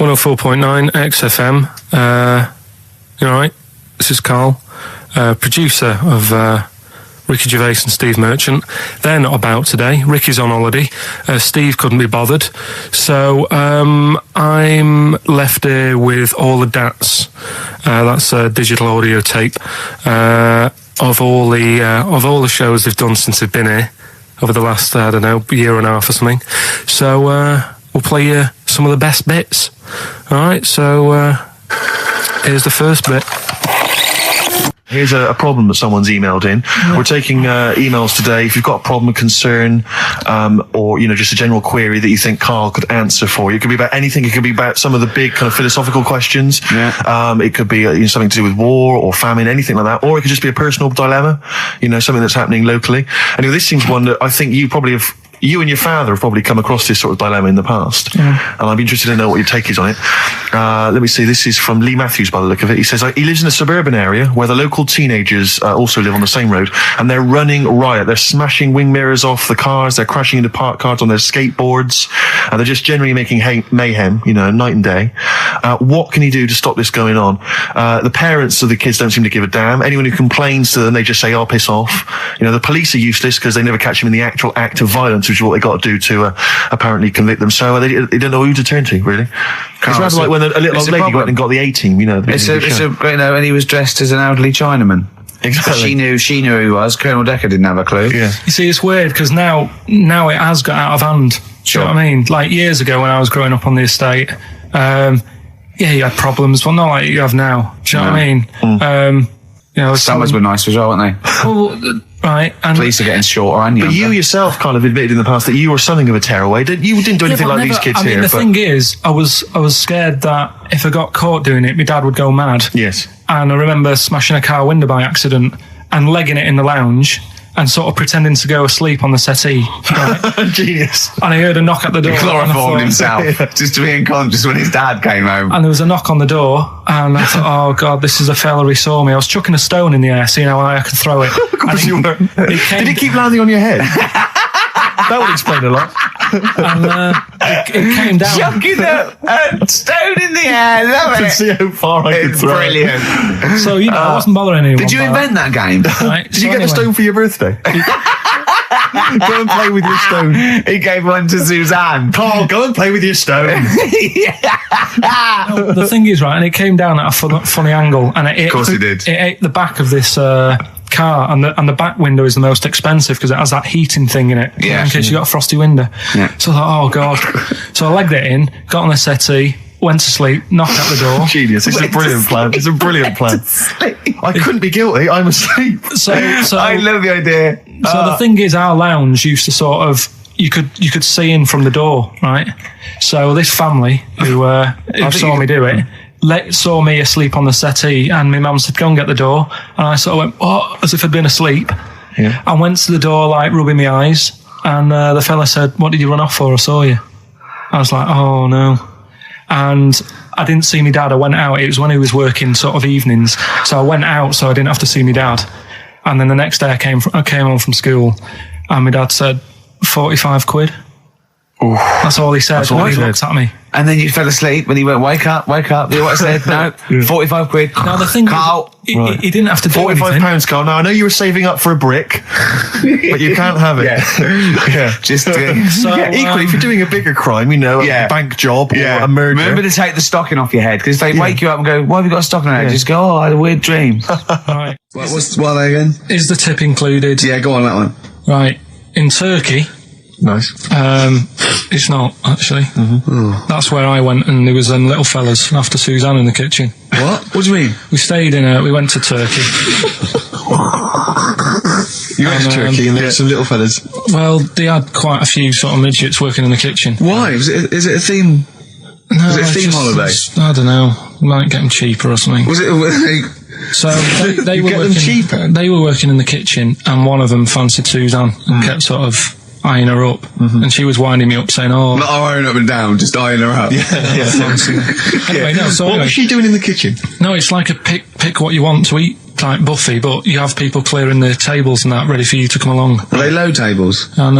104.9 XFM. You all right? This is Karl, producer of Ricky Gervais and Steve Merchant. They're not about today. Ricky's on holiday. Steve couldn't be bothered. So I'm left here with all the DATs. That's a digital audio tape of all the shows they've done since they've been here over the last, I don't know, year and a half or something. So we'll play you some of the best bits. All right, so here's the first bit. Here's a problem that someone's emailed in. Yeah. We're taking emails today. If you've got a problem, a concern, or, you know, just a general query that you think Karl could answer for you. It could be about anything. It could be about some of the big kind of philosophical questions. Yeah. It could be you know, something to do with war or famine, anything like that. Or it could just be a personal dilemma, you know, something that's happening locally. And this seems one that I think you and your father have probably come across this sort of dilemma in the past. Yeah. And I'd be interested to know what your take is on it. Let me see. This is from Lee Matthews by the look of it. He says, he lives in a suburban area where the local teenagers also live on the same road, and they're running riot. They're smashing wing mirrors off the cars. They're crashing into parked cars on their skateboards. And they're just generally making mayhem, you know, night and day. What can he do to stop this going on? The parents of the kids don't seem to give a damn. Anyone who complains to them, they just say, "Oh, piss off." You know, the police are useless because they never catch them in the actual act of violence, which is what they got to do to apparently convict them. So they don't know who to turn to, really. It's rather like when a little old lady went and got the A-team, you know. You know, and he was dressed as an elderly Chinaman. Exactly. She knew who he was. Colonel Decker didn't have a clue. Yeah. You see, it's weird because now it has got out of hand. Sure. Do you know what I mean? Like years ago when I was growing up on the estate, yeah, you had problems, but not like you have now. Do you know what I mean? Mm. You know, summers were nice as well, weren't they? Well, right. And police are getting shorter and younger. But you yourself kind of admitted in the past that you were something of a tearaway. You didn't do anything like these kids here. The thing is, I was scared that if I got caught doing it, my dad would go mad. Yes. And I remember smashing a car window by accident and legging it in the lounge and sort of pretending to go asleep on the settee. Right? Genius. And I heard a knock at the door. He chloroformed himself just to be unconscious when his dad came home. And there was a knock on the door, and I thought, oh God, this is a fella who saw me. I was chucking a stone in the air, seeing how high I could throw it. Of course you were. Did it keep landing on your head? That would explain a lot. And it came down. Chucking a stone in the air. Love it. To see how far I could throw it. Brilliant. So, you know, I wasn't bothering anyone. Did you invent that game? Right? Did you get a stone for your birthday? Go and play with your stone. He gave one to Suzanne. Karl, go and play with your stone. No, the thing is, right, and it came down at a funny angle, and of course it did. It ate the back of this car, and the back window is the most expensive because it has that heating thing in it. Yeah. In case you got a frosty window. Yeah. So I thought, oh God. So I legged it in, got on the settee, went to sleep, knocked at the door. Genius. It's a brilliant plan. It's a brilliant plan. I couldn't be guilty. I'm asleep. So I love the idea. So the thing is, our lounge used to sort of, you could see in from the door, right? So this family who saw me do it, saw me asleep on the settee, and my mum said, go and get the door. And I sort of went, oh, as if I'd been asleep. Yeah. I went to the door, like, rubbing my eyes, and the fella said, what did you run off for? I saw you. I was like, oh no. And I didn't see my dad. I went out. It was when he was working sort of evenings. So I went out so I didn't have to see my dad. And then the next day I came home from school, and my dad said, 45 quid. Ooh. That's all he said when he looked at me. And then you fell asleep when he went, wake up. You know what I said? No, 45 quid. Now the thing Karl, he didn't have to do £45, Karl. Now I know you were saving up for a brick, but you can't have it. Yeah. Just equally, if you're doing a bigger crime, you know, a bank job or a murder. Remember to take the stocking off your head, because if they wake you up and go, why have you got a stocking on your head? Just go, oh, I had a weird dream. Right. What are they again? Is the tip included? Yeah, go on that one. Right. In Turkey. Nice. It's not, actually. Mm-hmm. That's where I went, and there was them little fellas after Suzanne in the kitchen. What? What do you mean? We went to Turkey. You went to Turkey and there were some little fellas? Well, they had quite a few sort of midgets working in the kitchen. Why? Is it a theme? No, was it a theme holiday? I don't know. Might get them cheaper or something. Was it? So they were working cheaper. They were working in the kitchen, and one of them fancied Suzanne and kept sort of eyeing her up, and she was winding me up, saying, "Oh, not eyeing up and down, just eyeing her up." Anyway, no. So what was she doing in the kitchen? No, it's like a pick what you want to eat type buffet, but you have people clearing the tables and that ready for you to come along. Are they low tables? And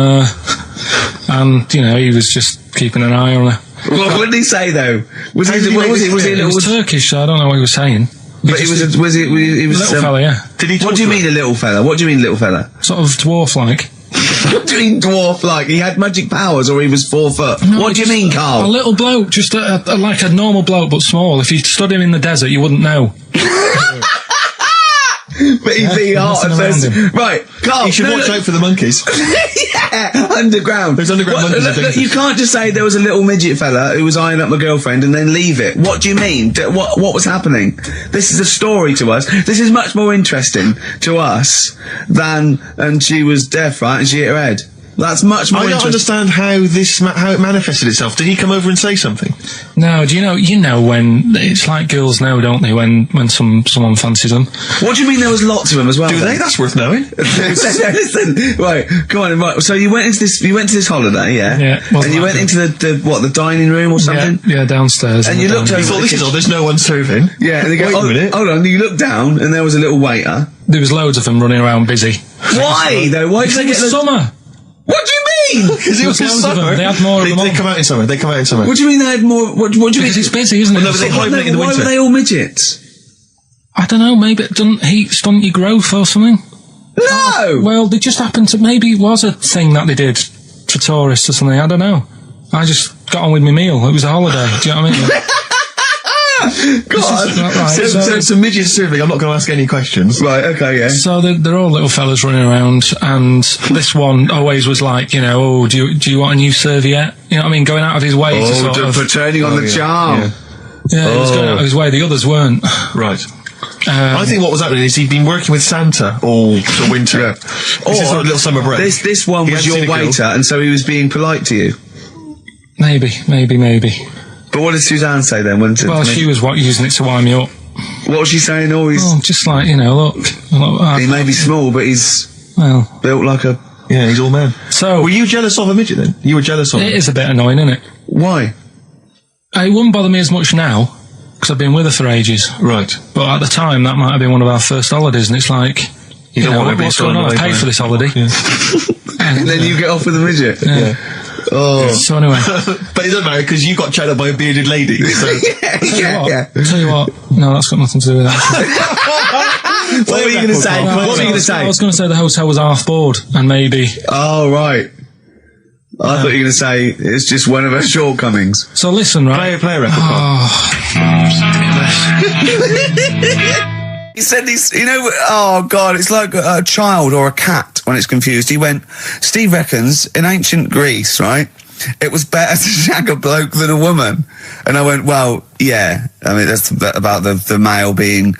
you know, he was just keeping an eye on her. What did he say though? Was he It was Turkish, so I don't know what he was saying. But he was a little fella, yeah. Did he? What do you mean a little fella? What do you mean little fella? Sort of dwarf-like. What do you mean dwarf-like? He had magic powers, or he was 4 foot? No, what do you mean, Carl? A little bloke, just like a normal bloke, but small. If you stood him in the desert, you wouldn't know. But he'd be hot at first. Right, Carl. You should watch out for the monkeys. Yeah, underground. There's underground monkeys. Look, you can't just say there was a little midget fella who was eyeing up my girlfriend and then leave it. What do you mean? What was happening? This is a story to us. This is much more interesting to us than, and she was deaf, right, and she hit her head. That's much more I don't interesting. understand how it manifested itself. Did he come over and say something? No, do you know when it's like girls know, don't they? When someone fancies them. What do you mean there was lots of them as well? Do they? That's worth knowing. Listen, right, come on, right. So you went to this holiday, yeah? Yeah. And you went into the dining room or something? Yeah, downstairs. And you looked over. You thought, this is all, there's no one serving. Yeah, and they go, Wait a minute. hold on, you look down and there was a little waiter. There was loads of them running around busy. Why though? Why did they get summer? What do you mean? Because it was loads of them. summer. They had more of them They on. come out in summer. They come out in summer. What do you mean they had more? What do you mean? Because it's busy, isn't it? Well, no, but they hibernate in the Why winter. were they all midgets? I don't know, maybe it doesn't heat stunt your growth or something. No! Well, they just happened to, maybe it was a thing that they did for tourists or something, I don't know. I just got on with my meal. It was a holiday, do you know what I mean? God. Right, So it's a midget serving. I'm not going to ask any questions. Right, okay, yeah. So they're all little fellas running around, and this one always was like, oh, do you want a new serviette? You know what I mean? Going out of his way to sort of... for turning on the charm. Yeah, he was going out of his way. The others weren't. Right. I think what was happening is he'd been working with Santa all the winter. Yeah. This is sort of little summer break. This one He was hadn't your seen a girl. waiter, and so he was being polite to you. Maybe. But what did Suzanne say then? Well, she was using it to wind me up. What was she saying? Oh, he's... Oh, just like, look. he may be small, but he's Well, built like a... Yeah, he's all man. so Were you jealous of a midget then? You were jealous of it him? is a bit annoying, isn't it? Why? It wouldn't bother me as much now, because I've been with her for ages. Right. But at the time, that might have been one of our first holidays, and it's like, You don't want to be what's going on? I paid for this holiday. And then you get off with a midget? Yeah. Oh. So anyway, But it doesn't matter because you got chatted up by a bearded lady. So. yeah. tell you what, no, that's got nothing to do with that. What were you going to say? What were you going to say? I was going to say the hotel was half board, and maybe. Oh, right. I thought you were going to say it's just one of her shortcomings. So listen, right? Play a record. He said he's, oh God, it's like a child or a cat when it's confused. He went, Steve reckons in ancient Greece, right, it was better to shag a bloke than a woman. And I went, well, yeah. I mean, that's about the male being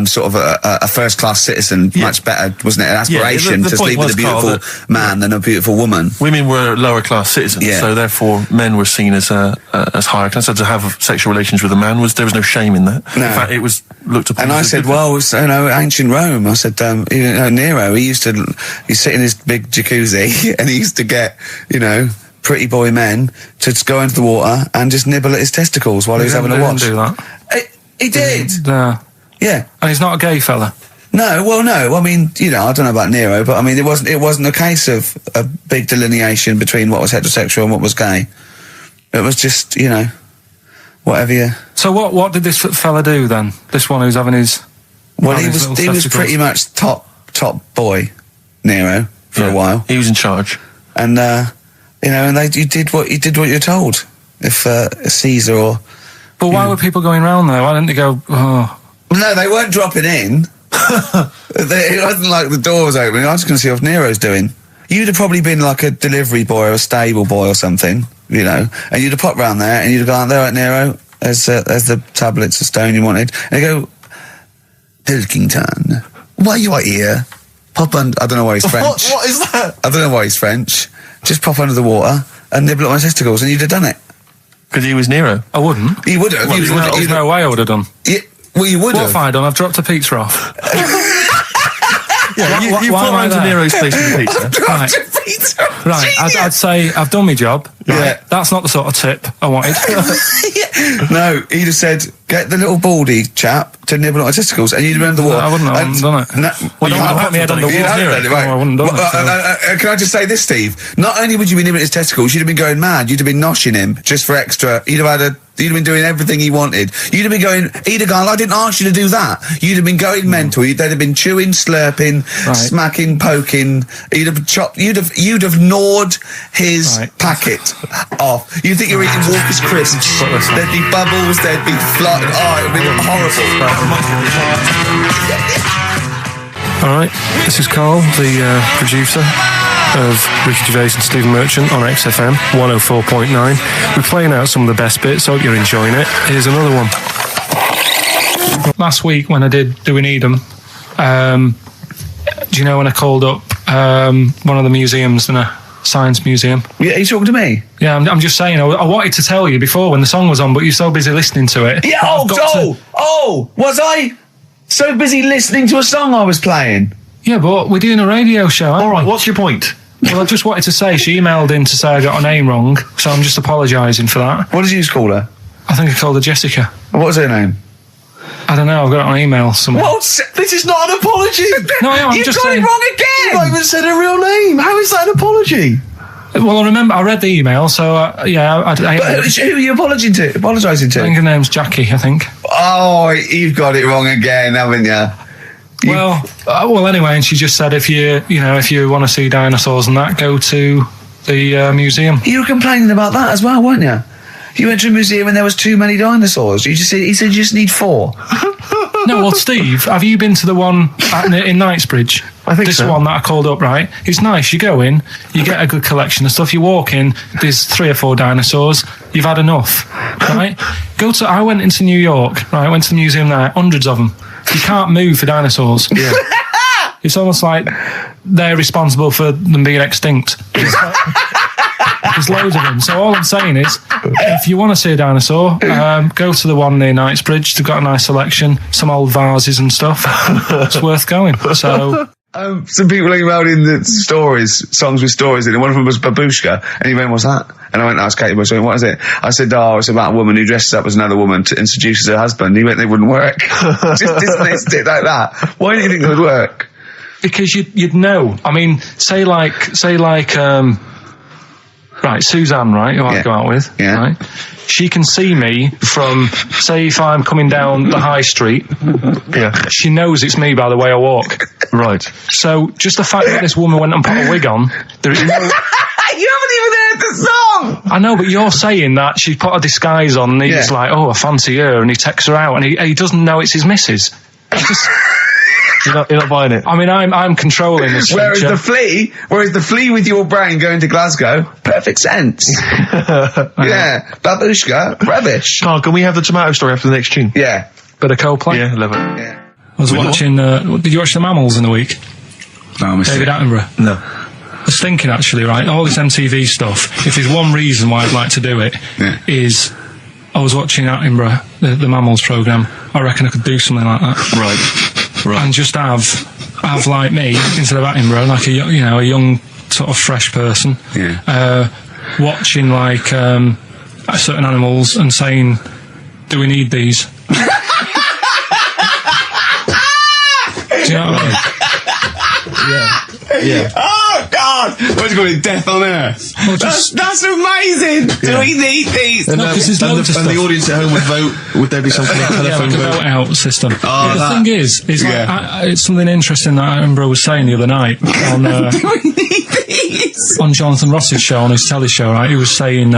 sort of a first-class citizen. Yeah. Much better, wasn't it? An aspiration the to point sleep with a was, Carl, beautiful man than a beautiful woman. Women were lower class citizens, Yeah. so therefore men were seen as higher class. So to have sexual relations with a man there was no shame in that. No. In fact, it was looked upon. And I as a said, good well, it's, ancient Rome. I said, Nero, he'd sit in his big jacuzzi and he used to get, pretty boy men to just go into the water and just nibble at his testicles while he was having a watch. He didn't do that. He did. No. Yeah. And he's not a gay fella. No, well, no. I mean, I don't know about Nero, but I mean, it wasn't a case of a big delineation between what was heterosexual and what was gay. It was just, whatever you... So what did this fella do then? This one who's having his... Well, having he his was little pretty testicles? much top boy, Nero, for a while. He was in charge. And, and you did what you're told. If Caesar or... But why were people going round there? Why didn't they go, oh... No, they weren't dropping in. It wasn't like the door was opening. I was going to see what Nero's doing. You'd have probably been like a delivery boy or a stable boy or something, and you'd have popped round there and you'd have gone, there, right, Nero, there's the tablets of stone you wanted. And you go, Pilkington, why you are here? Pop under... I don't know why he's French. What is that? I don't know why he's French. Just pop under the water and nibble at my testicles and you'd have done it. Because he was Nero. I wouldn't. You would have. There's no way I would have done. Well, you would What have. have I done? I've dropped a pizza off. Yeah, you why put am I around to there? Nero's place with the pizza. Right. Right, I'd say I've done my job. Right? Yeah. That's not the sort of tip I wanted. No, he'd have said, get the little baldy chap to nibble on my testicles, and you'd have done the what? I wouldn't have done it. No, Well, you would have put me head on the wall. you'd have done it, right. I wouldn't have done it. Can I just say this, Steve? Not only would you be nibbling his testicles, you'd have been going mad. You'd have been noshing him just for extra. You'd have been doing everything he wanted. You'd have been going, he'd have gone, I didn't ask you to do that. You'd have been going mental. They'd have been chewing, slurping, smacking, poking. You'd have chopped. You'd have gnawed his packet off. You think you're eating Walker's crisps? There'd be bubbles. There'd be flood. Oh, it'd be horrible. All right, this is Carl, the producer of Ricky Gervais and Stephen Merchant on XFM 104.9. We're playing out some of the best bits. Hope you're enjoying it. Here's another one. Last week when I did Do We Need 'Em, do you know when I called up one of the museums in a science museum? Yeah, are you talking to me? Yeah, I'm just saying, I wanted to tell you before when the song was on, but you're so busy listening to it. Yeah, was I so busy listening to a song I was playing? Yeah, but we're doing a radio show, aren't All right, we? what's your point? Well, I just wanted to say, she emailed in to say I got her name wrong, so I'm just apologising for that. What did you call her? I think I called her Jessica. What was her name? I don't know, I've got it on email somewhere. This is not an apology. No, I'm just saying. You've got it wrong again! You've not even said her real name. How is that an apology? Well, I remember, I read the email, so yeah, But who are you apologising to? I think her name's Jackie, I think. Oh, you've got it wrong again, haven't you? Well, anyway, and she just said if you want to see dinosaurs and that, go to the museum. You were complaining about that as well, weren't you? You went to a museum and there was too many dinosaurs. He said you just need 4. No, well, Steve, have you been to the one in Knightsbridge? I think this so. One that I called up, right? It's nice. You go in, you get a good collection of stuff. You walk in, there's 3 or 4 dinosaurs. You've had enough, right? I went into New York, right? I went to the museum there, hundreds of them. You can't move for dinosaurs. Yeah. It's almost like they're responsible for them being extinct. There's loads of them. So all I'm saying is, if you want to see a dinosaur, go to the one near Knightsbridge. They've got a nice selection, some old vases and stuff. It's worth going. So. Some people emailed in the songs with stories in it. One of them was Babushka, and he went, "What's that?" And I went, "Ask Katie Bush." What is it? I said, "Oh, it's about a woman who dresses up as another woman to introduce her husband." He went, "They wouldn't work." Just dismissed it like that. Why do you think it would work? Because you'd know. I mean, say like, right, Suzanne, right, who I go out with, right? She can see me from, say, if I'm coming down the high street. Yeah. She knows it's me by the way I walk. Right. So just the fact that this woman went and put a wig on, there is no... You haven't even heard the song! I know, but you're saying that she put a disguise on and he's like, oh, I fancy her, and he takes her out and he doesn't know it's his missus. You're not buying it. I mean, I'm controlling this. Whereas the flea with your brain going to Glasgow, perfect sense. Yeah, Babushka, rubbish. Carl, can we have the tomato story after the next tune? Yeah. Bit of Coldplay. Yeah, love it. Yeah. I was watching, did you watch The Mammals in the week? No, I missed David it. Attenborough. No. I was thinking, actually, right, all this MTV stuff, if there's one reason why I'd like to do it, is I was watching Attenborough, the Mammals programme. I reckon I could do something like that. Right. And just have like me, instead of Attenborough, like a young sort of fresh person, watching like certain animals and saying, do we need these? Do you know what I mean? Yeah. Oh, God! What's going Death on Earth? Well, That's amazing! Do we need these? And, because there's loads of and stuff. the audience at home would vote. Would there be something like telephone like a vote? vote out system. Oh, the thing is like, it's something interesting that Attenborough was saying the other night on Do we need these? on Jonathan Ross's show, on his telly show, right? He was saying,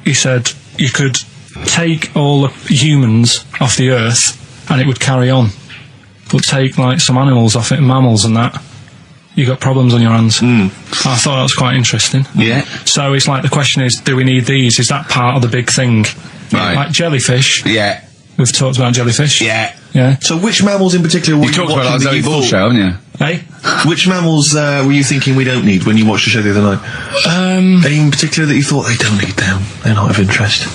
he said you could take all the humans off the earth and it would carry on, but take like some animals off it, mammals and that, you got problems on your hands. I thought that was quite interesting. Yeah. So it's like the question is, do we need these? Is that part of the big thing? Right. Like jellyfish. Yeah. We've talked about jellyfish. Yeah. Yeah. So which mammals in particular were you talked watching about that that you Zoe thought? show, haven't you? Hey? Which mammals were you thinking we don't need when you watched the show the other night? Any in particular that you thought they don't need them? They're not of interest.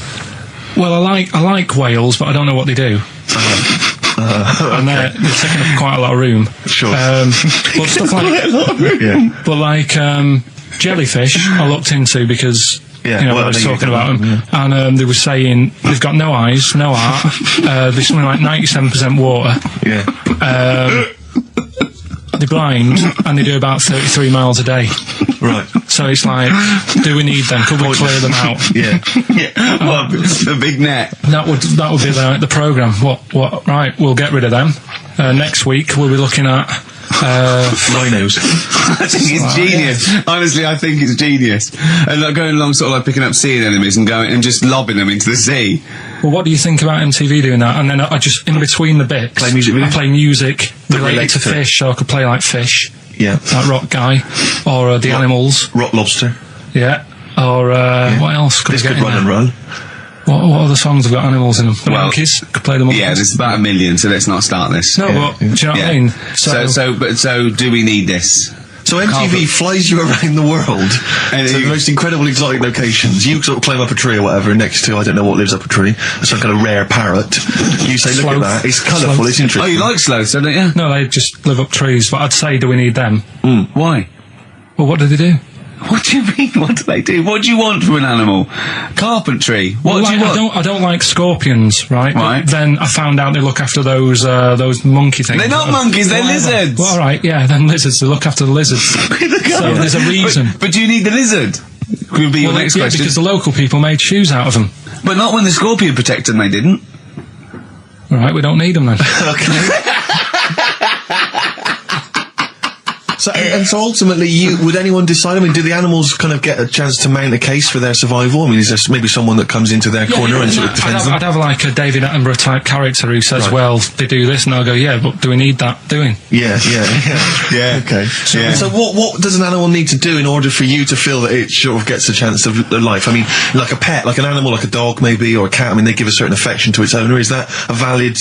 Well, I like whales, but I don't know what they do. And they're taking up quite a lot of room. Sure. But stuff like, Yeah. but like, jellyfish I looked into because Yeah, I well, was I think talking you about can- them, and they were saying they've got no eyes, no heart. There's something like 97% water. Yeah. They're blind, and they do about 33 miles a day. Right. So it's like, do we need them? Could we clear them out? Yeah. Well, the big net. That would be the programme. What? Right, we'll get rid of them. Next week we'll be looking at Rhinos. I think it's genius. Honestly, I think it's genius. And like going along, sort of like picking up sea anemones and going and just lobbing them into the sea. Well, what do you think about MTV doing that? And then I just, in between the bits, Play music videos? I play music related relates to to it. fish, so I could play like Fish, Yeah. like Rock Guy, or The Animals, Rock Lobster. yeah, or what else could This we get could in run there? and run. What other songs have got animals in them? The Well, Monkeys, could play the Monkeys. Yeah, there's about 1 million, so let's not start this. No, but do you know what I mean? So do we need this? So MTV flies you around the world And to the most incredible exotic locations. You sort of climb up a tree or whatever next to, I don't know what lives up a tree, some kind of rare parrot. You say, look Sloth. at that, it's colourful, Sloth. it's interesting. Oh, you like sloths, don't you? No, they just live up trees, but I'd say, do we need them? Why? Well, what do they do? What do you mean? What do they do? What do you want from an animal? Carpentry. What Well, do you like, want? I don't like scorpions, right? Right. But then I found out they look after those monkey things. They're not monkeys, they're Whatever. lizards. Well, all right, yeah, then lizards. They look after the lizards. So there's a reason. But do you need the lizard? Could be your Well, next yeah, question. because the local people made shoes out of them. But not when the scorpion protected them, they didn't. All right, we don't need them then. So ultimately, would anyone decide? I mean, do the animals kind of get a chance to mount a case for their survival? I mean, is there maybe someone that comes into their corner and sort of defends them? I'd have like a David Attenborough type character who says, Right. well, they do this, and I'll go, yeah, but do we need that doing? Yeah. Yeah. Okay. So, Yeah. so what does an animal need to do in order for you to feel that it sort of gets a chance of life? I mean, like a pet, like an animal, like a dog maybe, or a cat. I mean, they give a certain affection to its owner. Is that a valid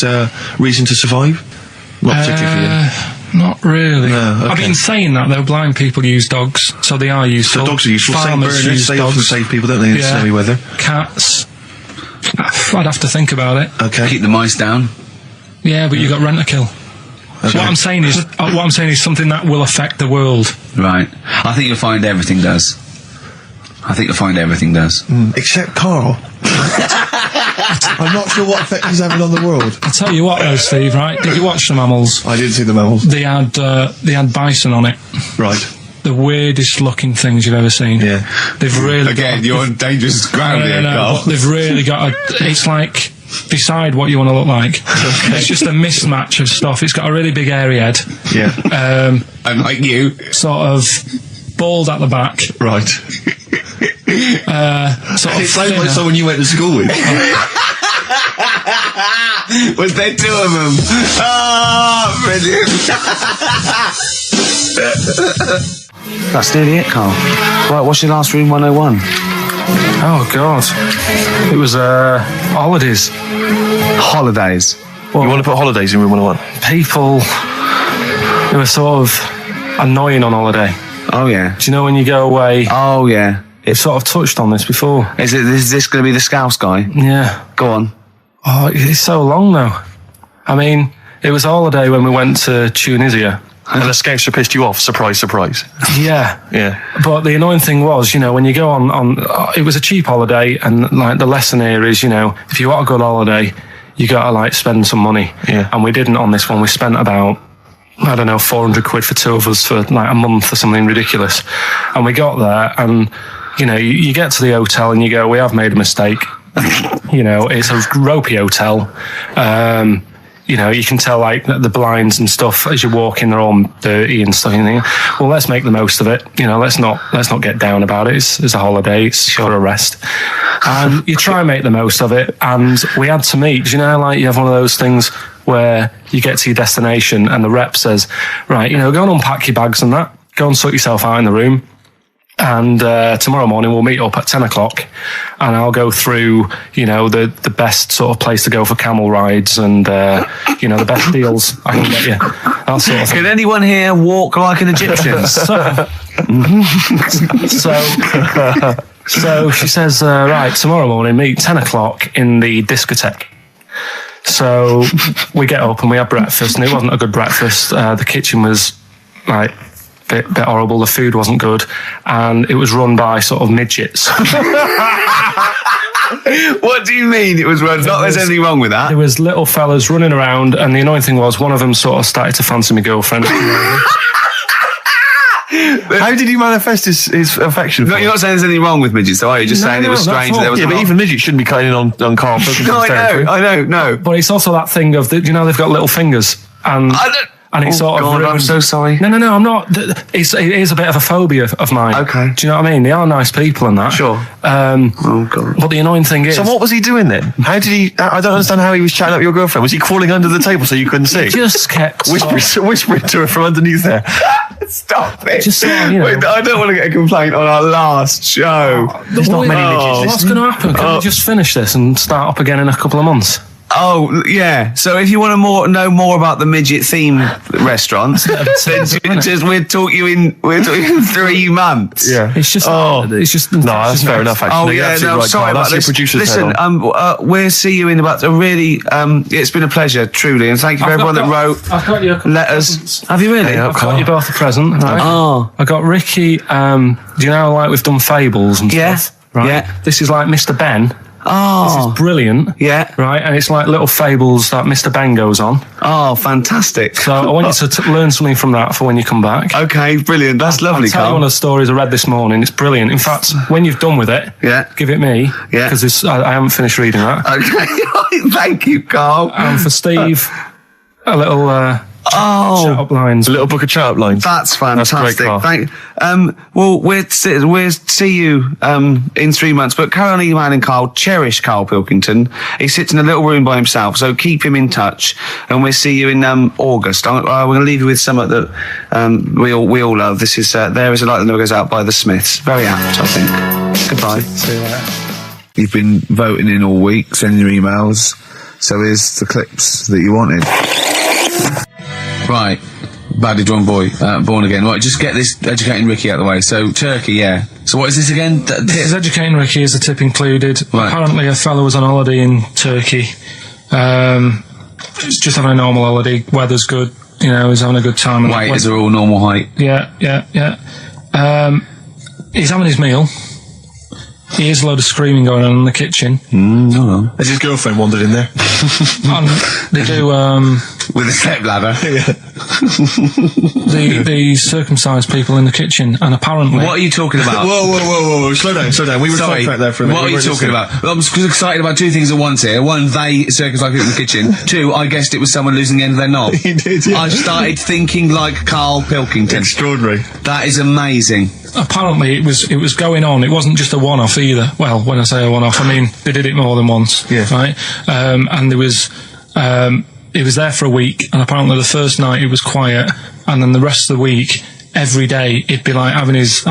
reason to survive? Not particularly. Not really. No, okay. I've been saying that though. Blind people use dogs, so they are useful. So dogs are useful. Same Farmers burners, use they often dogs. save people, don't they, in snowy weather? Cats. I'd have to think about it. Okay. Keep the mice down. Yeah, but you got rent a kill. Okay. What I'm saying is something that will affect the world. Right. I think you'll find everything does. Except Carl. I'm not sure what effect he's having on the world. I'll tell you what though, Steve, right? Did you watch the mammals? I didn't see the mammals. They had bison on it. Right. The weirdest looking things you've ever seen. Yeah. They've really Again, you're on dangerous ground No, here, no, Carl. but they've really got it's like, decide what you want to look like. It's just a mismatch of stuff. It's got a really big airy head. Yeah. I'm like you. Sort of bald at the back. Right. Sort of It sounds like thinner. someone you went to school with. Was there two of them? Oh, brilliant. That's nearly it, Carl. Right, what's your last room 101? Oh God. It was holidays. Holidays. You want to put holidays in room 101? People who are sort of annoying on holiday. Oh, yeah. Do you know when you go away? Oh, yeah. We've sort of touched on this before. Is this going to be the Scouse guy? Yeah. Go on. Oh, it's so long though. I mean, it was a holiday when we went to Tunisia. And the scouts pissed you off. Surprise, surprise. Yeah. Yeah. But the annoying thing was, when you go on it was a cheap holiday, and like the lesson here is, if you want a good holiday, you got to like spend some money. Yeah. And we didn't on this one. We spent about, I don't know, 400 quid for two of us for like a month or something ridiculous. And we got there and, you get to the hotel and you go, we have made a mistake. It's a ropey hotel. You can tell like the blinds and stuff as you walk in, they're all dirty and stuff. And you think, well, let's make the most of it. Let's not get down about it. It's a holiday. It's for a rest. And you try and make the most of it. And we had to meet. Like you have one of those things where you get to your destination and the rep says, right, go and unpack your bags and that. Go and sort yourself out in the room. And tomorrow morning we'll meet up at 10 o'clock and I'll go through, the best sort of place to go for camel rides and, the best deals I can get you. That sort of thing. Can anyone here walk like an Egyptian? So she says, right, tomorrow morning meet 10 o'clock in the discotheque. So we get up and we have breakfast, and it wasn't a good breakfast. The kitchen was like bit horrible. The food wasn't good, and it was run by sort of midgets. What do you mean it was run? Not there's anything wrong with that. There was little fellas running around, and the annoying thing was one of them sort of started to fancy my girlfriend. How did he manifest his affection for No, you're not saying there's anything wrong with midgets, though, are you? Just saying it was strange that there was. Yeah, but even midgets shouldn't be cutting in on Karl Pilkington's territory. I know. But it's also that thing of, you know, they've got little fingers, and it's sort of. I'm so sorry. No, I'm not. It is a bit of a phobia of mine. Okay. Do you know what I mean? They are nice people and that. Sure. Oh God. But the annoying thing is. So what was he doing then? How did he? I don't understand how he was chatting up your girlfriend. Was he crawling under the table so you couldn't see? Just kept whispering to her from underneath there. Stop it. Just you know. Wait, I don't want to get a complaint on our last show. There's not many midgets What's going to happen? Can we just finish this and start up again in a couple of months? Oh, yeah. So if you want to know more about the midget theme restaurant, then we'll talk you in 3 months. Yeah. It's just. It's just. No, that's fair enough. Actually, Oh you're yeah, absolutely no, right, sorry Karl. about That's your this. producer's Listen, head on. we'll see you in about a really. It's been a pleasure, truly, and thank you for everyone that wrote I've got you letters. Have you really? Yeah, I've got you both a present. Right? Oh. I got Ricky. Do you know, like we've done fables and Yeah. stuff. Right. Yeah. This is like Mr. Ben. Oh. This is brilliant. Yeah. Right, and it's like little fables that Mr. Ben goes on. Oh, fantastic. So I want you to learn something from that for when you come back. Okay, brilliant. That's lovely, I'll tell you Karl. one of the stories I read this morning. It's brilliant. In fact, when you've done with it, Yeah. give it me. Yeah. Because I haven't finished reading that. Okay, thank you, Karl. And for Steve, a little shut up lines. A little book of chat-up lines. That's fantastic. Karl. Well, we'll see you in 3 months. But carry on emailing Karl. Cherish Karl Pilkington. He sits in a little room by himself, so keep him in touch. And we'll see you in August. We're going to leave you with something that we all love. This is There Is a Light That Never Goes Out by the Smiths. Very apt, I think. Goodbye. See you later. You've been voting in all week, sending your emails. So here's the clips that you wanted. Right, Badly Drawn Boy, Born Again. Right, just get this Educating Ricky out of the way. So, Turkey, yeah. So what is this again? It's Educating Ricky is the tip included. Right. Apparently a fellow was on holiday in Turkey. He's just having a normal holiday. Weather's good. You know, he's having a good time. Weight is all normal height. Yeah. He's having his meal. He hears a load of screaming going on in the kitchen. No. Has his girlfriend wandered in there? And they do, With a step ladder. the circumcised people in the kitchen, and apparently... What are you talking about? Whoa. Slow down. We were sidetracked there for a minute. What are you talking about? I'm excited about 2 things at once here. One, they circumcised people in the kitchen. 2, I guessed it was someone losing the end of their knob. He did, yeah. I started thinking like Karl Pilkington. Extraordinary. That is amazing. Apparently it was going on. It wasn't just a one-off either. Well, when I say a one-off, I mean they did it more than once. Yeah. Right. And there was it was there for a week, and apparently the first night it was quiet, and then the rest of the week, every day it'd be like having his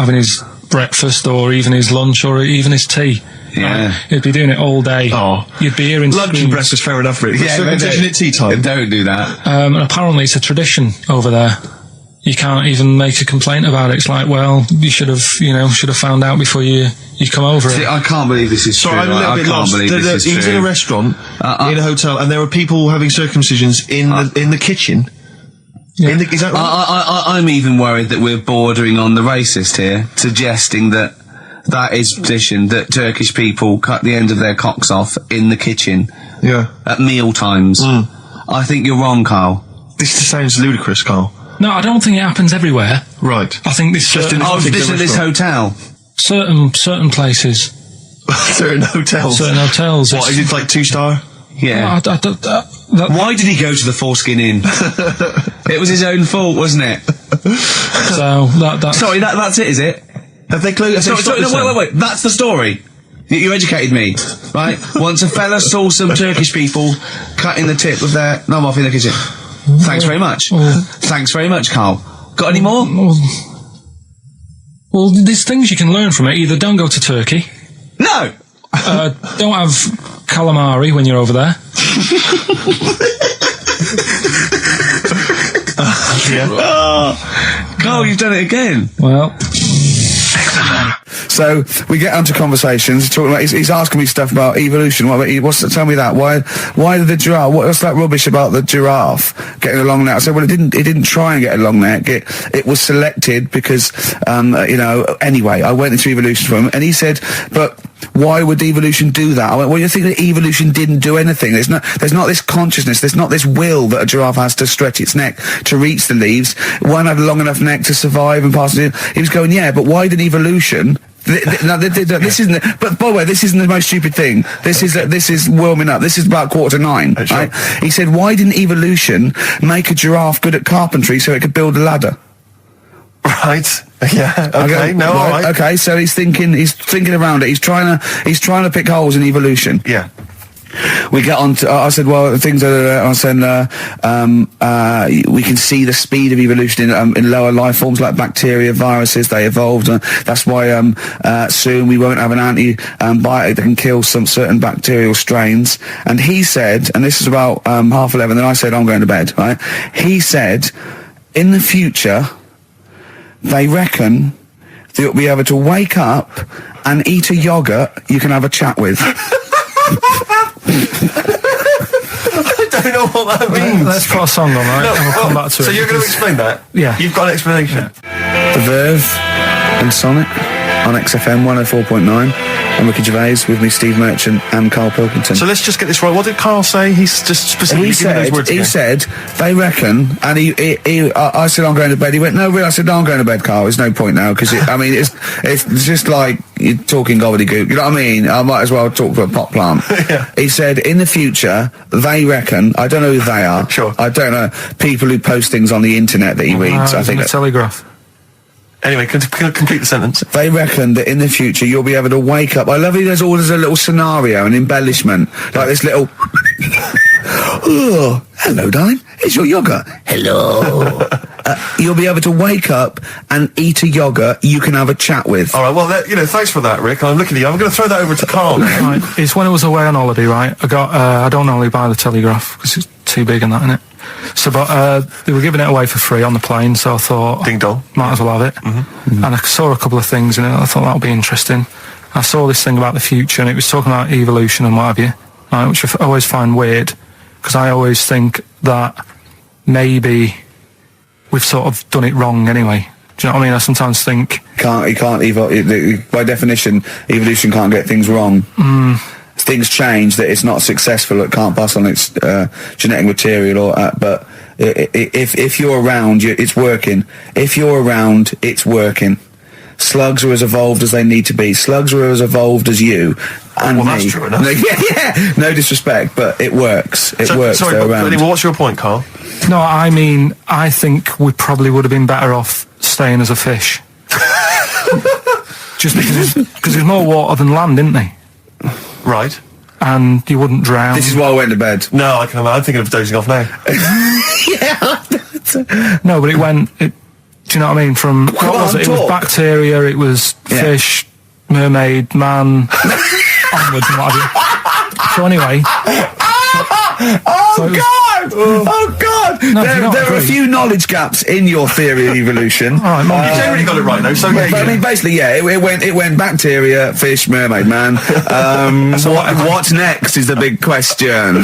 breakfast, or even his lunch, or even his tea. Yeah. He'd be doing it all day. Oh. You'd be hearing Lunch and screams. breakfast, fair enough, really. Yeah, Circumcision at tea time. Don't do that. And apparently it's a tradition over there. You can't even make a complaint about it. It's like, well, you should have found out before you come over See, it. I can't believe this is So true. I'm a little I bit can't lost. believe this is He was true. in a restaurant, in a hotel, and there were people having circumcisions in the kitchen. Yeah. Is that right? I'm even worried that we're bordering on the racist here, suggesting that is tradition, that Turkish people cut the end of their cocks off in the kitchen Yeah. at meal times. I think you're wrong, Karl. This sounds ludicrous, Karl. No, I don't think it happens everywhere. Right. I think this Just in Oh, particular this hotel. certain places, Certain hotels. certain hotels. What, is it like 2-star? Yeah. Why did he go to the Foreskin Inn? It was his own fault, wasn't it? So that Sorry, that's it, is it? Have they closed? Sorry, no, wait. That's the story. You educated me, right? Once a fella saw some Turkish people cutting the tip of their knob off in the kitchen. Thanks very much. Thanks very much, Karl. Got any more? Well, there's things you can learn from it. Either don't go to Turkey. No! Don't have calamari when you're over there. Karl, you've done it again. Well... So we get onto conversations. Talking about, he's asking me stuff about evolution. Tell me that. Why did the giraffe? What's that rubbish about the giraffe getting a long neck? I said, well, it didn't try and get a long neck. It was selected because, anyway, I went into evolution for him, and he said, but why would evolution do that? I went, well, you think that evolution didn't do anything? There's not this consciousness, there's not this will that a giraffe has to stretch its neck to reach the leaves. One had a long enough neck to survive and pass it. He was going, yeah, but why did evolution? This isn't. But by the way, this isn't the most stupid thing. This is warming up. This is about 8:45. Sure. Right? He said, why didn't evolution make a giraffe good at carpentry so it could build a ladder? Right. Yeah. Okay. All right. Okay. So he's thinking around it. He's trying to pick holes in evolution. Yeah. We get on to, I said, well, things are, I said, we can see the speed of evolution in lower life forms like bacteria, viruses, they evolved. That's why, soon we won't have an antibiotic that can kill some certain bacterial strains. And he said, and this is about, 11:30, then I said, I'm going to bed, right? He said, in the future, they reckon that you'll be able to wake up and eat a yogurt you can have a chat with. I don't know what that means. Let's put a song on, right? And we'll come back to it. So you're going to explain that? Yeah. You've got an explanation? The Verve and Sonic on XFM 104.9. I'm Ricky Gervais, with me Steve Merchant and Karl Pilkington. So let's just get this right. What did Karl say? He's just specifically giving those words again. He said, they reckon, and I said, I'm going to bed. He went, no, really? I said, no, I'm going to bed, Karl. There's no point now, because it's just like you're talking gobbledygook. You know what I mean? I might as well talk to a pot plant. Yeah. He said, in the future, they reckon, I don't know who they are. Sure. I don't know, people who post things on the internet that he reads. I think the Telegraph. Anyway, complete the sentence. They reckon that in the future you'll be able to wake up. I love it. There's always a little scenario, an embellishment, like this little. Oh, hello, darling. It's your yogurt. Hello. You'll be able to wake up and eat a yogurt you can have a chat with. All right. Well, thanks for that, Rick. I'm looking at you. I'm going to throw that over to Karl. Right. It's when I was away on holiday, right? I don't normally buy the Telegraph because it's too big and that, innit? So, but they were giving it away for free on the plane, so I thought, ding dong, might as well have it. Mm-hmm. And I saw a couple of things in it. I thought that would be interesting. I saw this thing about the future, and it was talking about evolution and what have you, right, which I always find weird, because I always think that maybe we've sort of done it wrong anyway. Do you know what I mean? I sometimes think by definition, evolution can't get things wrong. Things change, that it's not successful, it can't pass on its genetic material, but if you're around, it's working. If you're around, it's working. Slugs are as evolved as they need to be. Slugs are as evolved as you and me. That's true enough. Yeah, no disrespect, but it works. It works. Sorry, but what's your point, Karl? No, I mean, I think we probably would have been better off staying as a fish. Just because there's more water than land, isn't there? Right. And you wouldn't drown. This is why I went to bed. No, I'm thinking of dozing off now. Yeah. No, but do you know what I mean? From, what was it? It was bacteria, it was fish, mermaid, man, onwards and what have you. So anyway. Oh God! No, there are a few knowledge gaps in your theory of evolution. You generally got it right though. So but, I mean, basically, yeah, it went bacteria, fish, mermaid, man. So what's next is the big question.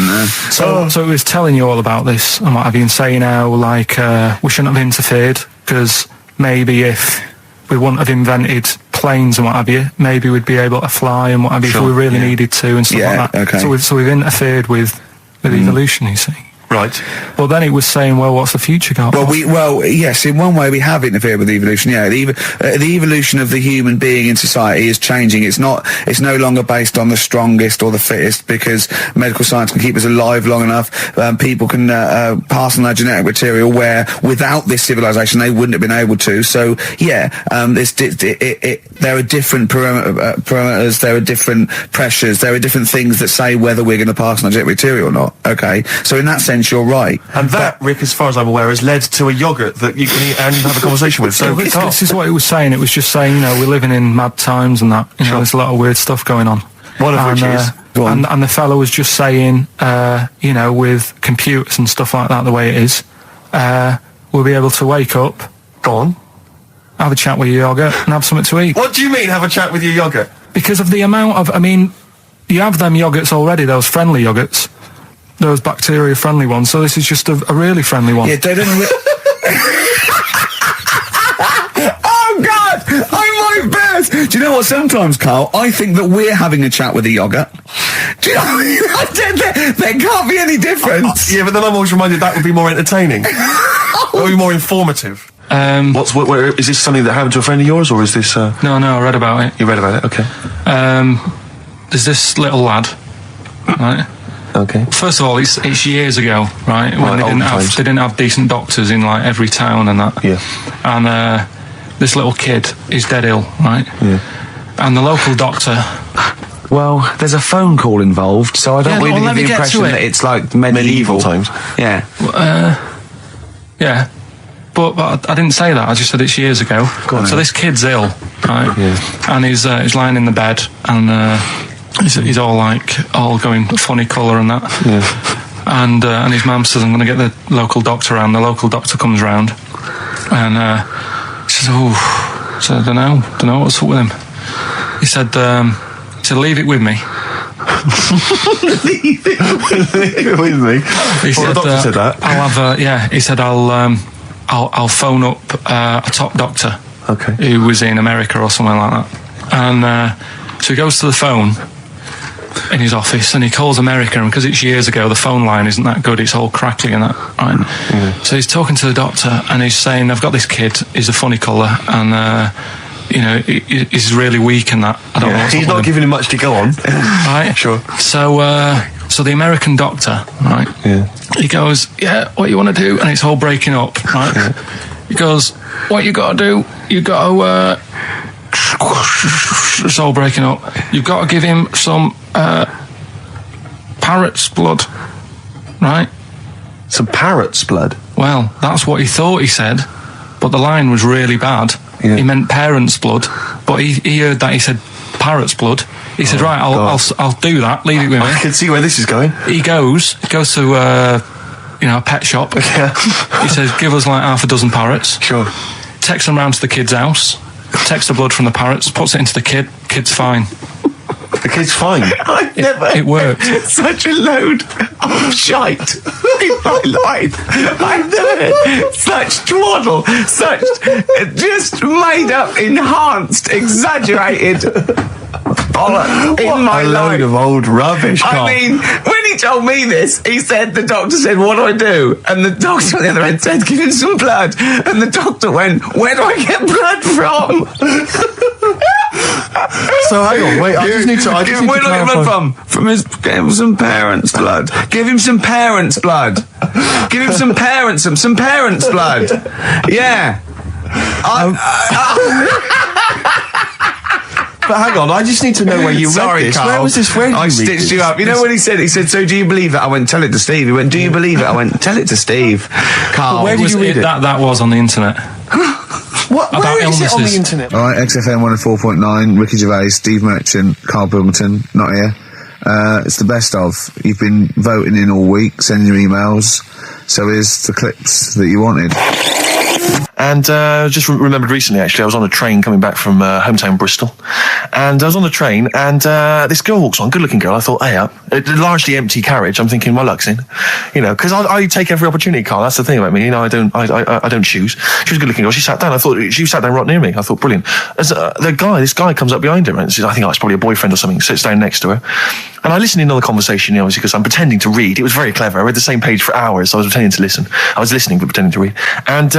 So it was telling you all about this and what have you, and saying how like we shouldn't have interfered, because maybe if we wouldn't have invented planes and what have you, maybe we'd be able to fly and what have you, if we really needed to and stuff like that. Okay. So we've interfered with evolution, you see. Right. Well, then it was saying, well, what's the future got? Well, yes, in one way we have interfered with evolution. Yeah, the evolution of the human being in society is changing. It's no longer based on the strongest or the fittest, because medical science can keep us alive long enough. People can pass on their genetic material where without this civilization they wouldn't have been able to. So yeah, there are different parameters, there are different pressures, there are different things that say whether we're going to pass on our genetic material or not. Okay, so in that sense, you're right. And that, Rick, as far as I'm aware, has led to a yogurt that you can eat and have a conversation with. So this is what it was saying. It was just saying, we're living in mad times and that. There's a lot of weird stuff going on. One of which is... And the fellow was just saying, with computers and stuff like that, the way it is, we'll be able to wake up. Go on. have a chat with your yogurt and have something to eat. What do you mean, have a chat with your yogurt? Because of the amount of, I mean, you have them yogurts already, those friendly yogurts, those bacteria-friendly ones, so this is just a really friendly one. Yeah, they don't... Oh, God! I'm like best! Do you know what, sometimes, Carl, I think that we're having a chat with a yogurt. Do you know what I mean? There can't be any difference. Yeah, but then I'm always reminded that would be more entertaining. That would be more informative. Is this something that happened to a friend of yours, or is this... No, I read about it. You read about it, okay. There's this little lad, right? Okay. First of all, it's years ago, right? When Right, they didn't have decent doctors in like every town and that. Yeah. And this little kid is dead ill, right? Yeah. And the local doctor. Well, there's a phone call involved, so I don't really get the impression that it's like medieval times. Yeah. Yeah. But I didn't say that. I just said it's years ago. So this kid's ill, right? Yeah. And he's lying in the bed, and he's all going funny colour and that. Yeah. And his mum says, I'm going to get the local doctor around. The local doctor comes round, and he says, so I don't know what's up with him. He said, leave it with me. Leave it with me. He said, the doctor said that. I'll have he said I'll phone up a top doctor. Okay. Who was in America or something like that. And so he goes to the phone in his office and he calls America, and because it's years ago, the phone line isn't that good, it's all crackly and that, right? Yeah. So he's talking to the doctor and he's saying, I've got this kid, he's a funny colour, and he's really weak and that. I don't know what's he's up not with him. giving him much to go on. Right? Sure. So the American doctor, right? Yeah. He goes, what you want to do? And it's all breaking up, right? Yeah. He goes, what you got to do? You got to, it's all breaking up. You've got to give him some parrot's blood, right? Some parrot's blood? Well, that's what he thought he said, but the line was really bad. Yeah. He meant parent's blood, but he heard that he said parrot's blood. He said, right, I'll do that, leave it with me. I can see where this is going. He goes to a pet shop. Yeah. He says, give us like half a dozen parrots. Sure. Takes them round to the kid's house, takes the blood from the parrots, puts it into the kid's fine. The kid's fine. I've never It worked. such a load of shite in my life. I've never heard such twaddle, such just made up, enhanced, exaggerated bollocks in my a life. load of old rubbish, Carl. I mean, when he told me this, he said, the doctor said, what do I do? And the doctor on the other end said, give him some blood. And the doctor went, where do I get blood from? So hang on, wait, I just need to where do I get blood from? Give him some parents' blood. Give him some parents' blood. Give him some parents' blood. Yeah. But hang on, I just need to know where you read this. Carl. Where was this? Where did I you read stitched this? you up. You know when he said, so do you believe it? I went, tell it to Steve. He went, do you believe it? I went, tell it to Steve. Carl. Where did you read it? That was on the internet. What? About Where is it on the illnesses. internet? All right, XFM 104.9, Ricky Gervais, Steve Merchant, Karl Pilkington, not here. It's the best of. You've been voting in all week, sending your emails. So here's the clips that you wanted. And just remembered recently, actually, I was on a train coming back from hometown Bristol, and I was on the train, and this girl walks on, good-looking girl. I thought, hey, up, a largely empty carriage. I'm thinking, my luck's in, because I take every opportunity, Carl. That's the thing about me, I don't choose. She was a good-looking girl. She sat down. I thought she sat down right near me. I thought, brilliant. As this guy comes up behind her, and says, I think it's probably a boyfriend or something. Sits down next to her. And I listened in on the conversation, obviously, because I'm pretending to read. It was very clever. I read the same page for hours, so I was pretending to listen. I was listening, but pretending to read. And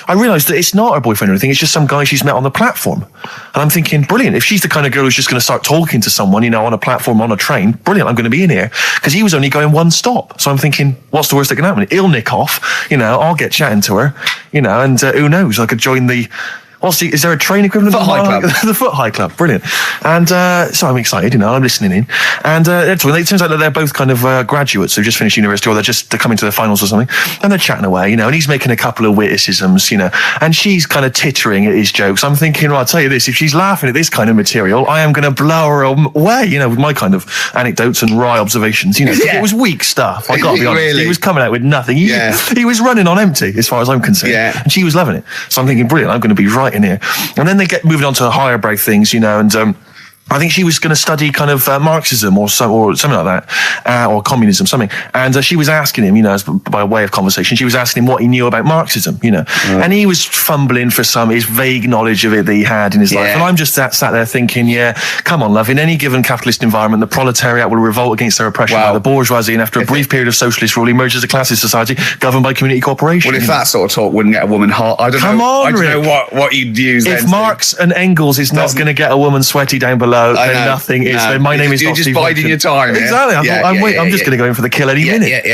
I realised that it's not her boyfriend or anything. It's just some guy she's met on the platform. And I'm thinking, brilliant. If she's the kind of girl who's just going to start talking to someone, on a platform, on a train, brilliant. I'm going to be in here. Because he was only going one stop. So I'm thinking, what's the worst that can happen? He'll nick off. I'll get chatting to her. And who knows? I could join the... is there a train equivalent? Foot High Club. The Foot High Club, brilliant. And so I'm excited, I'm listening in. And it turns out that they're both kind of graduates who just finished university, or they're coming to their finals or something. And they're chatting away, and he's making a couple of witticisms, and she's kind of tittering at his jokes. I'm thinking, I'll tell you this, if she's laughing at this kind of material, I am going to blow her away, with my kind of anecdotes and wry observations. Yeah. It was weak stuff, I got to be honest. Really? He was coming out with nothing. He Yeah. was running on empty, as far as I'm concerned. Yeah. And she was loving it. So I'm thinking, brilliant, I'm going to be right exciting here. And then they get moving on to higher brow things, and I think she was going to study kind of Marxism or something like that, or communism, something. And she was asking him, as by way of conversation, she was asking him what he knew about Marxism, and he was fumbling for his vague knowledge of it that he had in his life. And I'm just sat there thinking, come on, love, in any given capitalist environment, the proletariat will revolt against their oppression by the bourgeoisie, and after a brief period of socialist rule, emerges as a classist society governed by community cooperation. Well, if that sort of talk wouldn't get a woman hot, I don't know what you'd use. If Marx and Engels is not going to get a woman sweaty down below, then nothing is. Then my name is you're not just Steve biding your time. Exactly. I'm just going to go in for the kill any minute.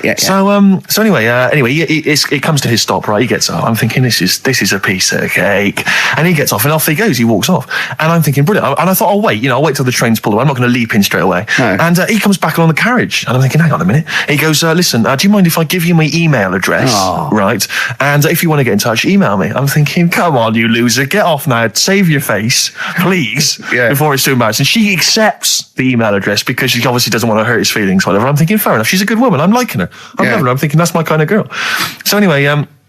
Yeah. So anyway, it comes to his stop. Right, he gets up. I'm thinking this is a piece of cake, and he gets off, and off he goes. He walks off, and I'm thinking brilliant. And I thought, I'll wait till the train's pulled away. I'm not going to leap in straight away. No. And he comes back along the carriage, and I'm thinking, hang on a minute. He goes, listen, do you mind if I give you my email address? Oh. Right, and if you want to get in touch, email me. I'm thinking, come on, you loser, get off now. Save your face, please, before it's too embarrassing. And she accepts the email address because she obviously doesn't want to hurt his feelings, whatever. I'm thinking, fair enough. She's a good woman. I'm liking her. I'm loving her. I'm thinking that's my kind of girl. So anyway,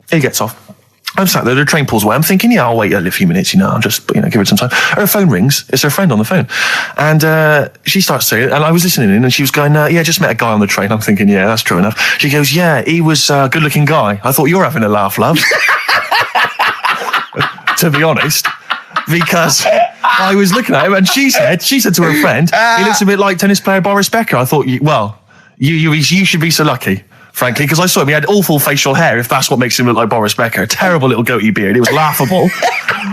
he gets off. I'm sat there, the train pulls away. I'm thinking, I'll wait a few minutes, I'll just, give it some time. Her phone rings. It's her friend on the phone. And she starts saying, and I was listening in, and she was going, just met a guy on the train. I'm thinking, that's true enough. She goes, he was a good-looking guy. I thought you were having a laugh, love. To be honest. Because I was looking at him, and she said to her friend, he looks a bit like tennis player Boris Becker. I thought, you should be so lucky, frankly, because I saw him. He had awful facial hair, if that's what makes him look like Boris Becker. A terrible little goatee beard. It was laughable.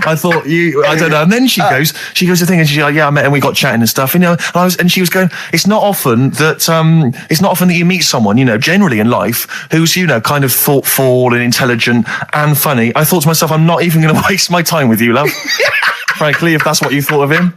I thought, I don't know. And then she goes to think, and she's like, I met him, we got chatting and stuff, and she was going, it's not often that you meet someone, generally in life, who's, kind of thoughtful and intelligent and funny. I thought to myself, I'm not even going to waste my time with you, love. Frankly, if that's what you thought of him.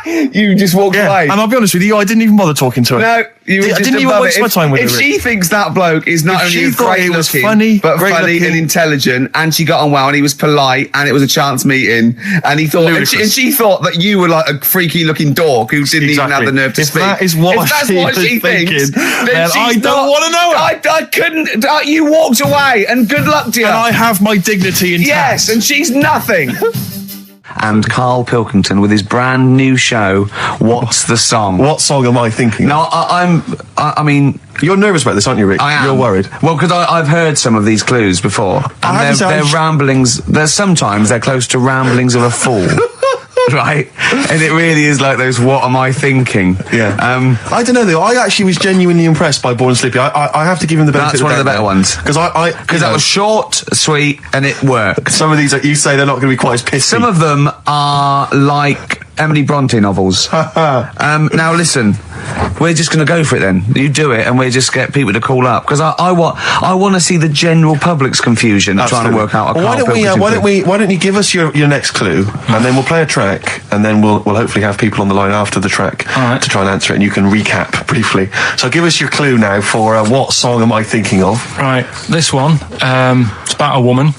You just walked away. And I'll be honest with you, I didn't even bother talking to her. No, I didn't even waste my time with her. If she thinks that bloke is not only great looking, funny and intelligent, and she got on well, and he was polite, and it was a chance meeting, and he thought, and she thought that you were like a freaky looking dog who didn't even have the nerve to speak. That is what she thinks, then I don't want to know her. I couldn't. You walked away, and good luck to you. And I have my dignity intact. Yes, and she's nothing. And Karl Pilkington with his brand new show, What's the Song? What song am I thinking? No, I mean... You're nervous about this, aren't you, Rick? I am. You're worried. Well, because I've heard some of these clues before. And they're ramblings... Sometimes they're close to ramblings of a fool. Right? And it really is like those, what am I thinking? Yeah. I don't know, though. I actually was genuinely impressed by Born Sleepy. I have to give him the benefit. That's one of the better ones. Because that was short, sweet, and it worked. Some of these, you say they're not going to be quite as pissy. Some of them are like Emily Bronte novels. Now listen, we're just going to go for it then. You do it, and we just get people to call up, because I want to see the general public's confusion trying to work out. Why don't you give us your next clue, and then we'll play a track, and then we'll hopefully have people on the line after the track to try and answer it, and you can recap briefly. So give us your clue now for what song am I thinking of? Right, this one. It's about a woman.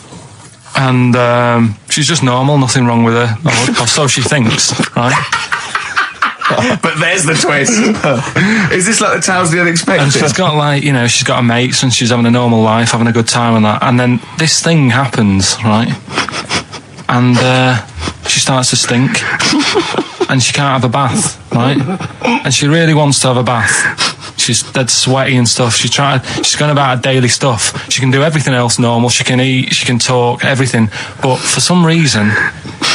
And she's just normal, nothing wrong with her, or so she thinks, right? But there's the twist. Is this like the Tales of the Unexpected? And she's got she's got her mates, and she's having a normal life, having a good time and that. And then this thing happens, right? And she starts to stink, and she can't have a bath, right? And she really wants to have a bath. She's dead sweaty and stuff. She's going about her daily stuff. She can do everything else normal. She can eat, she can talk, everything. But for some reason,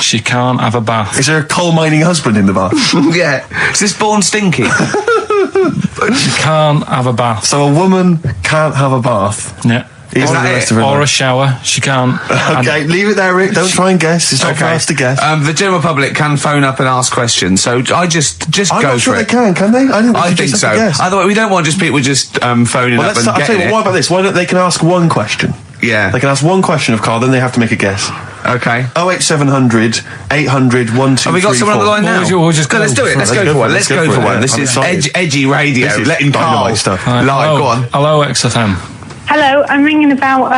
she can't have a bath. Is there a coal mining husband in the bath? Yeah. Is this Born Stinky? She can't have a bath. So a woman can't have a bath? Yeah. Or a shower. She can't. Okay, leave it there, Rick. Don't try and guess. It's not for us to guess. The general public can phone up and ask questions, so I just go for it. I'm not sure they can they? I think so. Otherwise, we don't want just people just phoning up and I'll tell you what about this? Why don't they can ask one question? Yeah. They can ask one question of Karl, then they have to make a guess. Okay. 08700 800 1234. Have we got someone on the line now? We'll just go. Let's do it. Let's go for one. Let's go for one. This is edgy radio. This is letting Karl stuff. live. Go on. Hello, XFM. Hello, I'm ringing about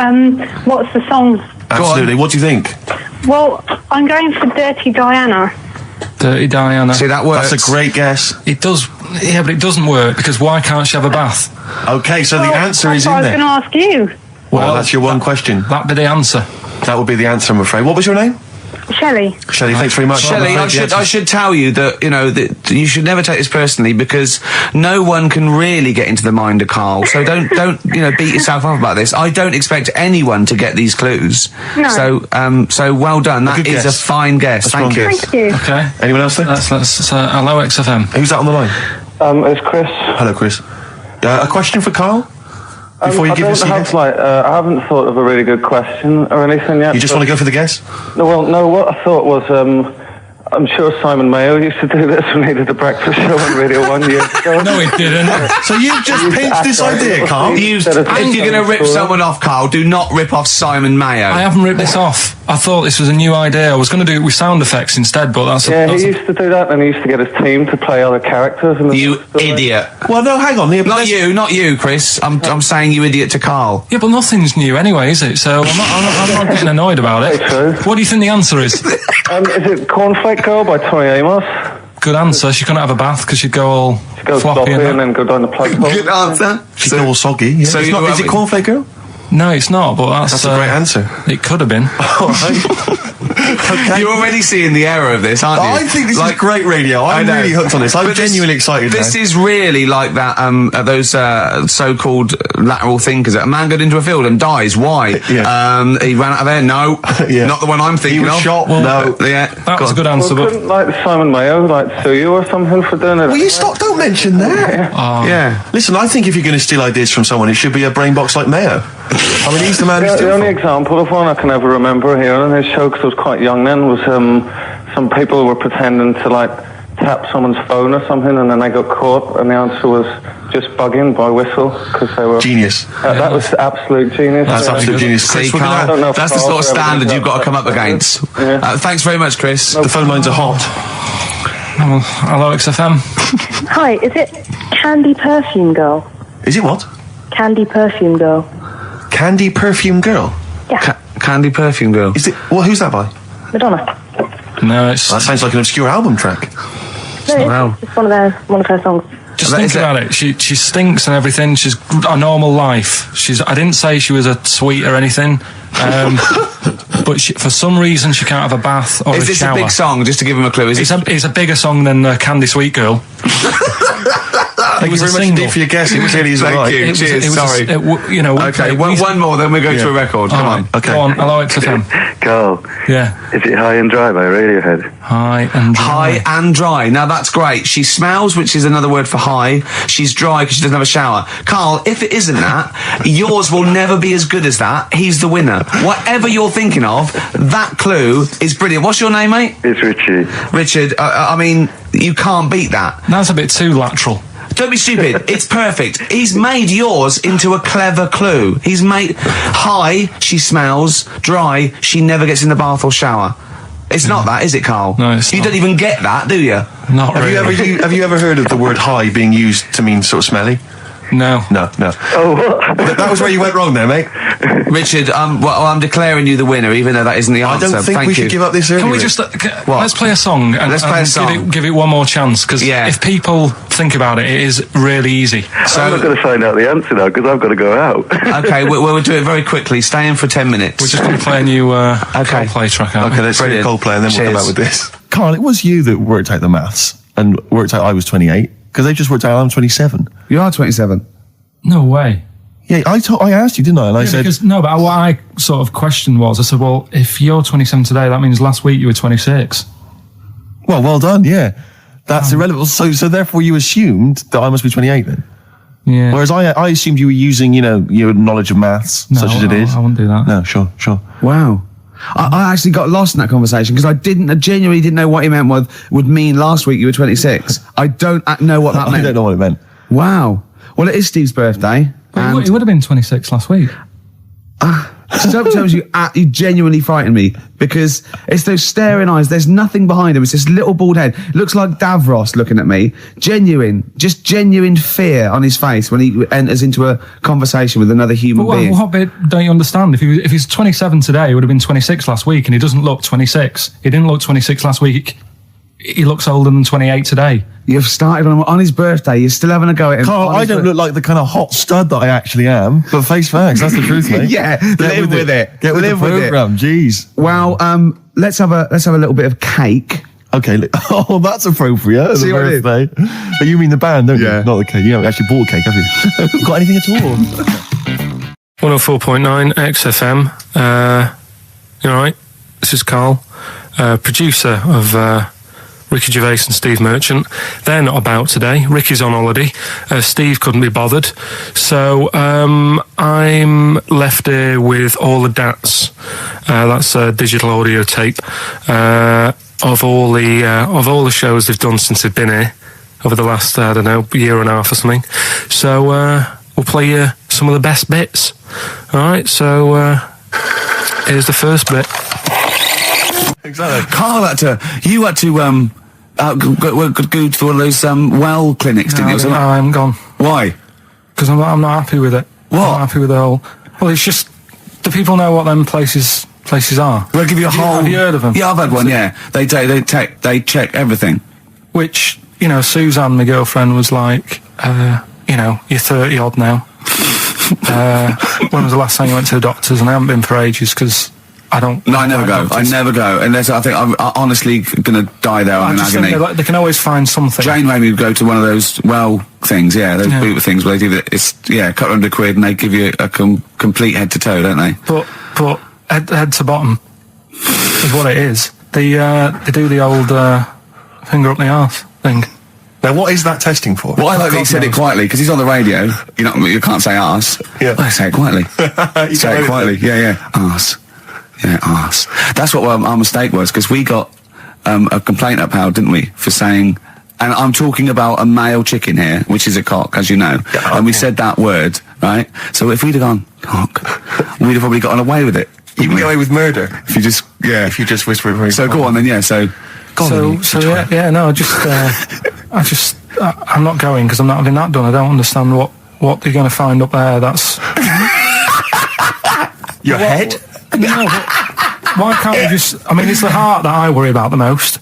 what's the song? Absolutely. What do you think? Well, I'm going for Dirty Diana. Dirty Diana. See, that works. That's a great guess. It does, yeah, but it doesn't work, because why can't she have a bath? Okay, so the answer is in there. I was going to ask you. Well, that's your one question. That'd be the answer. That would be the answer, I'm afraid. What was your name? Shelley. Shelley, thanks very much. Shelley, I should tell you that, that you should never take this personally, because no one can really get into the mind of Karl. So don't beat yourself up about this. I don't expect anyone to get these clues. No. So well done. That is a fine guess. Thank you. Thank you. Okay. Anyone else there? Let's hello XFM. Who's that on the line? It's Chris. Hello, Chris. A question for Karl? Before you give us I haven't thought of a really good question or anything yet. You just want to go for the guess? No, what I thought was, I'm sure Simon Mayo used to do this when he did the breakfast show on Radio 1 years ago. No, he didn't. So you've just pinched this idea, Karl? If you're going to rip someone off, Karl, do not rip off Simon Mayo. I haven't ripped this off. I thought this was a new idea. I was going to do it with sound effects instead, but that's he used to do that, and he used to get his team to play other characters. You idiot. Well, no, hang on. Not you, Chris. I'm saying you idiot to Karl. Yeah, but nothing's new anyway, is it? So I'm not getting annoyed about it. True. What do you think the answer is? Is it Cornflake Girl by Tori Amos? Good answer. She couldn't have a bath because she'd go all Go floppy and then go down the plug hole. Good answer. She's all soggy. Yeah. So is it Cornflake Girl? No, it's not, but that's a great answer. It could have been. All right. Okay. You're already seeing the error of this, aren't you? I think this is great radio. I'm really hooked on this. I'm genuinely excited. This is really like that. Those so-called lateral thinkers. A man got into a field and dies. Why? Yeah. He ran out of air. No, not the one I'm thinking he was of. shot. Well, no, that was a good answer. Well, couldn't Simon Mayo sue you or something for doing it? Will you stop? Don't mention that. Yeah. Listen, I think if you're going to steal ideas from someone, it should be a brain box like Mayo. I mean, he's the man. The only example of one I can ever remember here on his show, because I was quite young then, was some people were pretending to tap someone's phone or something, and then they got caught, and the answer was just bugging by whistle, because they were genius. That was absolute genius. That's absolute genius. See, Karl, that's the sort of standard you've got to come up against. Thanks very much, Chris. The phone lines are hot. Hello, XFM. Hi, is it Candy Perfume Girl? Is it what? Candy Perfume Girl. Candy Perfume Girl? Yeah. Candy Perfume Girl. Is it? Well, who's that by? Madonna. No, it's... That sounds like an obscure album track. No, it's one of her songs. Just think about it. She stinks and everything. She's a normal life. I didn't say she was a sweet or anything. But for some reason she can't have a bath or a shower. Is this a big song? Just to give him a clue. It's a bigger song than Candy Sweet Girl. Thank you very much indeed for your guess. It really is right. Thank you. Cheers. Sorry. Okay, one more, then we go to a record. Come on. Okay. Go on. Hello, XFM. Karl. Yeah. Is it High and Dry by Radiohead? High and dry. High and dry. Now that's great. She smells, which is another word for high. She's dry because she doesn't have a shower. Karl, if it isn't that, yours will never be as good as that. He's the winner. Whatever you're thinking of, that clue is brilliant. What's your name, mate? It's Richie. Richard, I mean, you can't beat that. That's a bit too lateral. Don't be stupid. It's perfect. He's made yours into a clever clue. He's made high, she smells, dry, she never gets in the bath or shower. It's not that, is it, Karl? No, it's You not. don't even get that, do you? Not really. Have you ever heard of the word high being used to mean sort of smelly? No. No. Oh, what? That was where you went wrong there, mate. Richard, I'm declaring you the winner, even though that isn't the answer. I don't think we should give up this early. Can we just let's play a song and Let's play a song. Give it one more chance, because if people think about it, it is really easy. So I'm not going to find out the answer now because I've got to go out. Okay, we'll do it very quickly. Stay in for 10 minutes. We're just going to play a new Coldplay track out. Okay, let's play Coldplay and then we'll come back with this. Karl, it was you that worked out the maths and worked out I was 28 because they just worked out I'm 27. You are 27. No way. Yeah, I asked you, didn't I? And I said... But what I sort of questioned was, I said, well, if you're 27 today, that means last week you were 26. Well done, yeah. That's irrelevant. So therefore you assumed that I must be 28 then? Yeah. Whereas I assumed you were using, your knowledge of maths, such as it is. I wouldn't do that. No, sure. Wow. I actually got lost in that conversation because I genuinely didn't know what he meant would mean last week you were 26. I don't know what that meant. I don't know what it meant. Wow. Well, it is Steve's birthday. It would have been 26 last week. Sometimes you genuinely frighten me because it's those staring eyes. There's nothing behind him. It's this little bald head. Looks like Davros looking at me. Genuine fear on his face when he enters into a conversation with another human being. What bit don't you understand? If he's 27 today, he would have been 26 last week, and he doesn't look 26. He didn't look 26 last week. he looks older than 28 today. You've started on his birthday. You're still having a go at him. Carl, I don't look like the kind of hot stud that I actually am, but face facts, that's the truth, mate. Yeah, live with it. Get with the program, jeez. Well, let's have a little bit of cake. Okay, oh, that's appropriate. See The what I did? birthday. But you mean the band, don't Yeah. you? Not the cake. You haven't actually bought a cake, have you? Got anything at all? 104.9 XFM. You all right? This is Carl, producer of Ricky Gervais and Steve Merchant. They're not about today. Ricky's on holiday. Steve couldn't be bothered. So I'm left here with all the DATs. That's a digital audio tape of all the shows they've done since they've been here over the last, I don't know, year and a half or something. So we'll play you some of the best bits. All right, so here's the first bit. Exactly. Carl you had to go to one of those well clinics, didn't you? No, I'm gone. Why? Because I'm not happy with it. What? I'm not happy with the whole... Well, it's just... Do people know what them places are? They'll give you a whole... Have you heard of them? Yeah, I've had one, yeah. They check everything. Which, you know, Suzanne, my girlfriend, was like, you know, you're 30 odd now. When was the last time you went to the doctors? And I haven't been for ages because I don't... No, I never go. doctors. I never go. Unless I think I'm honestly going to die there I in just agony. think they can always find something. Jane made me go to one of those well things, those boot things where they do it's £200 and they give you a complete head to toe, don't they? But head to bottom is what it is. They do the old finger up the arse thing. Now, what is that testing for? Well, I like that he said it quietly because he's on the radio. You can't say arse. Yeah. I say it quietly. Say it quietly. Yeah. Arse. Yeah, arse. That's what our mistake was because we got a complaint upheld, didn't we, for saying. And I'm talking about a male chicken here, which is a cock, as you know. Yeah, and we said that word, right? So if we'd have gone cock, we'd have probably gotten away with it. You can get away with murder If you just whisper it very So go on then, yeah. So. No, I'm not going because I'm not having that done. I don't understand what they're going to find up there. That's your head. no. Why can't we just? I mean, it's the heart that I worry about the most.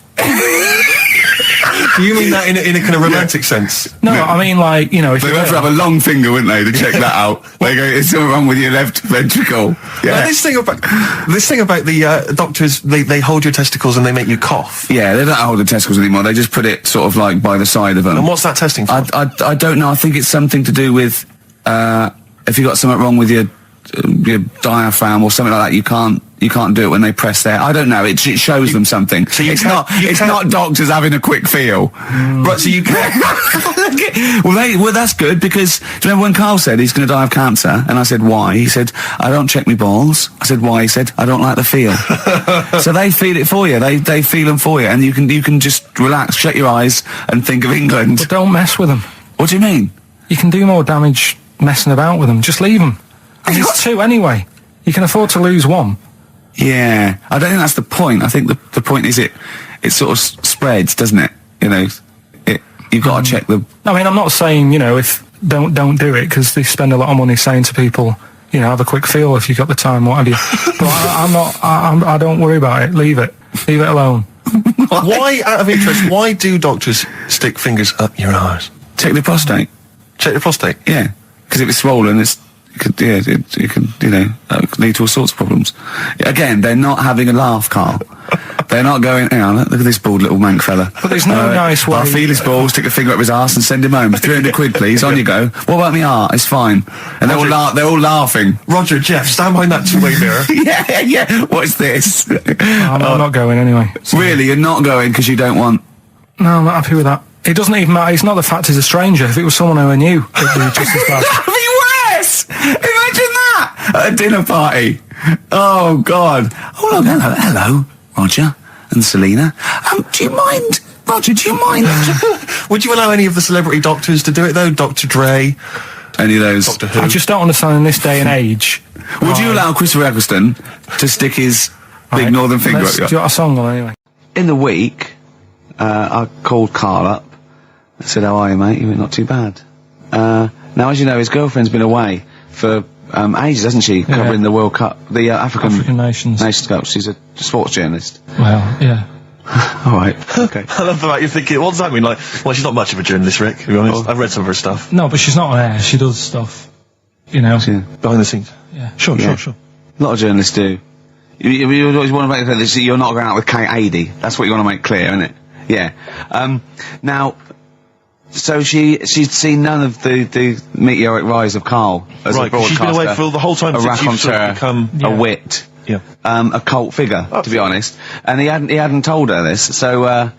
Do you mean that in a kind of romantic sense? No, I mean like if They'd you have to have a long finger, wouldn't they, to check that out? They go, it's something wrong with your left ventricle. Yeah. Now, this thing about the doctors, they hold your testicles and they make you cough. Yeah, they don't hold the testicles anymore. They just put it sort of like by the side of them. And what's that testing for? I don't know. I think it's something to do with if you got something wrong with your diaphragm or something like that. You can't do it when they press there. I don't know. It shows them something. So it's not doctors having a quick feel. Right, so you can't. Well, that's good because do you remember when Carl said he's going to die of cancer? And I said, why? He said, I don't check my balls. I said, why? He said, I don't like the feel. So they feel it for you. They feel them for you. And you can just relax, shut your eyes and think of England. But don't mess with them. What do you mean? You can do more damage messing about with them. Just leave them. And there's two anyway. You can afford to lose one. Yeah, I don't think that's the point. I think the point is it sort of spreads, doesn't it? You've got to check the... I mean, I'm not saying, if don't do it because they spend a lot of money saying to people, have a quick feel if you've got the time, what have you. But I don't worry about it. Leave it alone. Why, out of interest, why do doctors stick fingers up your arse? Check the prostate. Check the prostate? Yeah, because if it's swollen, it could lead to all sorts of problems. Again, they're not having a laugh, Carl. They're not going, hang on, look at this bald little mank fella. But there's no nice way. I'll feel his balls, stick a finger up his arse and send him home. 300 quid, please, on you go. What about me art? It's fine. And they're all laughing. Roger, Jeff, stand behind that two-way mirror. yeah, what's this? I'm not going anyway. So. Really, you're not going because you don't want... No, I'm not happy with that. It doesn't even matter. It's not the fact he's a stranger. If it was someone who I knew, it'd be just as bad. That'd be worse! Imagine that! At a dinner party. Oh, God. Oh, look, hello, Roger and Selena. Do you mind, Roger, Would you allow any of the celebrity doctors to do it, though? Dr. Dre? Any of those? Doctor Who? I just don't understand in this day and age. Would you allow Christopher Eccleston to stick his big northern finger up your... Do you got a song on anyway? In the week, I called Carl up. I said, how are you, mate? He went, not too bad. Now, as you know, his girlfriend's been away for ages, hasn't she? Yeah. Covering the World Cup, the African Nations Cup. She's a sports journalist. Well, yeah. All right. Okay. I love the fact you're thinking, what does that mean? Like, well, she's not much of a journalist, Rick, to be honest. I've read some of her stuff. No, but she's not on air. She does stuff, you know. Behind the scenes. Yeah. Sure. A lot of journalists do. You always want to make clear that you're not going out with Kate Adie. That's what you want to make clear, isn't it? Yeah. Now, so she'd seen none of the meteoric rise of Karl as a broadcaster. She's been away for the whole time a since you've sort of raconteur, become a wit, Yeah. a cult figure, to be honest. And he hadn't told her this, so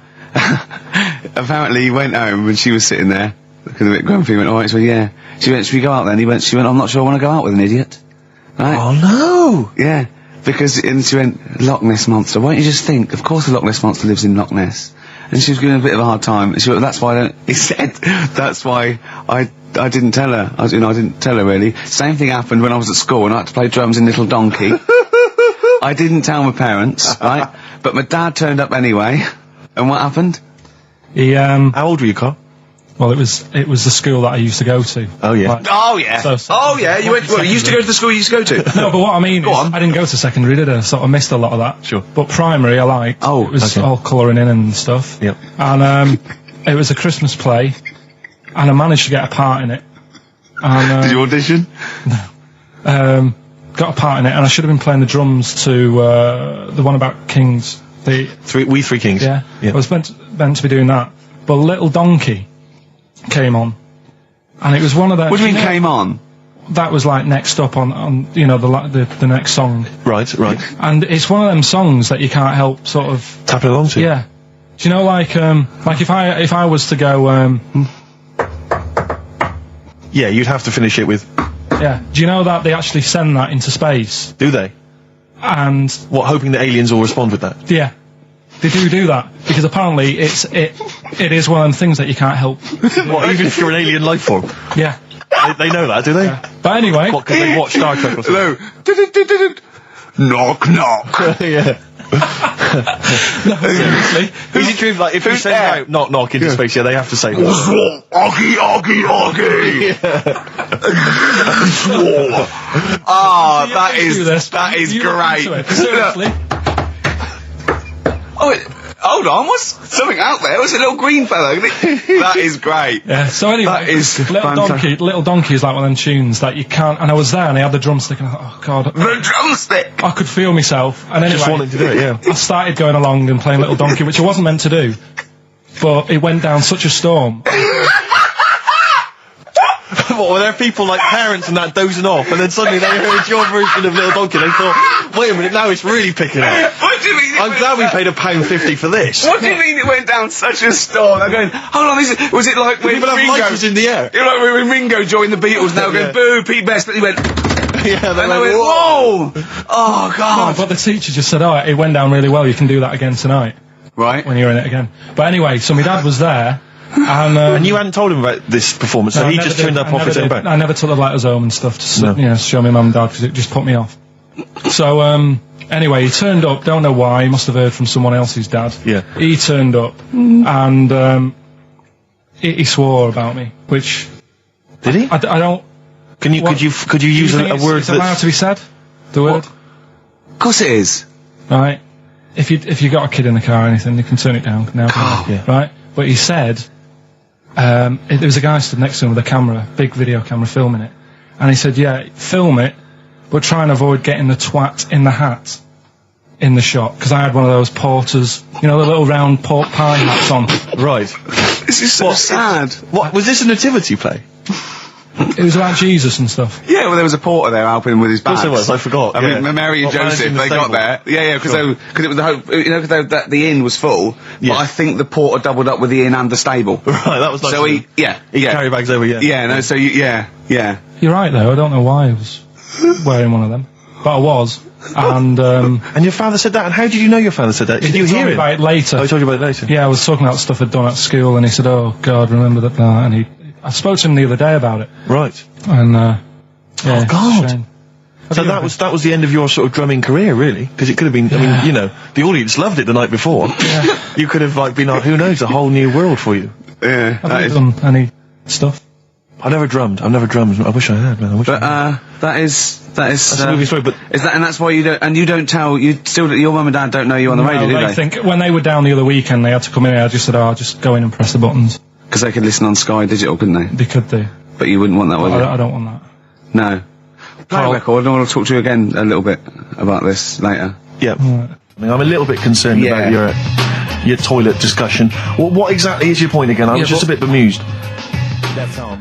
apparently he went home and she was sitting there looking a bit grumpy. He went, all right, so yeah. She went, should we go out then? She went, I'm not sure I want to go out with an idiot. Right? Oh no! Yeah. And she went, Loch Ness Monster. Why don't you just think? Of course the Loch Ness Monster lives in Loch Ness. And she was giving a bit of a hard time. And she went, that's why he said, that's why I didn't tell her. I didn't tell her really. Same thing happened when I was at school and I had to play drums in Little Donkey. I didn't tell my parents, right? But my dad turned up anyway. And what happened? He, How old were you, Karl? well, it was the school that I used to go to. Oh, yeah. Like, Oh, yeah. So- You went, well, you used to go to the school you used to go to? no, but what I mean Go is, on. I didn't go to secondary, did I? Sort of missed a lot of that. Sure. But primary, I liked. Oh, it was okay. all colouring in and stuff. Yep. And it was a Christmas play, and I managed to get a part in it. And, Did you audition? got a part in it, and I should have been playing the drums to the one about Kings. We Three Kings. Yeah. I was meant to be doing that, but Little Donkey came on, and it was one of the. What do you mean came on? That was like next up on the next song, Right. and it's one of them songs that you can't help sort of. Tapping along to. Yeah. Do you know, like if I was to go, Yeah, you'd have to finish it with. yeah. Do you know that they actually send that into space? Do they? And What, hoping that aliens will respond with that? yeah, they do that because apparently it is one of them things that you can't help. What, even if you're an alien life form? Yeah. They know that, do they? But anyway, What, because they watch Star Trek or something? Hello. Knock, knock. Yeah. seriously, Is it true, like, if you who's send there? out knock knock into space, yeah, they have to say that. Oggy, oggy, oggy. Ah, that is You look great. into it. Seriously. Oh, hold on, what's something out there? What's a little green fella? That is great. Yeah. So anyway, That is Little Donkey is like one of them tunes that you can't. And I was there, and I had the drumstick, and I thought, oh god, The drumstick. I could feel myself. And anyway, Just wanting to do it, yeah. I started going along and playing Little Donkey, which I wasn't meant to do, but it went down such a storm. What, were there people like parents and that dozing off, and then suddenly they heard your version of Little Donkey, and they thought, wait a minute, now it's really picking up. What do you mean? I'm glad we paid £1.50 for this. What do you mean it went down such a storm? I'm going, hold on, was it like when People have Ringo... lighters in the air. You know, like when Ringo joined the Beatles, now Yeah. going, boo, Pete Best, but he went... Yeah, And they went, whoa! Oh, God. But the teacher just said, oh, it went down really well, you can do that again tonight, Right. when you're in it again. But anyway, so my dad was there, and... And you hadn't told him about this performance, so No, I he never just did. turned up I off never his own did. back. I never took the letters home and stuff to No. show my mum and dad because it just put me off. So anyway, he turned up. Don't know why. He must have heard from someone else's dad. Yeah. He turned up and he swore about me, which Did he? I don't. Could you use Do you think a word it's allowed that's... to be said? The word, Of course it is. right? If you got a kid in the car or anything, you can turn it down now. Yeah. Right? But he said. There was a guy stood next to him with a camera, big video camera, filming it. And he said, yeah, film it, but try and avoid getting the twat in the hat in the shot. Because I had one of those porters, you know, the little round pork pie hats on. Right. This is so sad. What, was this a nativity play? It was about Jesus and stuff. Yeah, well, there was a porter there helping him with his bags. Of course it was, I forgot. I yeah. mean, Mary and What, Joseph, managing the they got stable? there. Yeah, because Sure. it was the hope, you know, because the inn was full. Yeah. But I think the porter doubled up with the inn and the stable. Right, that was nice. So of he, him. yeah, He yeah, carry bags over, yeah. yeah. No, so yeah. You're right, though. I don't know why I was wearing one of them. But I was. And And your father said that, and how did you know your father said that? Did you he told hear me it? about it later. Oh, he told you about it later? Yeah, I was talking about stuff I'd done at school, and he said, oh, God, remember that. And I spoke to him the other day about it. Right. And, yeah, Oh, God. it's a shame. So that was the end of your sort of drumming career, really? Because it could have been, I mean, you know, the audience loved it the night before. You could have, like, been, who knows, a whole new world for you. Yeah, Have you done any stuff? I've never drummed. I wish I had, man. That is That's a movie story, but is that, and that's why you don't tell, your mum and dad don't know you on the radio, do they? I think when they were down the other weekend, they had to come in. I just said, I'll just go in and press the buttons. Because they could listen on Sky Digital, couldn't they? They could do. But you wouldn't want that, would you? I don't want that. No. Play a record, and I want to talk to you again a little bit about this later. yeah. I mean, I'm a little bit concerned about your toilet discussion. What exactly is your point again? I was just a bit bemused.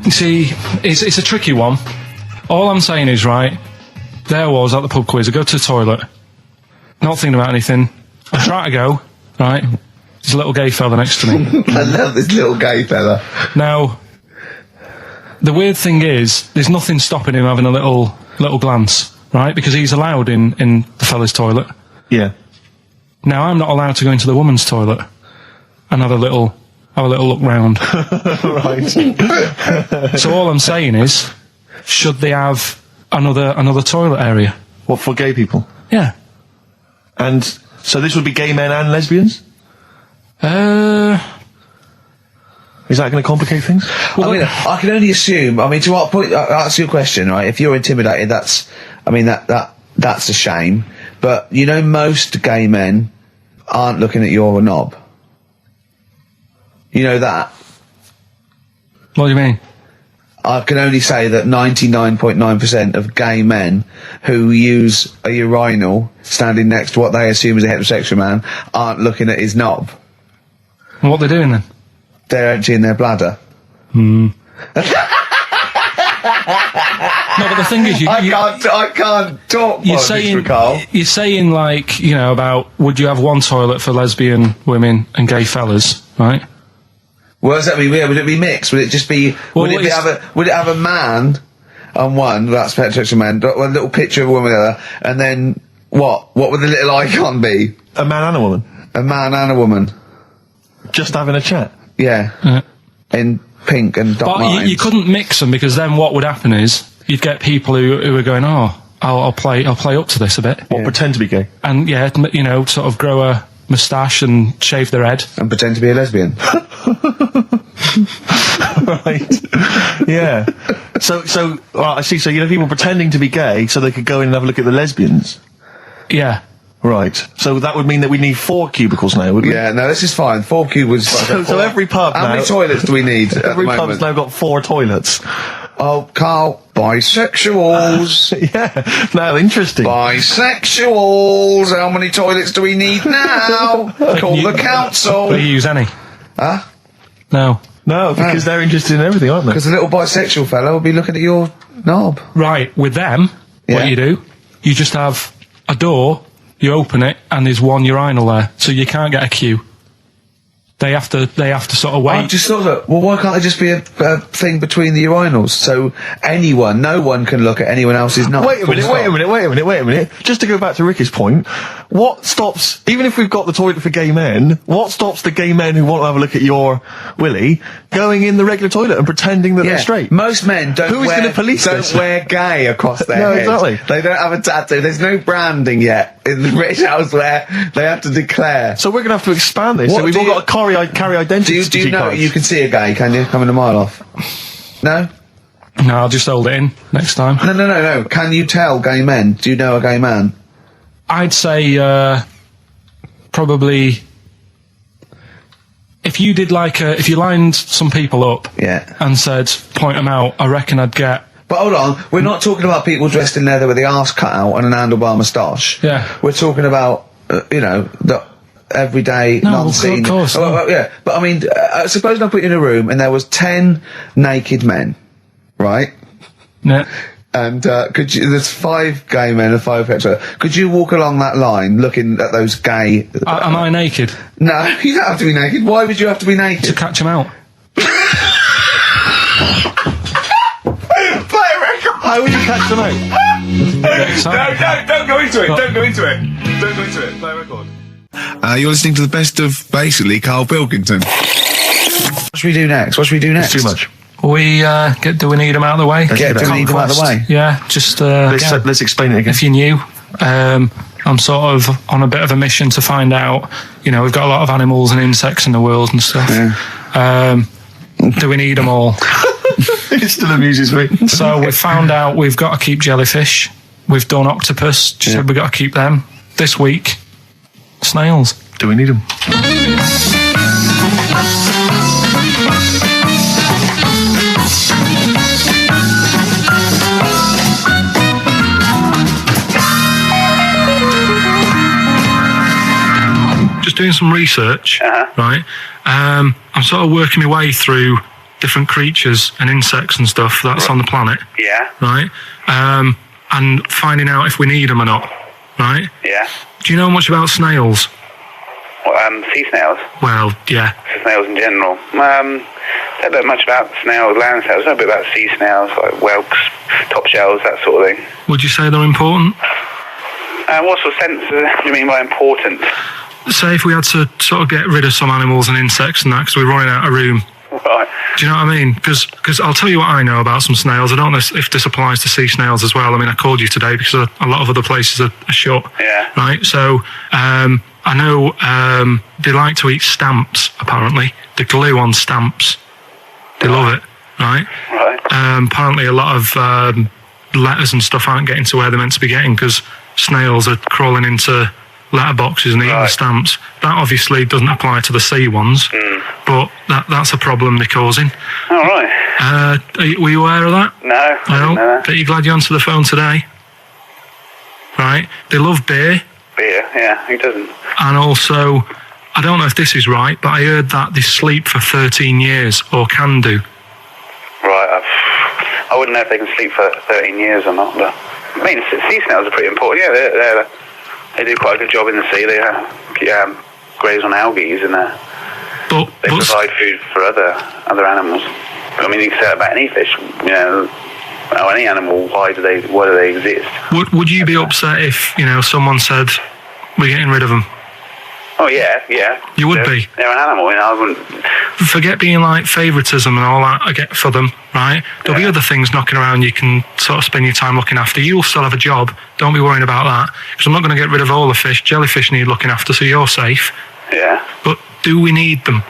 You see, it's a tricky one. All I'm saying is, right, there I was at the pub quiz. I go to the toilet, not thinking about anything. I try to go, right, there's a little gay fella next to me. I love this little gay fella. Now, the weird thing is, there's nothing stopping him having a little glance, right, because he's allowed in the fella's toilet. Yeah. Now, I'm not allowed to go into the woman's toilet and have a little look round. Right. So all I'm saying is, should they have another toilet area? What, for gay people? Yeah. And so this would be gay men and lesbians? Is that going to complicate things? Well, I mean, I can only assume. I mean, to what point? Ask you a question, right? If you're intimidated, that's a shame. But you know, most gay men aren't looking at your knob. You know that. What do you mean? I can only say that 99.9% of gay men who use a urinal standing next to what they assume is a heterosexual man aren't looking at his knob. And what they're doing then? They're emptying their bladder. No, but the thing is, I can't talk. You're saying like, you know, about would you have one toilet for lesbian women and gay fellas, right? Well, does that mean? Would it be mixed? Would it just be? Would it have a man on one? That's heterosexual man. One little picture of a woman, and then what? What would the little icon be? A man and a woman. A man and a woman. Just having a chat. Yeah. In pink and dot lines. But you couldn't mix them, because then what would happen is you'd get people who are going, oh, I'll play up to this a bit. What, pretend to be gay? And yeah, you know, sort of grow a moustache and shave their head. And pretend to be a lesbian. Right. Yeah. So I see. So you know, people pretending to be gay so they could go in and have a look at the lesbians. Yeah. Right. So that would mean that we need 4 cubicles now, would we? Yeah. No, this is fine. 4 cubicles. So every pub How now. many toilets do we need? Every pub's now got 4 toilets. Oh, Carl, bisexuals. Yeah. Now, interesting. Bisexuals. How many toilets do we need now? Call the council. Do you use any? Huh? No. No, because they're interested in everything, aren't they? Because the little bisexual fellow will be looking at your knob. Right. With them, Yeah. what you do, you just have a door, you open it, and there's one urinal there, so you can't get a queue. They have to sort of wait. I just thought that, well, why can't there just be a thing between the urinals so no one can look at anyone else's knob? Wait a minute. Just to go back to Ricky's point, what stops, even if we've got the toilet for gay men, what stops the gay men who want to have a look at your willy going in the regular toilet and pretending that they're straight? Most men don't wear gay across their No, head. exactly. They don't have a tattoo. There's no branding yet in the British house where they have to declare. So we're going to have to expand this. What So we've do all you- got to carry identity. Do you know cards. you can see a gay, can you? Coming a mile off. No? No, I'll just hold it in next time. No. Can you tell gay men? Do you know a gay man? I'd say probably if you did if you lined some people up and said point them out, I reckon I'd get. But hold on, we're not talking about people dressed in leather with the arse cut out and an handlebar moustache. Yeah. We're talking about, the everyday, No, non-seen. of course. Well, yeah, but I mean, suppose I put you in a room and there was 10 naked men, right? Yeah. And there's 5 gay men and 5 hetero. Could you walk along that line looking at those gay... Am I naked? No, you don't have to be naked. Why would you have to be naked? To catch them out. How would you catch them out? Don't go into it. Don't go into it. Play a record. You're listening to the best of, basically, Karl Pilkington. What should we do next? It's too much. Do we need them out of the way? Do we need them out of the way? Yeah, just Let's explain it again. if you're new, I'm sort of on a bit of a mission to find out, you know, we've got a lot of animals and insects in the world and stuff. Yeah. Do we need them all? It still amuses me. So we found out we've got to keep jellyfish. We've done octopus. She said we've got to keep them. This week, snails. Do we need them? Just doing some research, right? I'm sort of working my way through different creatures and insects and stuff that's on the planet. Yeah. Right? And finding out if we need them or not. Right? Yeah. Do you know much about snails? Well, sea snails. Well, yeah. Snails in general. Don't know much about snails, land snails. I know a bit about sea snails, like whelks, top shells, that sort of thing. Would you say they're important? What sort of sense do you mean by important? Say if we had to sort of get rid of some animals and insects and that because we're running out of room. Right. Do you know what I mean? Because I'll tell you what I know about some snails. I don't know if this applies to sea snails as well. I mean, I called you today because a lot of other places are shut. Yeah. Right? So I know they like to eat stamps, apparently. The glue on stamps. They love it. Right? Right. Apparently a lot of letters and stuff aren't getting to where they're meant to be getting because snails are crawling into letterboxes and eating the stamps. That obviously doesn't apply to the sea ones, but that's a problem they're causing. All right. Were you aware of that? No, I didn't know that. Are you glad you answered the phone today? Right. They love beer. Beer, yeah, who doesn't? And also, I don't know if this is right, but I heard that they sleep for 13 years, or can do. Right, I wouldn't know if they can sleep for 13 years or not, but I mean, sea snails are pretty important. Yeah, they do quite a good job in the sea. They graze on algae and they provide food for other animals. I mean, you can say that about any fish, or any animal. Why do they exist? Would you be upset if someone said we're getting rid of them? Oh yeah. You would be. They're an animal, I wouldn't. Forget being like favouritism and all that I get for them, right? There'll be other things knocking around you can sort of spend your time looking after. You'll still have a job. Don't be worrying about that. Because I'm not going to get rid of all the fish. Jellyfish need looking after, so you're safe. Yeah. But do we need them?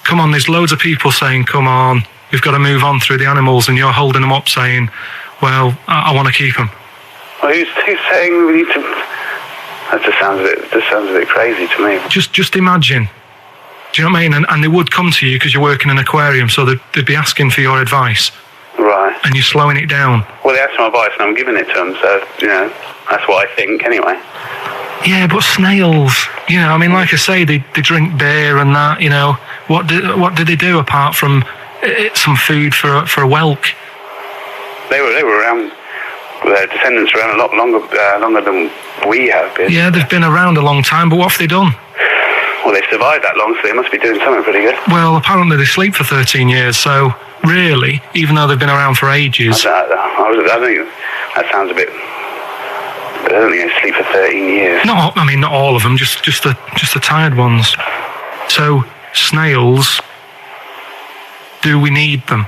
Come on, there's loads of people saying, come on, we've got to move on through the animals, and you're holding them up saying, well, I want to keep them. Well, who's saying we need to... That just sounds a bit crazy to me. Just imagine. Do you know what I mean? And they would come to you because you're working in an aquarium, so they'd be asking for your advice. Right. And you're slowing it down. Well, they asked for my advice and I'm giving it to them, so, that's what I think anyway. Yeah, but snails, I mean, like I say, they drink beer and that, What did they do apart from some food for a whelk? They were around... Their descendants around a lot longer than we have been. Yeah, they've been around a long time, but what have they done? Well, they've survived that long, so they must be doing something pretty good. Well, apparently they sleep for 13 years, so really, even though they've been around for ages... I think that sounds a bit... I don't think they sleep for 13 years. Not all of them, just the tired ones. So, snails, do we need them?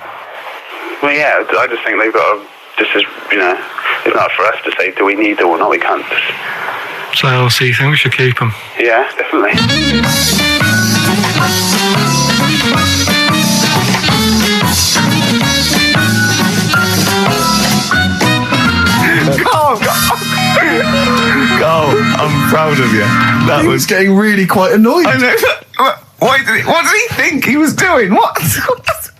Well, yeah, I just think they've got to... Just as, it's not for us to say, do we need them or not, we can't just... So you think we should keep them? Yeah, definitely. Carl, I'm proud of you. That was getting really quite annoyed. I know. What did he think he was doing? What?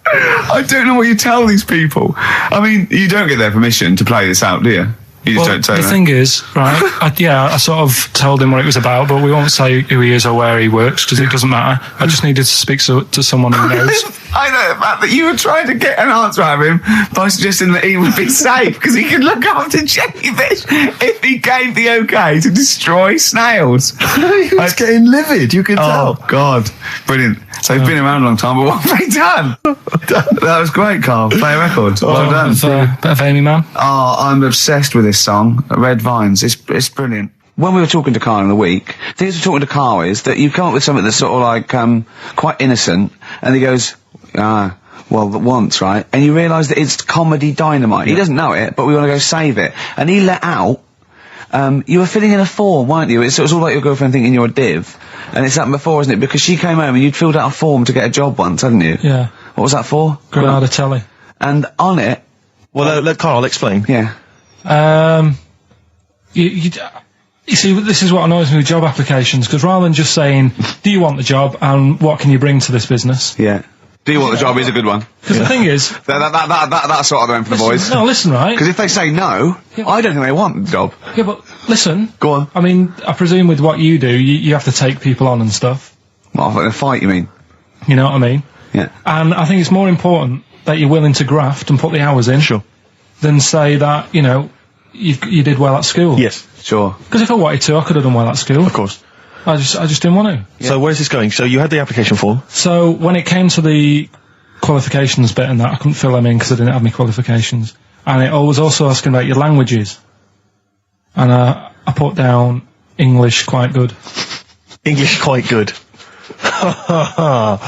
I don't know what you tell these people. I mean, you don't get their permission to play this out, do you? You just don't tell them. The thing is, right, I sort of told him what it was about, but we won't say who he is or where he works, because it doesn't matter. I just needed to speak to someone who knows. I know the fact that you were trying to get an answer out of him by suggesting that he would be safe, because he could look after jellyfish if he gave the okay to destroy snails. He was getting livid, you could tell. Oh, God. Brilliant. So he's been around a long time, but what have they done? That was great, Carl. Play a record. Well done. Bit of Amy, man. Oh, I'm obsessed with this song, Red Vines. It's brilliant. When we were talking to Carl in the week, the thing we were talking to Carl is that you come up with something that's sort of like quite innocent, and he goes, well, once, right? And you realise that it's comedy dynamite. He doesn't know it, but we want to go save it. And he let out you were filling in a form, weren't you? It was all like your girlfriend thinking you're a div. And it's happened before, isn't it? Because she came home and you'd filled out a form to get a job once, hadn't you? Yeah. What was that for? Granada Telly. And on it... Well, let Carl explain. Yeah. You see, this is what annoys me with job applications, because rather than just saying, do you want the job and what can you bring to this business? Yeah. Do you want the job is a good one. Because the thing is... That's sort of the one for the boys. No, listen, right? Because if they say no, I don't think they want the job. Yeah, but listen. Go on. I mean, I presume with what you do, you have to take people on and stuff. What, in a fight, you mean? You know what I mean? Yeah. And I think it's more important that you're willing to graft and put the hours in. Sure. Than say that, you know, you did well at school. Yes. Sure. Because if I wanted to, I could have done well at school. Of course. I just didn't want to. Yeah. So where's this going? So you had the application form. So when it came to the qualifications bit and that, I couldn't fill them in because I didn't have any qualifications. And it was also asking about your languages. And I put down English quite good. English quite good. And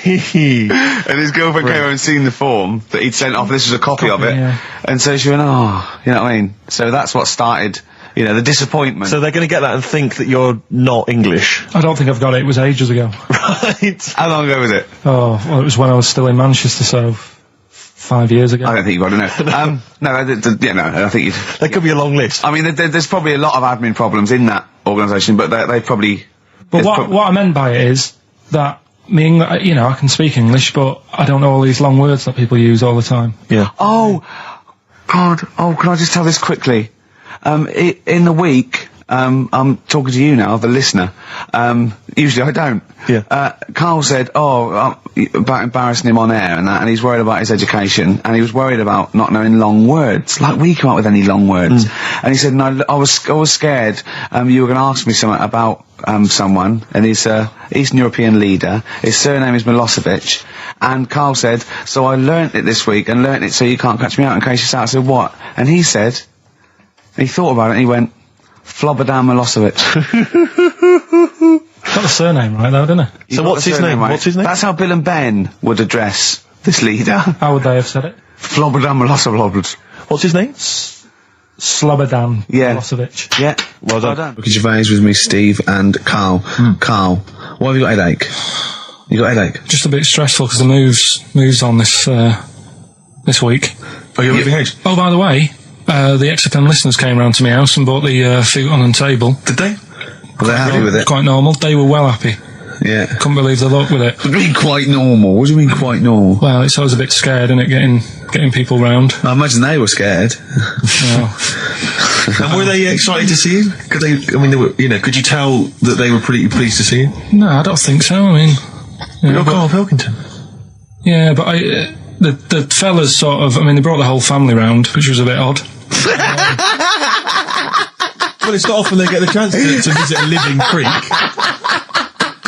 his girlfriend came over and seen the form that he'd sent off. This was a copy of it. Yeah. And so she went, oh, you know what I mean? So that's what started, you know, the disappointment. So they're going to get that and think that you're not English. I don't think I've got it. It was ages ago. Right. How long ago was it? Oh, well, it was when I was still in Manchester, so 5 years ago. I don't think you've got to know. No, I think you'd... That could be a long list. I mean, there's probably a lot of admin problems in that organisation, but they probably... But what I meant by it is that you know, I can speak English, but I don't know all these long words that people use all the time. Yeah. Oh, God. Oh, can I just tell this quickly? In the week, I'm talking to you now, the listener. Usually I don't. Yeah. Carl said, about embarrassing him on air and that, and he's worried about his education, and he was worried about not knowing long words. Like, we come up with any long words. And he said, no, I was scared, you were going to ask me something about, someone, and he's Eastern European leader. His surname is Milosevic. And Carl said, so I learnt it this week, and learnt it so you can't catch me out in case you start. I said, what? And he said, he thought about it, and he went, Flobodan Milosevic. Got the surname right though, didn't it? So what's his name? Right? What's his name? That's how Bill and Ben would address this leader. How would they have said it? Flobodan Milosevic. What's his name? Slobodan Milosevic. Yeah. Well done. Ricky Gervais with me, Steve, and Carl. Carl, why have you got a headache? You got a headache? Just a bit stressful because the moves on this week. Oh, you're moving house? Oh, by the way, the XFM listeners came round to my house and bought the futon and table. Did they? Were they happy with it? Quite normal. They were well happy. Yeah. Couldn't believe the luck with it. What do you mean quite normal? What do you mean quite normal? Well, it's always a bit scared, isn't it, getting people round. I imagine they were scared. And were they excited to see you? Could could you tell that they were pretty pleased to see you? No, I don't think so. I mean... You're Karl Pilkington. Yeah, but the fellas sort of... I mean, they brought the whole family round, which was a bit odd. Well, it's not often they get the chance to visit a living creek.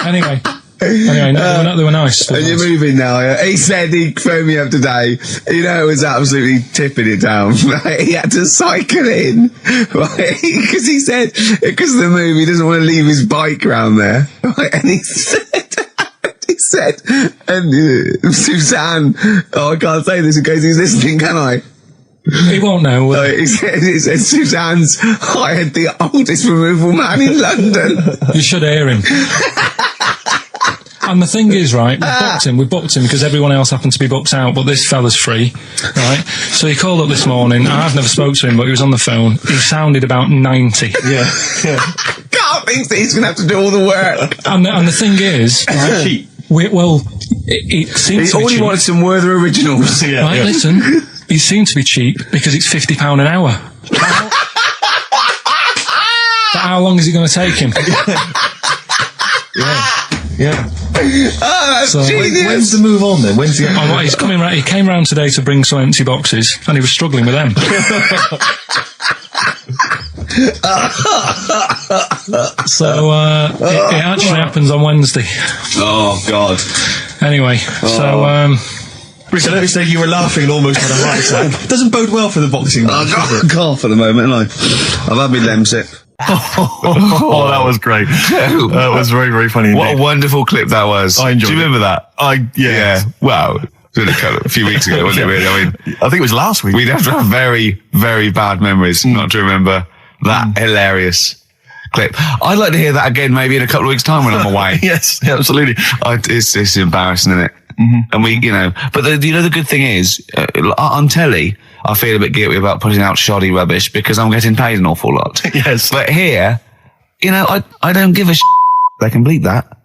Anyway, no, they were nice. And you're moving now, yeah? He said he phoned me up today. You know, it was absolutely tipping it down. Right? He had to cycle in, right? Because he said, because of the move, he doesn't want to leave his bike round there. Right? And he said, and Suzanne, I can't say this in case he's listening, can I? He won't know. He said Suzanne's hired the oldest removal man in London. You should hear him. And the thing is, right, we booked him because everyone else happened to be booked out, but this fella's free, right? So he called up this morning. I've never spoke to him, but he was on the phone. He sounded about 90. Yeah. Carl thinks that he's going to have to do all the work. And the thing is, right, it seems to be all cheap. he wanted some Werther originals. Yeah, right, listen, he seemed to be cheap because it's £50 an hour. But how long is it going to take him? Yeah. Oh, that's genius. When's the move on then? When's the... He's coming round. He came round today to bring some empty boxes, and he was struggling with them. So it actually happens on Wednesday. Oh God. Anyway, so Rick, I noticed that you were laughing and almost had a heart attack. Doesn't bode well for the boxing match, does it? Cough at the moment, and I've had my Lemsip. Oh, that was great. That was very, very funny. What a wonderful clip that was. I enjoyed it. Do you remember that? Yeah. Wow. It was a few weeks ago, wasn't it, really? I mean, I think it was last week. we'd have to have very, very bad memories not to remember That hilarious clip. I'd like to hear that again maybe in a couple of weeks' time when I'm away. Yes, absolutely. It's embarrassing, isn't it? And we, but the good thing is, on telly, I feel a bit guilty about putting out shoddy rubbish because I'm getting paid an awful lot. Yes. But here, I don't give a They can bleep that.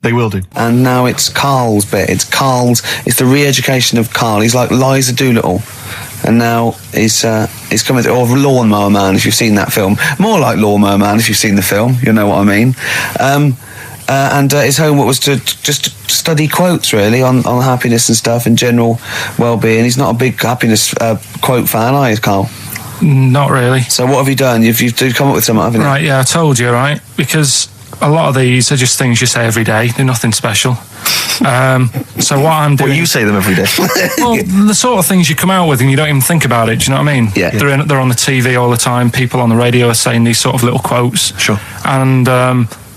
They will do. And now it's Carl's bit. It's the re-education of Carl. He's like Liza Doolittle. And now he's coming to, or Lawnmower Man, if you've seen that film. More like Lawnmower Man, if you've seen the film. You know what I mean. And his homework was to just study quotes, really, on happiness and stuff, and general well-being. He's not a big happiness quote fan, are you, Carl? Not really. So what have you done? You've come up with something, haven't you? Right, yeah, I told you, right? Because a lot of these are just things you say every day. They're nothing special. So what I'm doing... Well, you say them every day. Well, the sort of things you come out with and you don't even think about it, do you know what I mean? Yeah. They're on the TV all the time. People on the radio are saying these sort of little quotes. Sure. And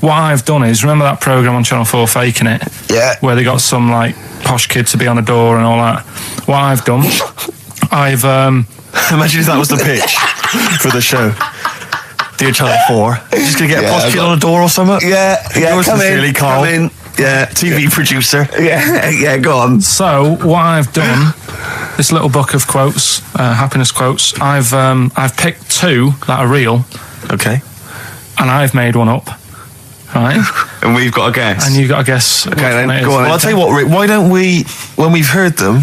what I've done is, remember that programme on Channel 4, Faking It? Yeah. Where they got some, like, posh kid to be on the door and all that. What I've done, I've... Imagine if that was the pitch for the show. Dear Channel 4, just going to get a posh kid on a door or something? Yeah, Yours come sincerely, in, Carl. come in. Yeah. TV producer. Yeah, go on. So what I've done, this little book of quotes, happiness quotes, I've picked two that are real. Okay. And I've made one up. Right? And we've got to guess. And you've got to guess. Okay, then it is. go on. Well, I'll tell you what, Rick, why don't we, when we've heard them,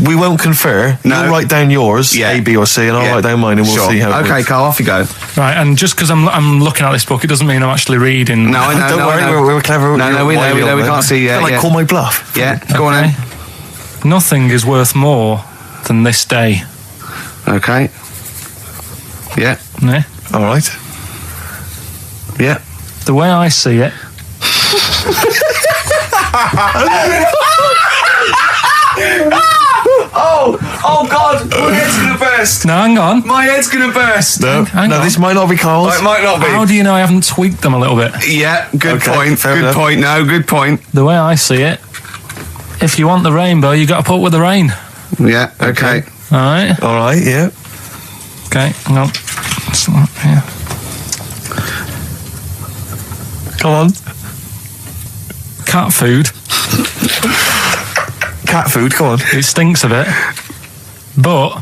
we won't confer. No. You'll write down yours, A, B, or C, and I'll write down mine, and we'll see how it Okay, works. Carl, off you go. Right, and just because I'm looking at this book, it doesn't mean I'm actually reading. No, I know. Don't worry, I know. we're clever. No, we know. We can't see. Like, Yeah. call my bluff. Yeah, go on Okay. then. Nothing is worth more than this day. Okay. Yeah. Yeah? All right. Yeah. The way I see it, Oh God! My head's gonna burst. no, hang on. My head's gonna burst. No, Hang no, on. this might not be Carl's. It might not be. How do you know I haven't tweaked them a little bit? Yeah. Good Okay, point. fair Good enough. point. No, good point. The way I see it, if you want the rainbow, you got to put up with the rain. Yeah. Okay. All right. All right, yeah. Okay. Hang on. It's not here. Come on. Cat food. Cat food, come on. It stinks a bit, but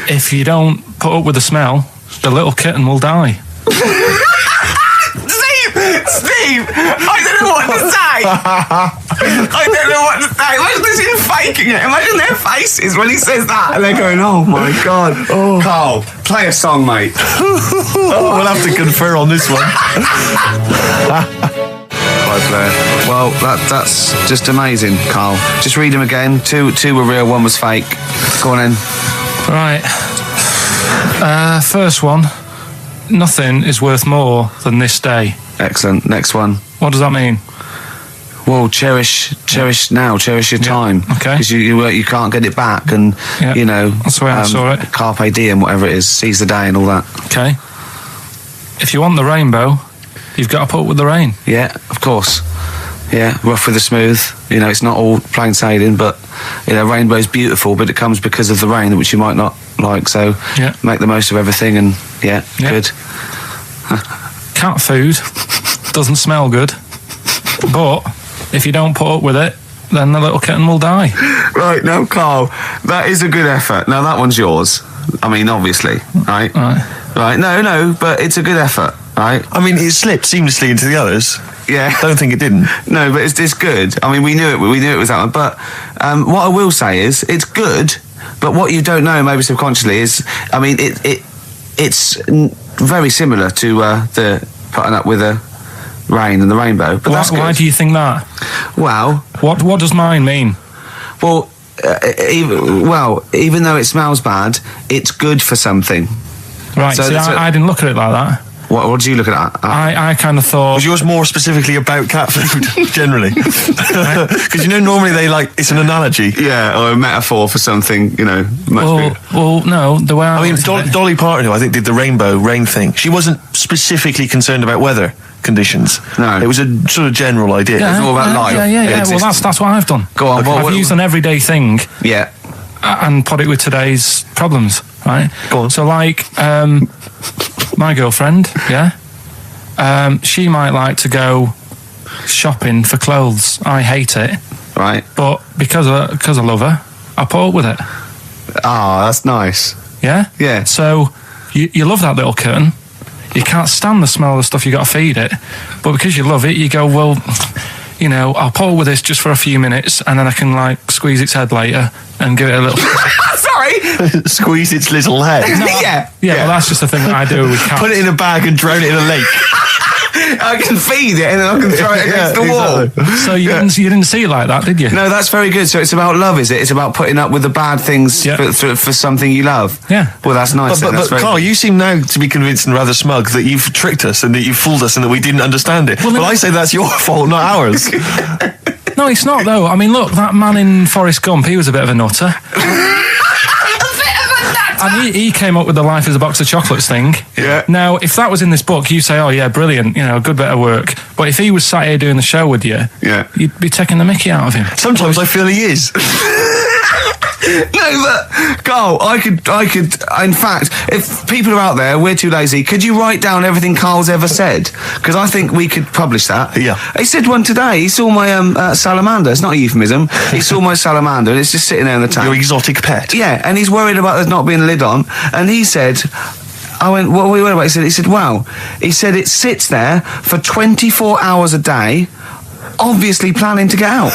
if you don't put up with the smell, the little kitten will die. Steve, I don't know what to say. I don't know what to say. Imagine this in faking it. Imagine their faces when he says that, and they're going, "Oh my God." Oh. Carl, play a song, mate. We'll have to confer on this one. Well, that's just amazing, Carl. Just read them again. Two were real, one was fake. Go on in. Right. First one. Nothing is worth more than this day. Excellent. Next one. What does that mean? Well, cherish now, cherish your time. Okay. Because you can't get it back, and Yeah, you know that's the way I saw it. Carpe diem, whatever it is, seize the day and all that. Okay. If you want the rainbow, you've got to put up with the rain. Yeah, of course. Yeah, rough with the smooth. You know, it's not all plain sailing, but you know, rainbow's beautiful, but it comes because of the rain, which you might not like. So Yeah. make the most of everything, and Yeah. good. Cat food doesn't smell good, but if you don't put up with it, then the little kitten will die. Right, no, Carl, that is a good effort. Now that one's yours. I mean, obviously, right? Right. No, but it's a good effort, right? I mean, it slipped seamlessly into the others. Yeah. Don't think it didn't. No, but it's good. I mean, we knew it was that one. But what I will say is, it's good. But what you don't know, maybe subconsciously, is, I mean, it's very similar to the putting up with the rain and the rainbow. But that's good. Why do you think that? Well, What does mine mean? well, even though it smells bad, it's good for something. Right. So See, that's I didn't look at it like that. What do you look at? I kind of thought. Was yours more specifically about cat food, generally? Because normally it's an analogy. Yeah, or a metaphor for something, much bigger. Well, no, the way I mean, looked at it- Dolly Parton, who I think did the rainbow rain thing, she wasn't specifically concerned about weather conditions. No. It was a sort of general idea. It's all about life. Yeah. Well, that's what I've done. Go on, I've used an everyday thing Yeah. and put it with today's problems. Right. Go on. So, my girlfriend, yeah, she might like to go shopping for clothes. I hate it. Right. But because I love her, I put up with it. Ah, that's nice. Yeah? Yeah. So you love that little kitten. You can't stand the smell of the stuff you got to feed it. But because you love it, you go, well, you know, I'll put up with this just for a few minutes and then I can, like, squeeze its head later and give it a little... Sorry! Squeeze its little head. Yeah. Yeah, well, that's just the thing that I do with cats. Put it in a bag and drown it in a lake. I can feed it and then I can throw it against the wall. Exactly. So you didn't see it like that, did you? No, that's very good. So it's about love, is it? It's about putting up with the bad things for something you love. Yeah. Well, that's nice. But Carl, you seem now to be convinced and rather smug that you've tricked us and that you've fooled us and that we didn't understand it. Well, I say that's your fault, not ours. No, it's not, though. I mean, look, that man in Forrest Gump, he was a bit of a nutter. And he came up with the life is a box of chocolates thing. Yeah. Now, if that was in this book, you say, oh, yeah, brilliant, you know, good bit of work. But if he was sat here doing the show with you, you'd be taking the mickey out of him. Sometimes I feel he is. No, but Carl, I could. In fact, if people are out there, we're too lazy. Could you write down everything Carl's ever said? Because I think we could publish that. Yeah. He said one today. He saw my salamander. It's not a euphemism. He saw my salamander, and it's just sitting there in the tank. Your exotic pet. Yeah, and he's worried about there not being a lid on. And he said, I went, what were you worried about? He said, wow. He said it sits there for 24 hours a day, obviously planning to get out.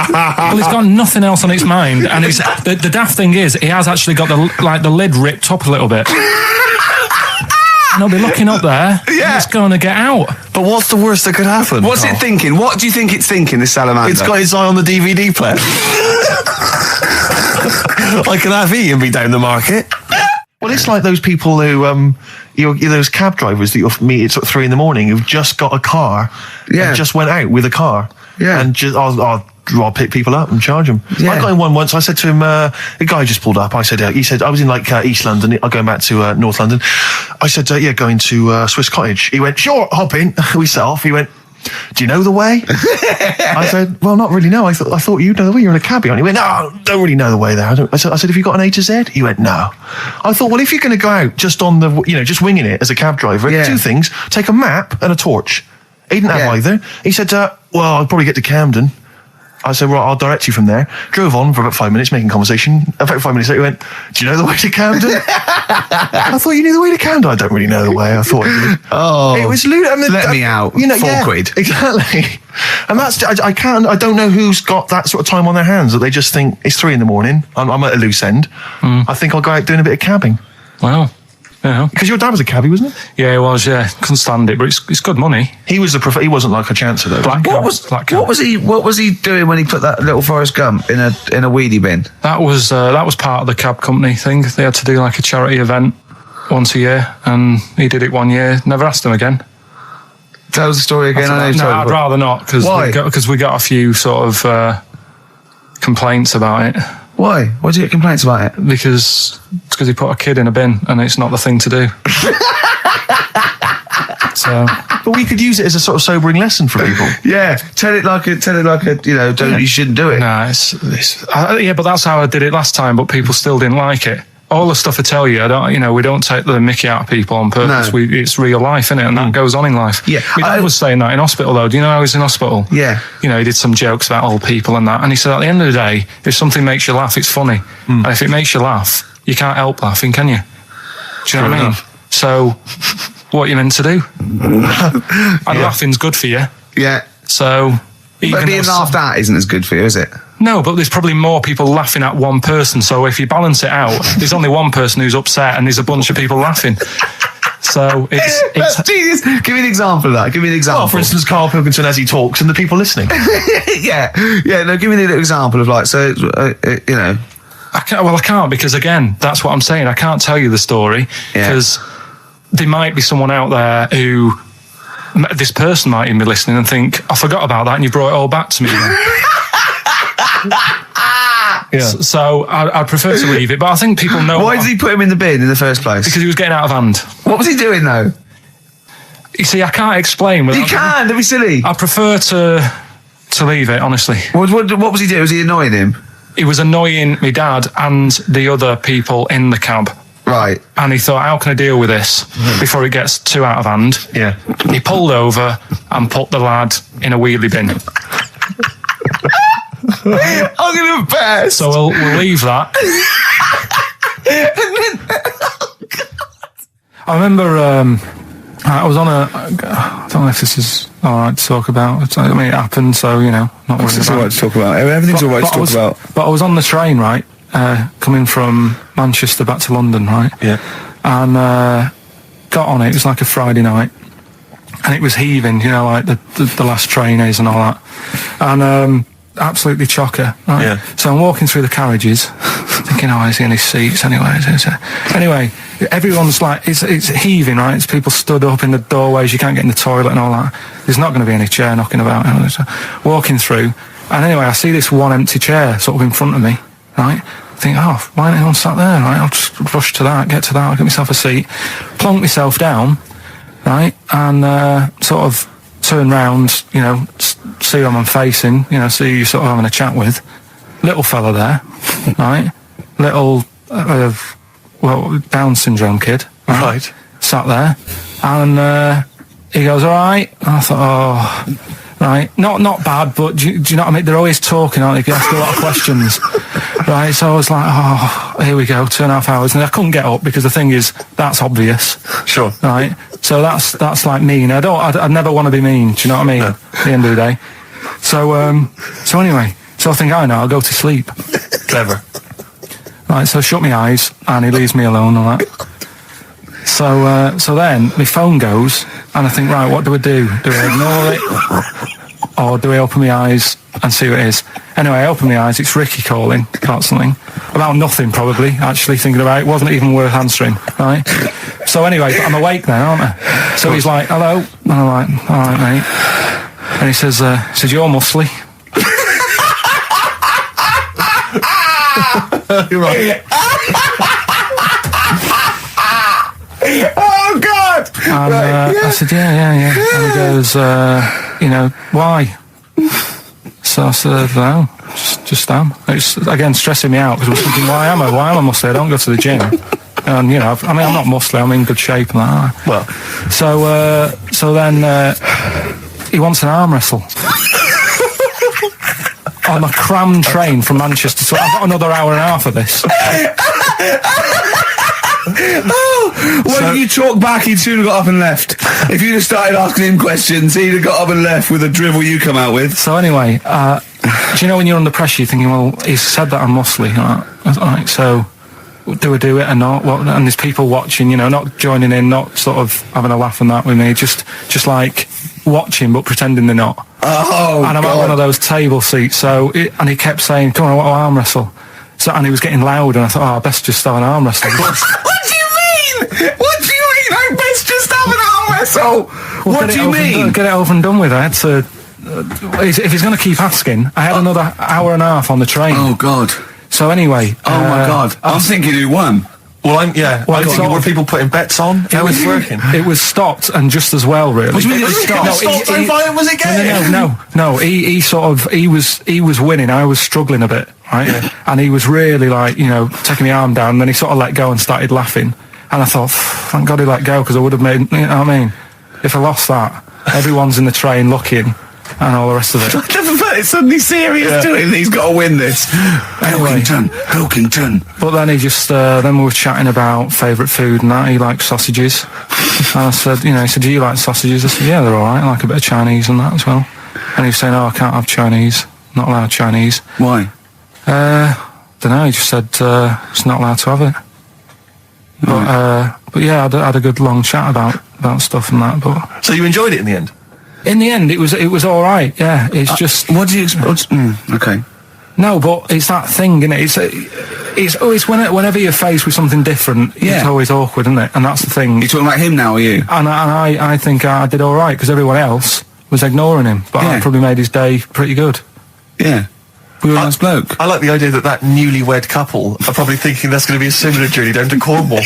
Well, he's got nothing else on its mind, and it's, the daft thing is, he has actually got the lid ripped up a little bit. And he'll be looking up there, and it's going to get out. But what's the worst that could happen? What's it thinking? What do you think it's thinking, this salamander? It's got its eye on the DVD player. I can have Ian be down the market. Well, it's like those people who, those cab drivers that you'll meet at sort of 3 a.m. who've just got a car, and just went out with a car, and just I'll pick people up and charge them. Yeah. I got in one once. I said to him, a guy just pulled up. I said, he said I was in like East London. I'm going back to North London. I said, going to Swiss Cottage. He went, sure, hop in. We set off. He went, do you know the way? I said, well, not really, no. I thought you'd know the way. You're in a cabbie. And he went, no, don't really know the way there. I said, have you got an A to Z? He went, no. I thought, well, if you're going to go out just on the, just winging it as a cab driver, two things, take a map and a torch. He didn't have either. He said, well, I'll probably get to Camden. I said, well, I'll direct you from there. Drove on for about 5 minutes, making conversation. About 5 minutes later, he went, do you know the way to Camden? I thought you knew the way to Camden. I don't really know the way. I thought I did. Oh. It was loot. Let me out. £4. Exactly. And that's, I don't know who's got that sort of time on their hands that they just think it's 3 a.m. I'm at a loose end. I think I'll go out doing a bit of cabbing. Wow. Yeah. Because your dad was a cabbie, wasn't he? Yeah, he was, couldn't stand it, but it's good money. He was he wasn't like a chancer though. What was he doing when he put that little Forrest Gump in a weedy bin? That was part of the cab company thing. They had to do like a charity event once a year, and he did it one year. Never asked him again. Tell us the story again. I'd rather not, because we got a few sort of complaints about it. Why? Why did you get complaints about it? Because he put a kid in a bin, and it's not the thing to do. So, but we could use it as a sort of sobering lesson for people. Yeah, tell it like a you shouldn't do it. No, but that's how I did it last time. But people still didn't like it. All the stuff I tell you, we don't take the mickey out of people on purpose. No. It's real life, isn't it? And that goes on in life. Yeah. My dad was saying that in hospital, though. Do you know how he was in hospital? Yeah. He did some jokes about old people and that. And he said, at the end of the day, if something makes you laugh, it's funny. And if it makes you laugh, you can't help laughing, can you? Do you know what I mean? So, what are you meant to do? And laughing's good for you. Yeah. So... But being laughed at isn't as good for you, is it? No, but there's probably more people laughing at one person. So if you balance it out, there's only one person who's upset and there's a bunch of people laughing. So it's That's genius. Give me an example of that. Give me an example. Well, for instance, Karl Pilkington as he talks and the people listening. Yeah. No, give me an example of I can't because, again, that's what I'm saying. I can't tell you the story because there might be someone out there who... This person might even be listening and think, I forgot about that and you brought it all back to me. So I'd prefer to leave it, but I think people know... Why did he put him in the bin in the first place? Because he was getting out of hand. What was he doing, though? You see, I can't explain. You can, don't be silly. I prefer to leave it, honestly. What was he doing? Was he annoying him? He was annoying my dad and the other people in the cab. Right. And he thought, how can I deal with this before it gets too out of hand? Yeah. He pulled over and put the lad in a wheelie bin. I'm gonna burst. So we'll leave that. I remember I was on I don't know if this is alright to talk about. I mean, it happened, so, you know, not worried It's about alright to talk about. Everything's alright to talk about. But I was on the train, right, coming from Manchester back to London, right? Yeah. And got on it. It was like a Friday night. And it was heaving, you know, like the last train is and all that. And absolutely chocker, right? Yeah. So I'm walking through the carriages, thinking, oh, is he in his seats anyway? Anyway, everyone's like, it's heaving, right? It's people stood up in the doorways, you can't get in the toilet and all that. There's not going to be any chair knocking about. You know, so walking through, and anyway, I see this one empty chair sort of in front of me, right? I think, oh, why ain't anyone sat there, right? I'll just rush to that, get I'll get myself a seat, plonk myself down, right? And sort of turn round, you know, see who I'm facing, you know, see who you're sort of having a chat with. Little fella there, right? Little, Down syndrome kid. Right. Sat there. And he goes, all right. And I thought, oh, right. Not bad, but do you know what I mean? They're always talking, aren't they? If you ask a lot of questions. Right, so I was like, oh, here we go, 2.5 hours. And I couldn't get up because the thing is, that's obvious. Sure. Right? So that's like mean. I'd never want to be mean, do you know what I mean? No. At the end of the day. So anyway, so I think, I know, I'll go to sleep. Clever. Right, so I shut my eyes and he leaves me alone and that. So then my phone goes and I think, right, what do I do? Do I ignore it? Or do I open my eyes and see what it is? Anyway, I open my eyes, it's Ricky calling, constantly. About nothing, probably, actually, thinking about it. It wasn't even worth answering, right? So anyway, I'm awake now, aren't I? So he's like, hello? And I'm like, all right, mate. And he says, you're muscly. You're right. Oh, God! And I said, yeah. And he goes, you know, why? So I said, no, just am. It's, again, stressing me out because I was thinking, why am I muscly? I don't go to the gym. And, you know, I mean, I'm not muscly, I'm in good shape and that. Well. So then he wants an arm wrestle. On a crammed train from Manchester, so I've got another hour and a half of this. When you talk back, he'd soon have got up and left. If you'd have started asking him questions, he'd have got up and left with the drivel you come out with. So anyway, do you know when you're under pressure, you're thinking, well, he's said that I'm muscly, right? So do I do it or not? And there's people watching, you know, not joining in, not sort of having a laugh and that with me, just like watching but pretending they're not. Oh, and I'm at one of those table seats, and he kept saying, come on, I want to arm wrestle. So, and he was getting loud, and I thought, oh, I best just have an arm wrestle. What do you mean? What do you mean? I best just have an arm wrestle. Well, what do you mean? Get it over and done with. I had to. If he's going to keep asking, I had another hour and a half on the train. Oh, God. So anyway. Oh, my God. I'm thinking who won. Well, I'm thinking, were people putting bets on? How was it working? It was stopped, and just as well, really. What do you mean it was stopped? So violent was it getting? No. He was winning. I was struggling a bit, right? Yeah. And he was really like, you know, taking my arm down. And then he sort of let go and started laughing. And I thought, thank God he let go, because I would have made, you know what I mean? If I lost that, everyone's in the train looking, and all the rest of it. It's suddenly serious to him. He's got to win this. Anyway, Pilkington. But then he just, then we were chatting about favourite food and that. He liked sausages. And I said, you know, he said, do you like sausages? I said, yeah, they're all right. I like a bit of Chinese and that as well. And he was saying, oh, I can't have Chinese. Not allowed Chinese. Why? Don't know. He just said, it's not allowed to have it. But yeah, I had a good long chat about stuff and that. But so you enjoyed it in the end? In the end, it was all right. Yeah, it's just. What do you expect? Okay. No, but it's that thing, isn't it? It's always whenever you're faced with something different, it's always awkward, isn't it? And that's the thing. You're talking about him now, are you? And I think I did all right because everyone else was ignoring him, but I probably made his day pretty good. Yeah. We were a nice bloke. I like the idea that newlywed couple are probably thinking that's going to be a similar journey down to Cornwall.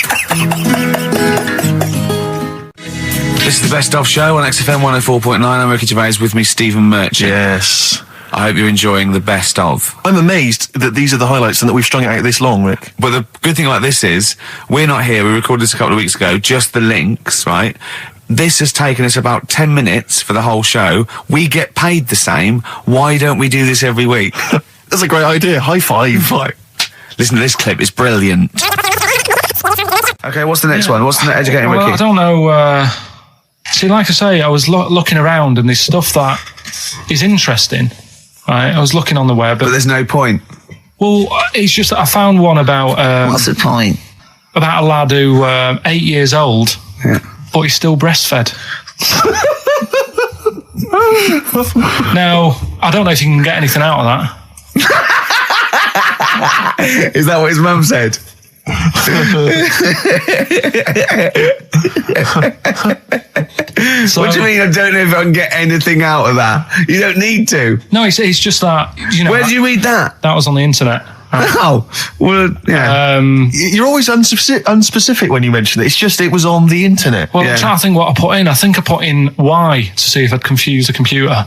This is the Best Of Show on XFM 104.9. I'm Ricky Gervais, with me, Stephen Merchant. Yes. I hope you're enjoying the best of. I'm amazed that these are the highlights and that we've strung it out this long, Rick. But the good thing about this is, we're not here, we recorded this a couple of weeks ago, just the links, right? This has taken us about 10 minutes for the whole show. We get paid the same. Why don't we do this every week? That's a great idea. High five. Listen to this clip, it's brilliant. Okay, what's the next one? What's the educating Well, Ricky? I don't know. See, like I say, I was looking around and there's stuff that is interesting. Right, I was looking on the web. But there's no point. Well, it's just that I found one about What's the point? about a lad who 8 years old, but he's still breastfed. Now, I don't know if you can get anything out of that. Is that what his mum said? So, What do you mean? I don't know if I can get anything out of that. You don't need to. No, it's just that, you know. Where did you read that? That was on the internet. Oh, well, yeah. You're always unspecific when you mention it. It's just it was on the internet. Well, I'm trying to think what I put in. I think I put in Y to see if I'd confuse the computer.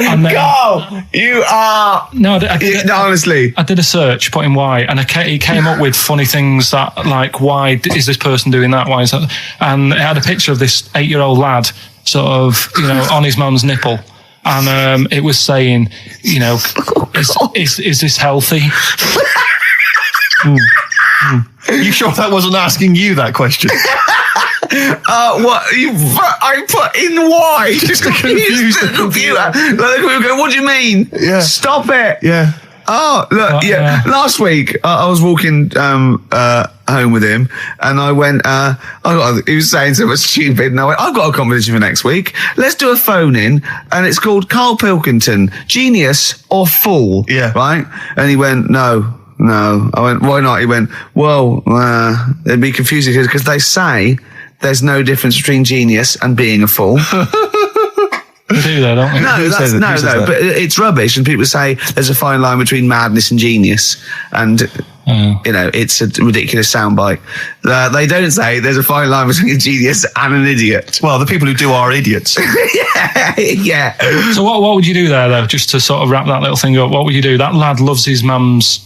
And then, Go! You are... no, No, honestly. I did a search, put in why, and he came up with funny things that, like, why is this person doing that? Why is that? And it had a picture of this 8-year-old lad, sort of, you know, on his mum's nipple, and it was saying, you know, is this healthy? You sure that wasn't asking you that question? What? I put in why? Just to confuse the computer. Like, we go, what do you mean? Yeah. Stop it. Yeah. Oh, look, yeah. Last week, I was walking home with him, and I went, he was saying something stupid, and I went, I've got a competition for next week. Let's do a phone-in, and it's called Karl Pilkington, Genius or Fool. Yeah. Right? And he went, No. I went, why not? He went, well, it'd be confusing because they say there's no difference between genius and being a fool. We do that, don't we? No, but it's rubbish. And people say there's a fine line between madness and genius. And, you know, it's a ridiculous soundbite. They don't say there's a fine line between a genius and an idiot. Well, the people who do are idiots. Yeah. So what would you do there, though, just to sort of wrap that little thing up? What would you do? That lad loves his mum's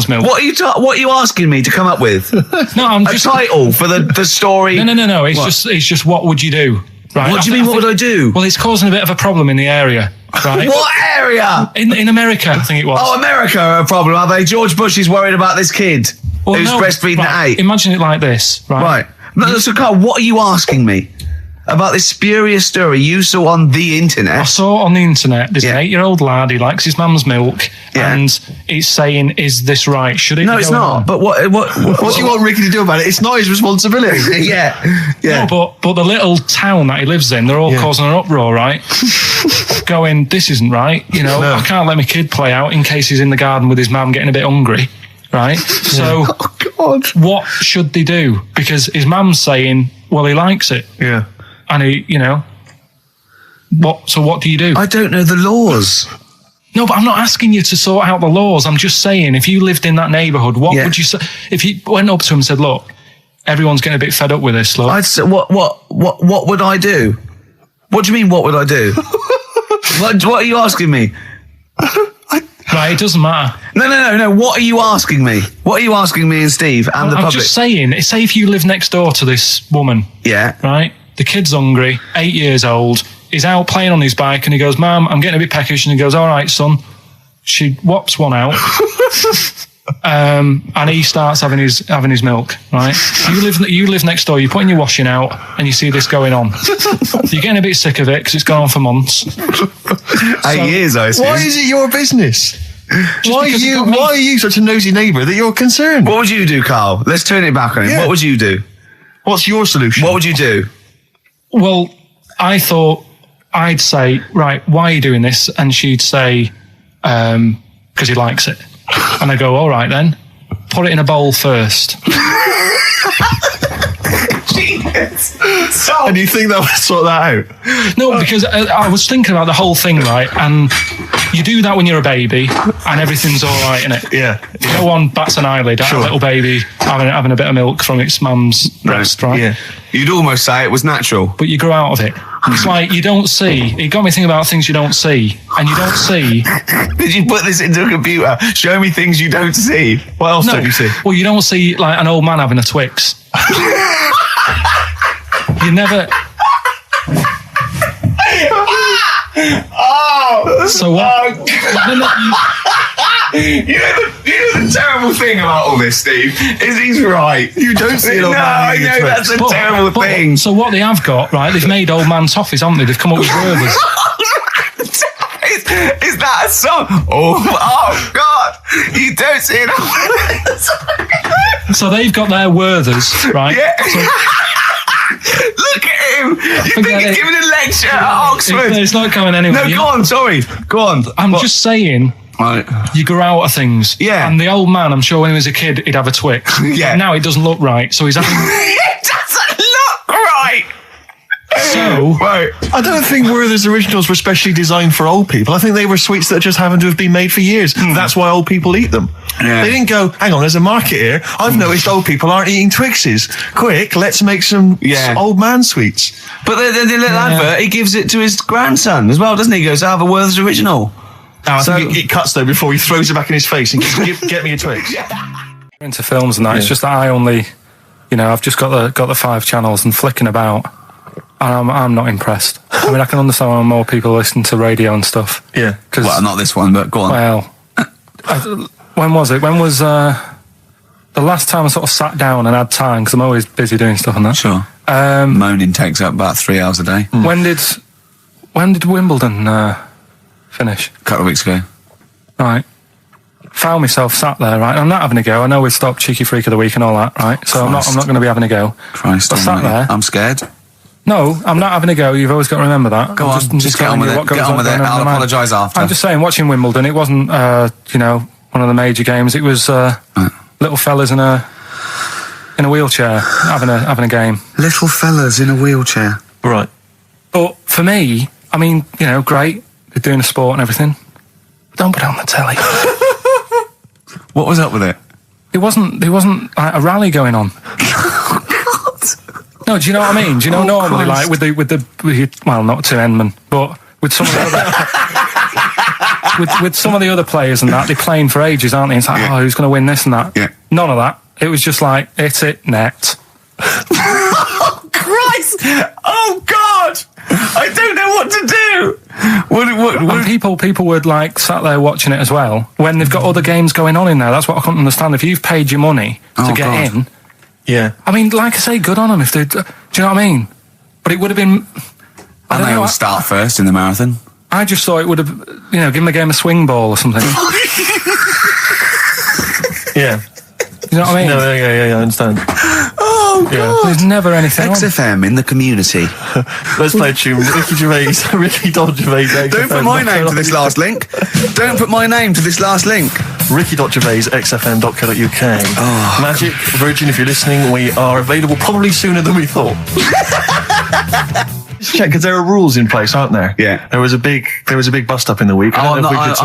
milk. What are you asking me to come up with? No, I'm just... A title for the story? No. It's just what would you do? Right? What do you mean, what would I do? Well, it's causing a bit of a problem in the area, right? What area? In America, I think it was. Oh, America are a problem, are they? George Bush is worried about this kid who's breastfeeding at 8. Imagine it like this, right? Right. No, so Carl, what are you asking me? About this spurious story you saw on the internet? I saw on the internet, there's an 8-year-old lad, he likes his mum's milk, and it's saying, is this right? Should it No, be it's going not. on? But what What do you want Ricky to do about it? It's not his responsibility. Yeah. No, but the little town that he lives in, they're all causing an uproar, right? Going, this isn't right. You know, I can't let my kid play out in case he's in the garden with his mum getting a bit hungry, right? So, what should they do? Because his mum's saying, well, he likes it. Yeah. And he, you know, what do you do? I don't know the laws. No, but I'm not asking you to sort out the laws. I'm just saying, if you lived in that neighbourhood, what would you say? If you went up to him and said, look, everyone's getting a bit fed up with this, look. I'd say, what would I do? What do you mean, what would I do? what are you asking me? Right, it doesn't matter. No. What are you asking me? What are you asking me and Steve and the public? I'm just saying, say if you live next door to this woman. Yeah. Right? The kid's hungry, 8 years old. He's out playing on his bike and he goes, Mum, I'm getting a bit peckish. And he goes, all right, son. She whops one out. And he starts having his milk, right? You live next door, you're putting your washing out and you see this going on. You're getting a bit sick of it because it's gone on for months. 8 years, I assume. Why is it your business? Why are you such a nosy neighbour that you're concerned? What would you do, Carl? Let's turn it back on him. Yeah. What would you do? What's your solution? What would you do? Well, I thought I'd say, right, why are you doing this? And she'd say, because he likes it. And I go, all right then, put it in a bowl first. And you think that would sort that out? No, because I was thinking about the whole thing, right? And you do that when you're a baby and everything's all right, innit? Yeah. No one bats an eyelid at a little baby having a bit of milk from its mum's breast, right? Yeah. You'd almost say it was natural. But you grow out of it. It's like you don't see. It got me thinking about things you don't see, and you don't see. Did you put this into a computer? Show me things you don't see. What else don't you see? Well, you don't see like an old man having a Twix. You never. So what? You know the terrible thing about all this, Steve, is he's right. You don't see an old man I eating a know, Twix. that's a terrible thing. So what they have got, right? They've made old man toffees, haven't they? They've come up with Werthers. Is that a song? Oh God! You don't see it. So they've got their Werthers, right? Yeah. So, Look at him. You think Forget he's it. giving a lecture at Oxford? it's not going anywhere. No, go on. Sorry. Go on. I'm just saying. Right. You grow out of things. Yeah. And the old man, I'm sure when he was a kid, he'd have a Twix. Yeah. Now it doesn't look right, so he's having. It doesn't look right. So. Right. I don't think Werther's originals were specially designed for old people. I think they were sweets that just happened to have been made for years. That's why old people eat them. Yeah. They didn't go, hang on, there's a market here. I've noticed old people aren't eating Twixes. Quick, let's make some old man sweets. But the little advert, he gives it to his grandson as well, doesn't he? He goes, I have a Werther's original. I think it cuts though before he throws it back in his face and goes, get me a Twix. Into films and that. It's just that I only, I've just got the 5 channels and flicking about. And I'm not impressed. I mean, I can understand why more people listen to radio and stuff. Yeah. Well, not this one, but go on. Well, when was it? When was the last time I sort of sat down and had time? Because I'm always busy doing stuff and that. Sure. Moaning takes up about 3 hours a day. When did Wimbledon finish? A couple of weeks ago. Right. Found myself sat there, right? I'm not having a go. I know we've stopped Cheeky Freak of the Week and all that, right? So I'm not going to be having a go. Christ, I sat there. I'm scared. No, I'm not having a go. You've always got to remember that. Go on, just get on with it. Get on with it. I'll apologise after. I'm just saying, watching Wimbledon, it wasn't, one of the major games. It was little fellas in a wheelchair having a game. Little fellas in a wheelchair. Right. But for me, I mean, great. They're doing a sport and everything. But don't put it on the telly. What was up with it? There wasn't like a rally going on. No, do you know what I mean? Do you know normally, like with the well, not to Endman, but with some of the other with some of the other players and that, they're playing for ages, aren't they? It's like, who's going to win this and that? Yeah. None of that. It was just like, hit it, net. Oh Christ! Oh God! I don't know what to do. And people were like sat there watching it as well when they've got other games going on in there. That's what I couldn't understand. If you've paid your money to get in. Yeah. I mean, like I say, good on them if they. Do you know what I mean? But it would have been. And they all start first in the marathon. I just thought it would have, give them a game of swing ball or something. Yeah. You know what I mean? No, yeah, I understand. Oh God! Yeah. There's never anything on. XFM in the community. Let's play a tune. Ricky Gervais. Don't put my name to this last link. Don't put my name to this last link. Ricky.Gervais, xfm.co.uk. Magic, Virgin, if you're listening, we are available probably sooner than we thought. Just check, because there are rules in place, aren't there? Yeah. There was a big bust up in the week. I'm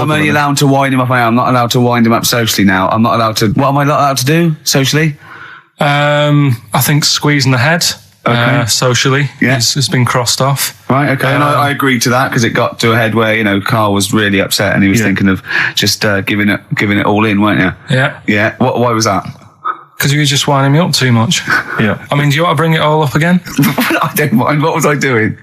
only allowed to wind him up. I'm not allowed to wind him up socially now. I'm not allowed to. What am I not allowed to do socially? I think squeezing the head socially has been crossed off. Right, okay. And I agreed to that because it got to a head where, Carl was really upset and he was thinking of just giving it all in, weren't you? Yeah. Yeah. Why was that? Because you were just winding me up too much. Yeah. I mean, do you want to bring it all up again? I don't mind. What was I doing?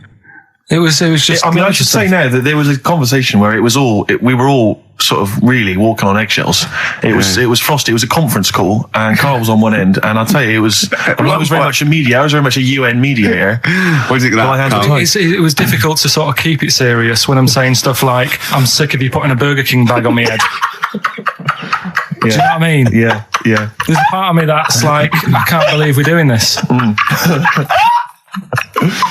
It was just. I should say now that there was a conversation where we were all sort of really walking on eggshells. It was frosty. It was a conference call, and Carl was on one end. And I'll tell you, I was very much a media. I was very much a UN media here. What do you think of that? It was difficult to sort of keep it serious when I'm saying stuff like, "I'm sick of you putting a Burger King bag on my head." Do you know what I mean? Yeah. There's a part of me that's like, I can't believe we're doing this.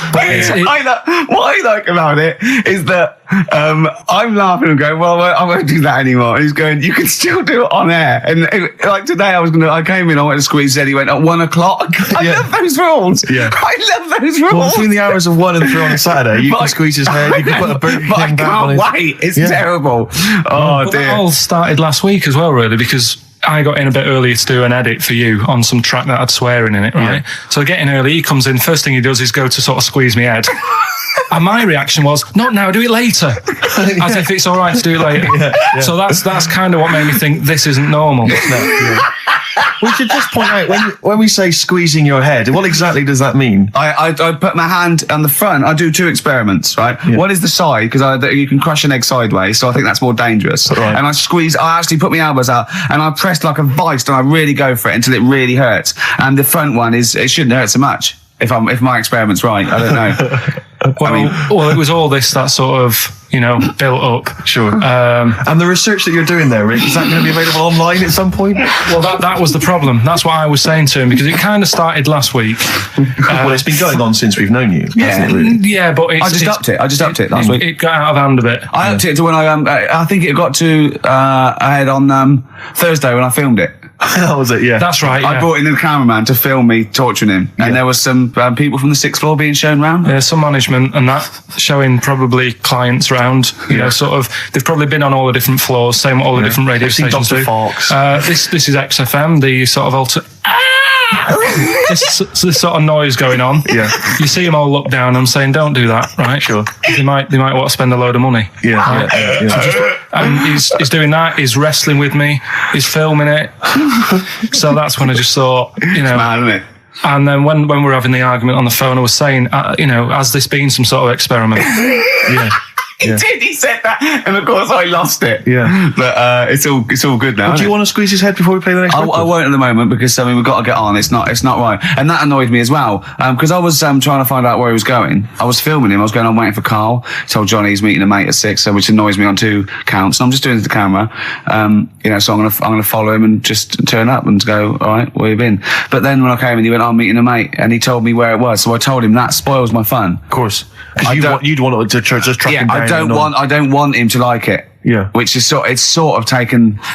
What I like about it is that I'm laughing and going, well, I won't do that anymore. And he's going, you can still do it on air. And like today, I came in, I went to squeeze Eddie, went at 1 o'clock. I love those rules. Yeah. I love those rules. Well, between the hours of 1 and 3 on a Saturday, you can squeeze his head, you can put a Burger King I back on can't wait. It's terrible. Oh, but dear. that all started last week as well, really, because I got in a bit earlier to do an edit for you on some track that had swearing in it, right? Yeah. So I get in early, he comes in, first thing he does is go to sort of squeeze me head. And my reaction was, not now, do it later. As if it's all right to do it later. So that's kind of what made me think this isn't normal. We should just point out, when we say squeezing your head, what exactly does that mean? I put my hand on the front. I do 2 experiments, right? Yeah. One is the side, because you can crush an egg sideways, so I think that's more dangerous. Right. And I actually put my elbows out, and I pressed like a vice, and I really go for it until it really hurts. And the front one it shouldn't hurt so much, if my experiment's right. I don't know. Well, it was all this that sort of, built up. Sure. And the research that you're doing there, Rick, is that going to be available online at some point? Well, that was the problem. That's what I was saying to him, because it kind of started last week. Well, it's been going on since we've known you. hasn't it, really? Yeah, but I just upped it last week. It got out of hand a bit. I upped it to when I think it got to ahead on Thursday when I filmed it. That was it, yeah. That's right. I brought in the cameraman to film me torturing him, and there was some people from the 6th floor being shown round. Yeah, some management and that, showing probably clients round. Sort of. They've probably been on all the different floors, same what all the different radio stations Dr. do. Fox. This is XFM, the sort of this sort of noise going on. Yeah. You see them all look down and saying, "Don't do that," right? Sure. They might want to spend a load of money. Yeah. Right? Yeah. And he's doing that. He's wrestling with me. He's filming it. So that's when I just thought, It's mad, isn't it? And then when we were having the argument on the phone, I was saying, has this been some sort of experiment? Yeah. He did. He said that, and of course I lost it. Yeah. But it's all good now. Do you want to squeeze his head before we play the next record? I won't at the moment, because we've got to get on. It's not right, and that annoyed me as well. Because I was trying to find out where he was going. I was filming him. I was going on waiting for Carl. Told Johnny he's meeting a mate at 6, which annoys me on 2 counts. And I'm just doing it to the camera. So I'm gonna follow him and just turn up and go, all right, where you been? But then when I came in, he went, I'm meeting a mate, and he told me where it was. So I told him that spoils my fun. Of course. You'd want to just track him down. I don't want him to like it. Yeah. Which is sort of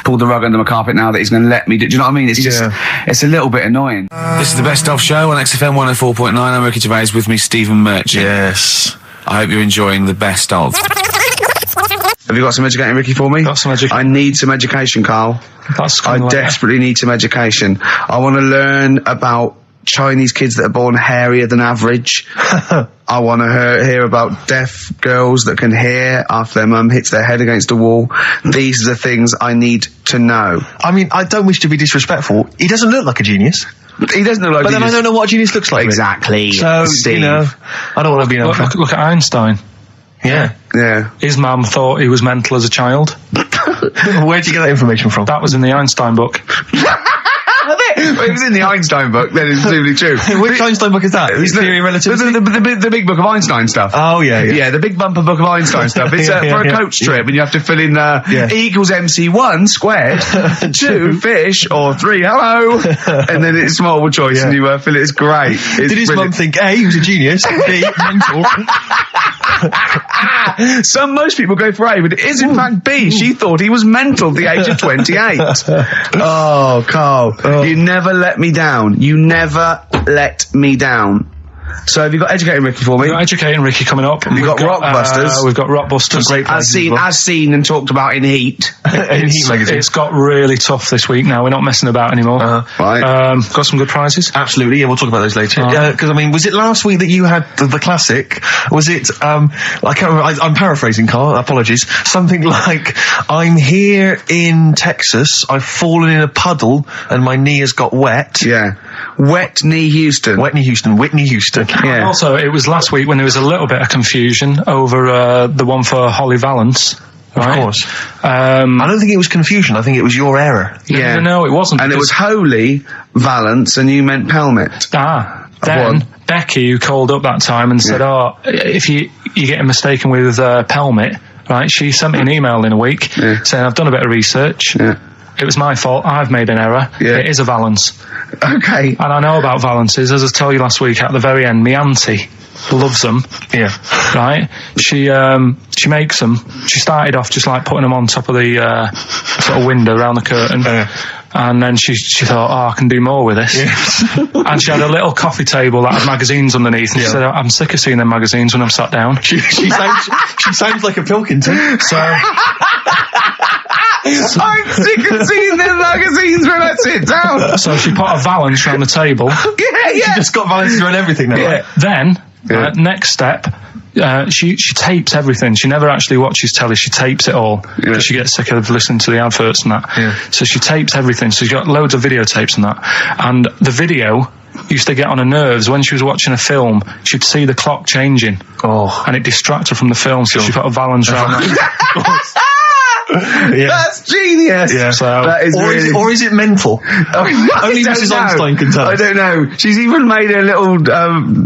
pulled the rug under my carpet now that he's going to let me do you know what I mean? It's just, it's a little bit annoying. This is the Best Of Show on XFM 104.9. I'm Ricky Gervais, with me Stephen Merchant. Yes. I hope you're enjoying the Best Of. Have you got some educating, Ricky, for me? Got some education. I need some education, Carl. I desperately need some education. I want to learn about Chinese kids that are born hairier than average. I want to hear about deaf girls that can hear after their mum hits their head against a wall. These are the things I need to know. I mean, I don't wish to be disrespectful. He doesn't look like a genius. He doesn't look like But then I don't know what a genius looks like. Exactly. So, Steve. I don't want to be an Look at Einstein. Yeah. Yeah. His mum thought he was mental as a child. Where'd you get that information from? That was in the Einstein book. Well, it was in the Einstein book, then it's presumably true. Which Einstein book is that? Theory of Relativity? The big book of Einstein stuff. Oh, yeah. Yeah, the big bumper book of Einstein stuff. It's for a coach trip, and you have to fill in E equals MC1 squared, 2 fish, or 3 hello, and then it's multiple choice, and you fill it. It's great. It's Did his mum think, A, he was a genius, B, mental? Most people go for A, but it is in fact B. She thought he was mental at the age of 28. Oh, Carl, you never let me down. You never let me down. So have you got Educating Ricky for me? We've got Educating Ricky coming up. We've got Rockbusters. We've got Rockbusters. Great as seen and talked about in Heat. In Heat magazine. It's got really tough this week now. We're not messing about anymore. Right. Got some good prizes. Absolutely, yeah, we'll talk about those later. Because, I mean, was it last week that you had the classic? Was it, I can't remember, I'm paraphrasing, Carl, apologies. Something like, I'm here in Texas, I've fallen in a puddle, and my knee has got wet. Yeah. Wet Knee Houston. Whitney Houston. Yeah. Also, it was last week when there was a little bit of confusion over the one for Holly Valance. Right? Of course. I don't think it was confusion. I think it was your error. Yeah. No, it wasn't. And it was Holy Valance, and you meant Pelmet. Then Becky, who called up that time and said, if you're getting mistaken with Pelmet, right, she sent me an email in a week saying, I've done a bit of research. Yeah. It was my fault. I've made an error. Yeah. It is a Valance. Okay. And I know about Valances. As I told you last week, at the very end, my auntie loves them. Yeah. Right? She makes them. She started off just like putting them on top of the sort of window around the curtain. And then she thought, I can do more with this. Yeah. And she had a little coffee table that had magazines underneath. And she said, I'm sick of seeing them magazines when I'm sat down. She sounds like a Pilkington. So... I'm sick of seeing them magazines when I sit down. So she put a Valance around the table. Yeah. She just got Valances around everything now. Yeah. Then, next step, She tapes everything. She never actually watches telly. She tapes it all because she gets sick of listening to the adverts and that. Yeah. So she tapes everything. So she's got loads of videotapes and that. And the video used to get on her nerves. When she was watching a film, she'd see the clock changing. Oh. And it distract her from the film. So she put a balance around that. Yeah. That's genius. Yeah. So, That is Or is it mental? Only Mrs. Einstein can tell I us. don't know. She's even made her little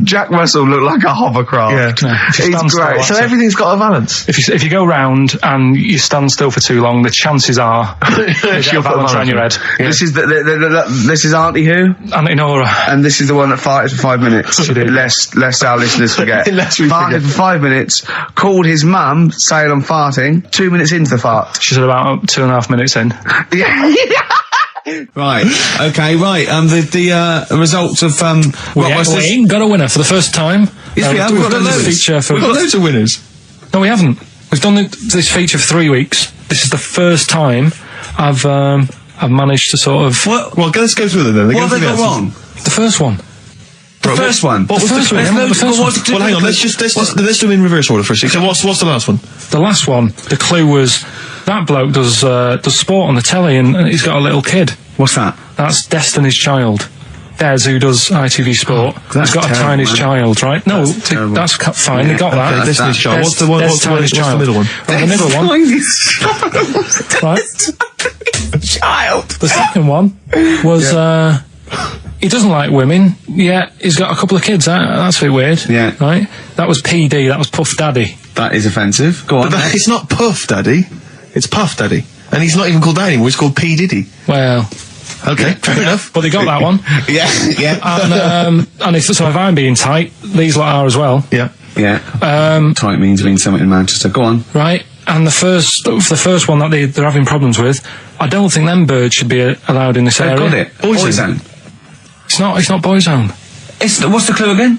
Jack Russell look like a hovercraft. Yeah. No, if you He's stand still, great. that's So it. everything's got a balance. If you go round and you stand still for too long, the chances are you get She'll a put a balance around your head. Yeah. This is this is Auntie Who, Auntie Nora. and this is the one that farted for 5 minutes. She did. Lest our listeners forget. Lest we farted forget. for 5 minutes. Called his mum, saying I'm farting. 2 minutes into the fart. She's about 2.5 minutes in. Yeah. Right. Okay. Right. The results of We ain't got a winner for the first time. Yes, we have. We've got done this loads. feature for. We've got loads of winners. No, we haven't. We've done this feature for 3 weeks. This is the first time I've managed to sort of Well, let's go through them then. What have they got wrong? the first one. The first one. What was The first one, yeah, the first one. Well, hang on. Let's do them in reverse order for a second. So what's the last one? The last one, the clue was that bloke does sport on the telly and he's got a little kid. What's that? That's Destiny's Child. Des, who does ITV Sport, that's he's got terrible, a tiny man. child, right? No, terrible. that's fine. They got that. Okay, Destiny's Child. Des- What's the one? Des What's the Tini's middle Child. one? Well, the middle one, right? Child. The second one was he doesn't like women, yet he's got a couple of kids. That's a bit weird. Yeah. Right? That was PD, that was Puff Daddy. That is offensive. Go on. But it's not Puff Daddy. It's Puff Daddy. And he's not even called Daddy anymore. He's called P. Diddy. Well, Okay, fair enough. but they got that one. Yeah. Yeah. And if I'm being tight, these lot are as well. Yeah. Yeah. Tight means something in Manchester. Go on. Right? And the first one that they're having problems with, I don't think them birds should be allowed in this They've area. got it. Boyzone. It's not Boyzone. What's the clue again?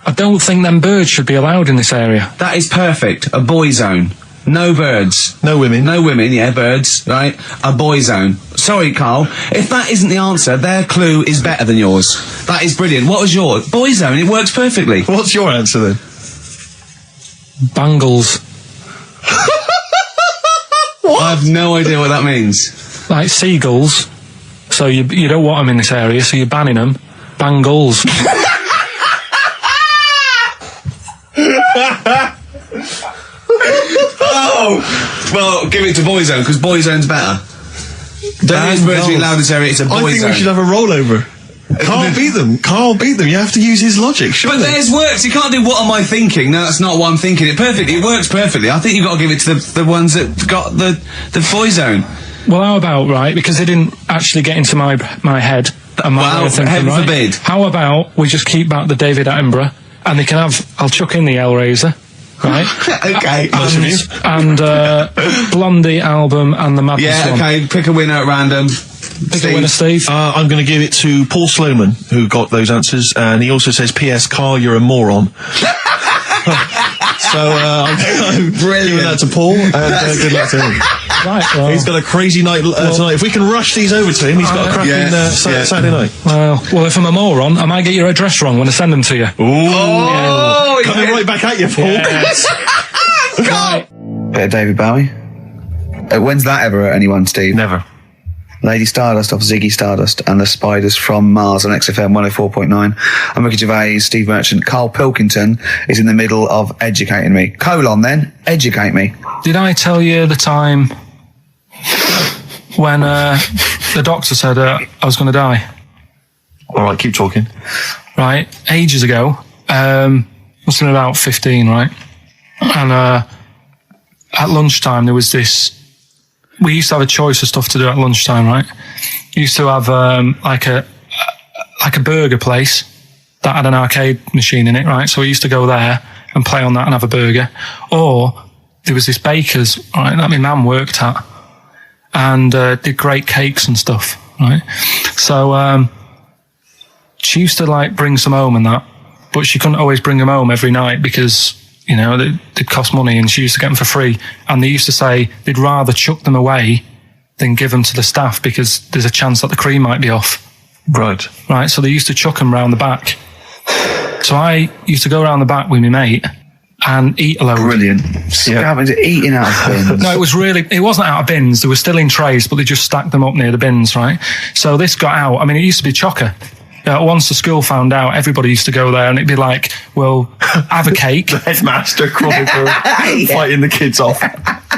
I don't think them birds should be allowed in this area. That is perfect. A boy zone. No birds. No women. No women, yeah, birds, right? A boy zone. Sorry, Carl. If that isn't the answer, their clue is better than yours. That is brilliant. What was yours? Boy zone. It works perfectly. What's your answer then? Bangles. I have no idea what that means. Like seagulls. So you don't want them in this area, so you're banning them. Bangles. Oh! Well, give it to boy zone, because boy zone's better. Don't use birds being allowed in this area, it's a boy I think zone. we should have a rollover. Carl beat them. Carl beat them. You have to use his logic, But surely. theirs works. You can't do what am I thinking. No, that's not what I'm thinking. It perfectly. It works perfectly. I think you've got to give it to the ones that got the boy zone. Well, how about, right, because they didn't actually get into my head and my Well, way of thinking, heaven right? forbid. How about we just keep back the David Attenborough and they can have, I'll chuck in the Hellraiser, right? Okay. and Blondie album and the Madness Yeah, one. okay. Pick a winner at random. Pick a winner, Steve. I'm going to give it to Paul Sloman, who got those answers, and he also says, P.S. Carl, you're a moron. So I'm giving that to Paul, and good luck to him. Right, well, He's got a crazy night tonight. If we can rush these over to him, he's got a cracking Saturday night. well, if I'm a moron, I might get your address wrong when I send them to you. Oh, Coming right back at you, Paul. Yes. Right. Bit of David Bowie. When's that ever hurt anyone, Steve? Never. Lady Stardust off Ziggy Stardust and the Spiders from Mars on XFM 104.9. I'm Ricky Gervais, Steve Merchant. Karl Pilkington is in the middle of educating me. Colon then, educate me. Did I tell you the time when the doctor said I was going to die? All right, keep talking. Right, ages ago, must have been about 15, right? And at lunchtime there was this. We used to have a choice of stuff to do at lunchtime, right? We used to have like a burger place that had an arcade machine in it, right? So we used to go there and play on that and have a burger. Or there was this baker's, right, that my mum worked at, and did great cakes and stuff, right? So she used to like bring some home and that, but she couldn't always bring them home every night because, you know, they'd cost money, and she used to get them for free. And they used to say they'd rather chuck them away than give them to the staff because there's a chance that the cream might be off. Right. Right, so they used to chuck them round the back. So I used to go around the back with my mate and eat a load. Brilliant. Scavenging, eating out of bins. No, it wasn't out of bins. They were still in trays, but they just stacked them up near the bins, right? So this got out. I mean, it used to be chocker. Once the school found out, everybody used to go there, and it'd be like, well, have a cake. The headmaster crawling through, fighting the kids off.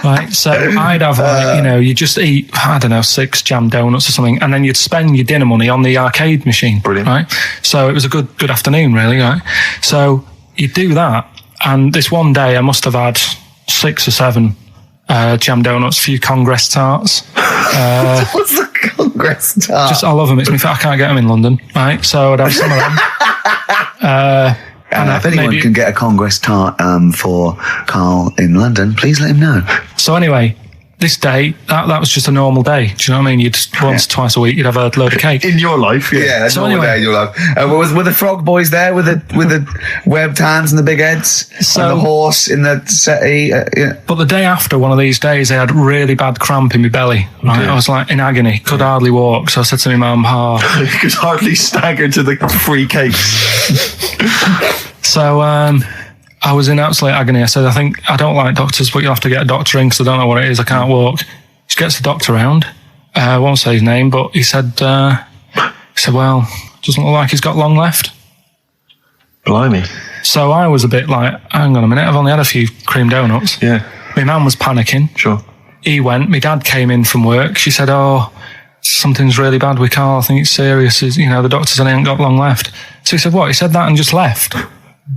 Right, so I'd have, like, you just eat, I don't know, 6 jam donuts or something, and then you'd spend your dinner money on the arcade machine. Brilliant. Right? So it was a good afternoon, really, right? So you'd do that, and this one day I must have had 6 or 7 jam donuts, a few Congress tarts. What's the Congress tart? I love them. It's me. I can't get them in London, right? So I'd have some of them. And if anyone can get a Congress tart for Karl in London, please let him know. So anyway, this day, that was just a normal day. Do you know what I mean? You'd twice a week, you'd have a load of cake. In your life, yeah. That's normal day in your life. Were the frog boys there with the webbed hands and the big heads? And the horse in the settee? But the day after one of these days, I had really bad cramp in my belly. Right? Okay. I was like in agony, could hardly walk. So I said to my mum, you could hardly stagger to the free cakes. So I was in absolute agony. I said, I don't like doctors, but you'll have to get a doctor in because I don't know what it is. I can't walk. She gets the doctor round. I won't say his name, but he said, well, doesn't look like he's got long left. Blimey. So I was a bit like, hang on a minute, I've only had a few cream donuts. Yeah. My mum was panicking. Sure. He went. My dad came in from work. She said, something's really bad with Karl. I think it's serious. The doctor said he ain't got long left. So he said, what? He said that and just left.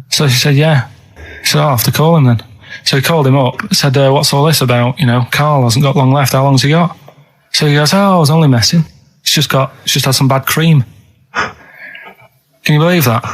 So she said, yeah. He said, I'll have to call him then. So he called him up, said, what's all this about? Karl hasn't got long left. How long's he got? So he goes, I was only messing. It's just had some bad cream. Can you believe that?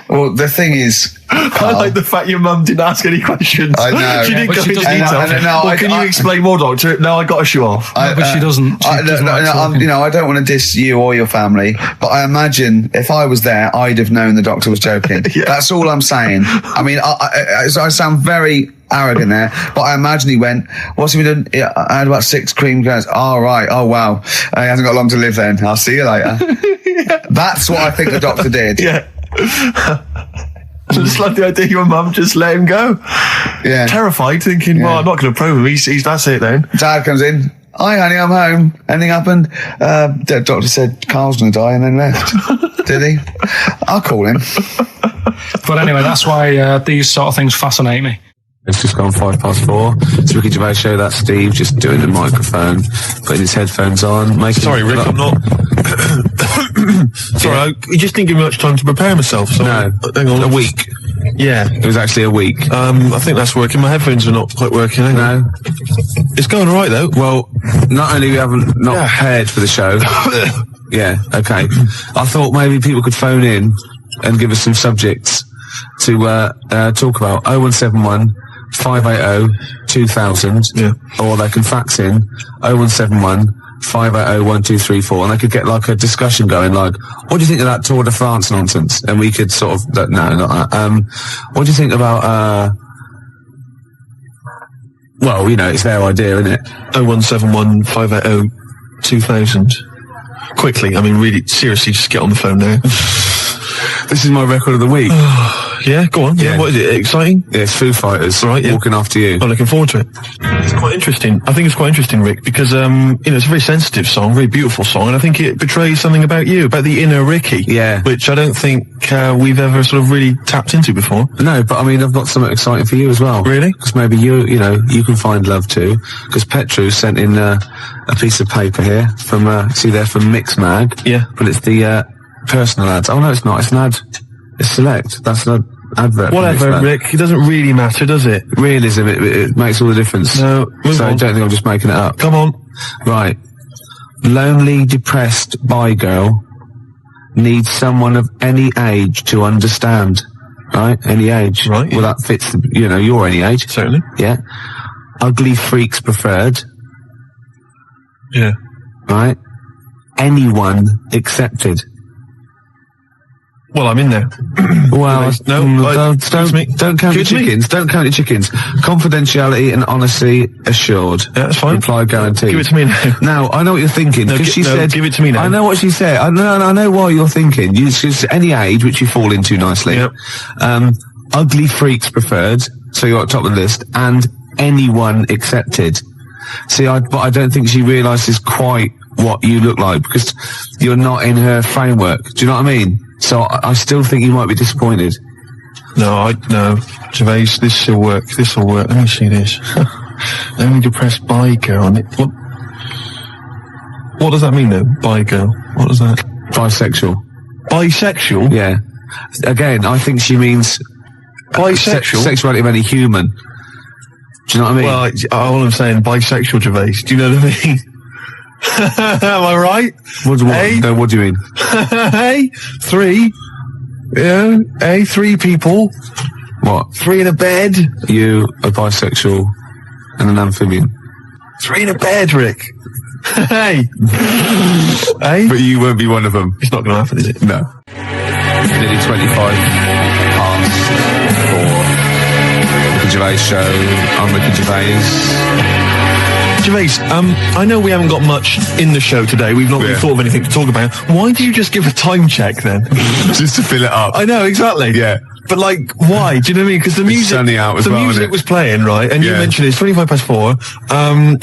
Well, the thing is, I like the fact your mum didn't ask any questions. I know. She didn't but go she into doesn't. detail. Can you explain more, doctor? No, I got a shoe off. But she doesn't. I don't want to diss you or your family, but I imagine if I was there, I'd have known the doctor was joking. Yeah. That's all I'm saying. I mean, I sound very arrogant there, but I imagine he went, what's he been doing? I had about 6 cream cones. Oh, right. Oh, wow. He hasn't got long to live then. I'll see you later. Yeah. That's what I think the doctor did. Yeah. I just like the idea your mum just let him go. Yeah. Terrified, thinking, well, I'm not going to probe him. He's that's it then. Dad comes in. Hi, honey, I'm home. Anything happened? The doctor said Karl's going to die and then left. Did he? I'll call him. But anyway, that's why these sort of things fascinate me. It's just gone 4:05. It's the Ricky Gervais Show. That's Steve just doing the microphone, putting his headphones on. Sorry, Rick, I'm not. Sorry, I just didn't give me much time to prepare myself. So No, hang on. a week. Yeah. It was actually a week. I think that's working. My headphones are not quite working. Hang on. No. It's going all right though. Well, not only we haven't prepared for the show. Yeah, okay. I thought maybe people could phone in and give us some subjects to talk about. 0171 580 2000. Yeah. Or they can fax in 0171 580 1234, and they could get like a discussion going, like, what do you think of that Tour de France nonsense? And we could sort of, no, not that. What do you think about, well, it's their idea, isn't it? 0171 580 2000. Quickly, I mean, really, seriously, just get on the phone now. This is my record of the week. Yeah, go on. Yeah, what is it? Exciting? Yeah, it's Foo Fighters. Right, yeah. Walking After You. I'm looking forward to it. It's quite interesting. I think it's quite interesting, Rick, because, it's a very sensitive song, very beautiful song, and I think it betrays something about you, about the inner Ricky. Yeah. Which I don't think we've ever sort of really tapped into before. No, but I mean, I've got something exciting for you as well. Really? Because maybe you can find love too. Because Petru sent in a piece of paper here from, from Mix Mag. Yeah. But it's the personal ads. Oh no, it's not. It's an ad. It's Select. That's an advert. Whatever, Rick. It doesn't really matter, does it? Realism, it makes all the difference. No, move so on. I don't think I'm just making it up. Come on. Right. Lonely, depressed bi girl needs someone of any age to understand. Right? Any age. Right. Well, that fits, your any age. Certainly. Yeah. Ugly freaks preferred. Yeah. Right? Anyone accepted. Well, I'm in there. Well, don't count your Excuse me? chickens. Don't count your chickens. Confidentiality and honesty assured. Yeah, that's fine. Reply guaranteed. Give it to me now. Now, I know what you're thinking. No, Because she said, give it to me now. I know what she said. I know why you're thinking. She's any age, which you fall into nicely. Yep. ugly freaks preferred, so you're at top of the list, and anyone accepted. See, but I don't think she realises quite what you look like, because you're not in her framework. Do you know what I mean? So I still think you might be disappointed. No, Gervais, this will work. This will work. Let me see this. Let me press bi girl on it. What does that mean, though? Bi girl. What does that? Bisexual. Bisexual? Yeah. Again, I think she means bisexual. Sexuality of any human. Do you know what I mean? Well, all I'm saying, bisexual, Gervais. Do you know what I mean? Am I right? What do you mean? Hey, 3. Yeah, hey, 3 people. What? 3 in a bed. You, a bisexual, and an amphibian. 3 in a bed, Rick. Hey. Hey? But you won't be one of them. It's not going to happen, is it? No. Nearly 25 past for the Gervais Show. I'm Ricky Gervais. Gervais, I know we haven't got much in the show today. We've not really thought of anything to talk about. Why did you just give a time check then? Just to fill it up. I know, exactly. Yeah. But like, why? Do you know what I mean? Because the music, sunny out as well, music was playing, right? And you mentioned it's 25 past 4.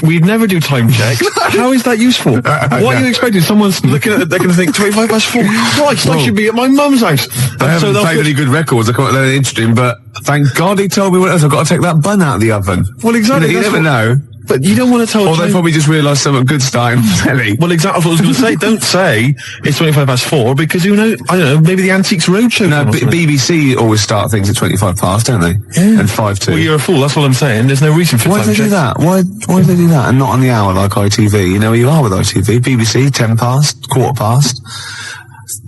We'd never do time checks. How is that useful? What are you expecting? Someone's looking at it, they're going to think 25 past 4. Christ, I should be at my mum's house. I haven't played any good records. I can't learn anything interesting, but thank God he told me what else. I've got to take that bun out of the oven. Well, exactly. You never know. But you don't want to tell. Or they probably just realised something good starting telly. Well, exactly what I was going to say. Don't say it's 25 past 4 because who knows? I don't know. Maybe the Antiques Roadshow. No, BBC always start things at 25 past, don't they? Yeah. And 5 to. Well, you're a fool. That's what I'm saying. There's no reason for. Why do they do that? Why do they do that and not on the hour like ITV? You know where you are with ITV. BBC 10 past, quarter past.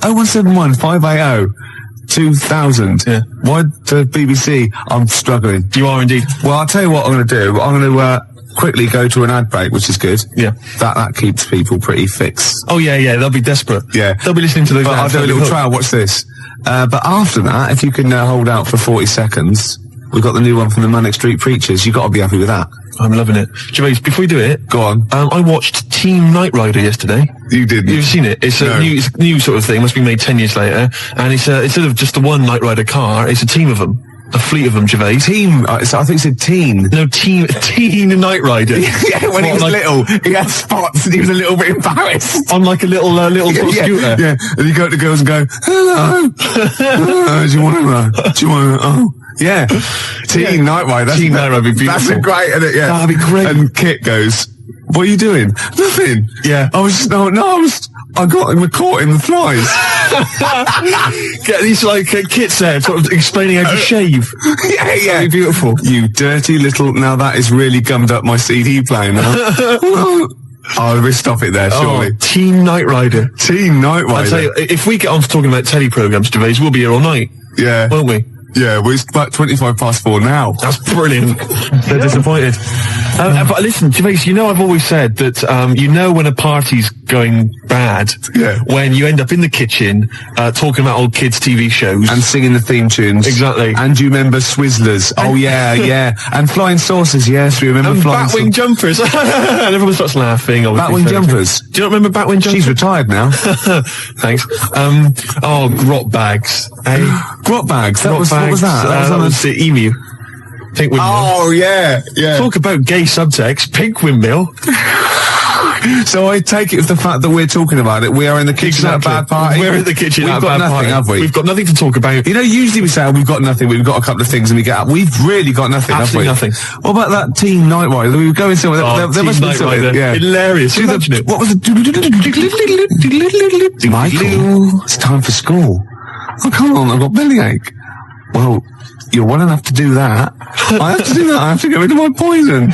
0171 580 2000. Yeah. Why the BBC? I'm struggling. You are indeed. Well, I'll tell you what I'm going to do. I'm going to quickly go to an ad break, which is good. Yeah. That keeps people pretty fixed. Oh, yeah, they'll be desperate. Yeah. They'll be listening to those I'll ads. do a little trial. Watch this. But after that, if you can hold out for 40 seconds, we've got the new one from the Manic Street Preachers. You've got to be happy with that. I'm loving it. Gervais, before we do it, go on. I watched Team Knight Rider yesterday. You didn't? You've seen it? It's a new sort of thing. Must be made 10 years later. And it's instead of just the one Knight Rider car, it's a team of them. A fleet of them, Gervais. Team, I think it said teen. No, teen Knight Rider. Yeah, when he was little, he had spots and he was a little bit embarrassed. On like a little sort of scooter. Yeah, and you go to the girls and go, hello. Do you want to oh. Yeah. Teen Knight Rider. Teen Knight Rider would be beautiful. That's great, isn't it? Yeah. That'd be great. And Kit goes, what are you doing? Nothing. Yeah. I got him caught in the flies. Get these kits there, sort of explaining how to shave. Yeah. That'd be beautiful. You dirty little. Now that is really gummed up my CD player now. I'll stop it there, surely. Oh, Team Knight Rider. Team Knight Rider. I'll tell you, if we get on to talking about telly programmes, Gervais, we'll be here all night. Yeah. Won't we? Yeah, well, it's about 25 past 4 now. That's brilliant. They're disappointed. But listen, Gervais, you know I've always said that you know when a party's going bad when you end up in the kitchen talking about old kids' TV shows. And singing the theme tunes. Exactly. And do you remember Swizzlers? Oh, yeah. And Flying Saucers, yes, we remember Flying Saucers. And Batwing Jumpers. And everyone starts laughing. Batwing Jumpers. Do you not remember Batwing Jumpers? She's retired now. Thanks. Grot Bags. Grot Bags? What was that? That was the Emu. Pink Windmill. Oh, yeah. Talk about gay subtext. Pink Windmill. So I take it with the fact that we're talking about it, we are in the kitchen at a bad party. We're in the kitchen at a bad party. Have we? We've got nothing to talk about. You know, usually we say, we've got nothing, we've got a couple of things and we get up. We've really got nothing, Absolutely have we? nothing. What about that Team Night Rider? We were going somewhere. There must be something. Yeah. Hilarious. Imagine it. What was it? Michael, it's time for school. Oh, come on, I've got bellyache. Well, you're well enough to do that. I have to do that. I have to get rid of my poison.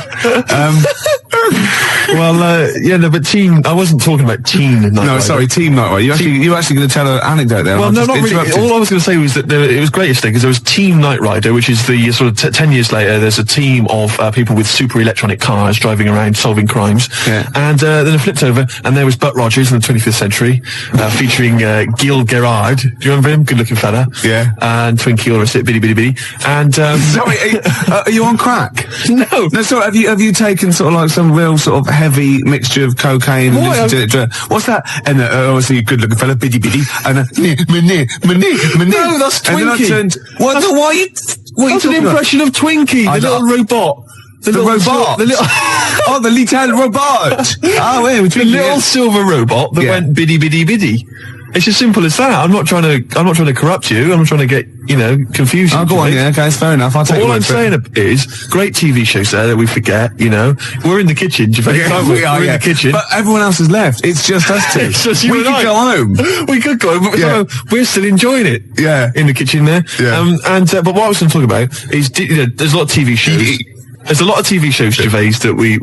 But Team... I wasn't talking about Teen Night Rider. No, sorry, Team Night Rider. You were actually going to tell an anecdote there. Well, no, not really. All I was going to say was that it was great yesterday because there was Team Night Rider, which is the sort of 10 years later, there's a team of people with super electronic cars driving around solving crimes. Yeah. And then it flipped over and there was Butt Rogers in the 25th century, featuring Gil Gerard. Do you remember him? Good-looking fella. Yeah. And Twinkie, all the rest of it, bitty, bitty, bitty. And... sorry, are you on crack? No. No, sorry, have you taken sort of like some real sort of heavy mixture of cocaine and listened to it? What's that? And obviously good-looking fella, bitty, bitty, and no, that's Twinkie. And then I turned... Why are you What are you talking an impression of Twinkie, the little robot. The robot? The little Oh, the little robot! Oh, yeah, the little silver robot that went biddy biddy biddy. It's as simple as that. I'm not trying to corrupt you. I'm not trying to get, confuse you. Oh, go on, yeah, okay, it's fair enough. I'll take all I'm saying is, great TV shows there that we forget, We're in the kitchen, we are, We're in the kitchen. But everyone else has left. It's just us two. It's just you we and could I. go home. We could go home, but we're still enjoying it. Yeah. In the kitchen there. Yeah. But what I was going to talk about is, there's a lot of TV shows. There's a lot of TV shows, Gervais, that we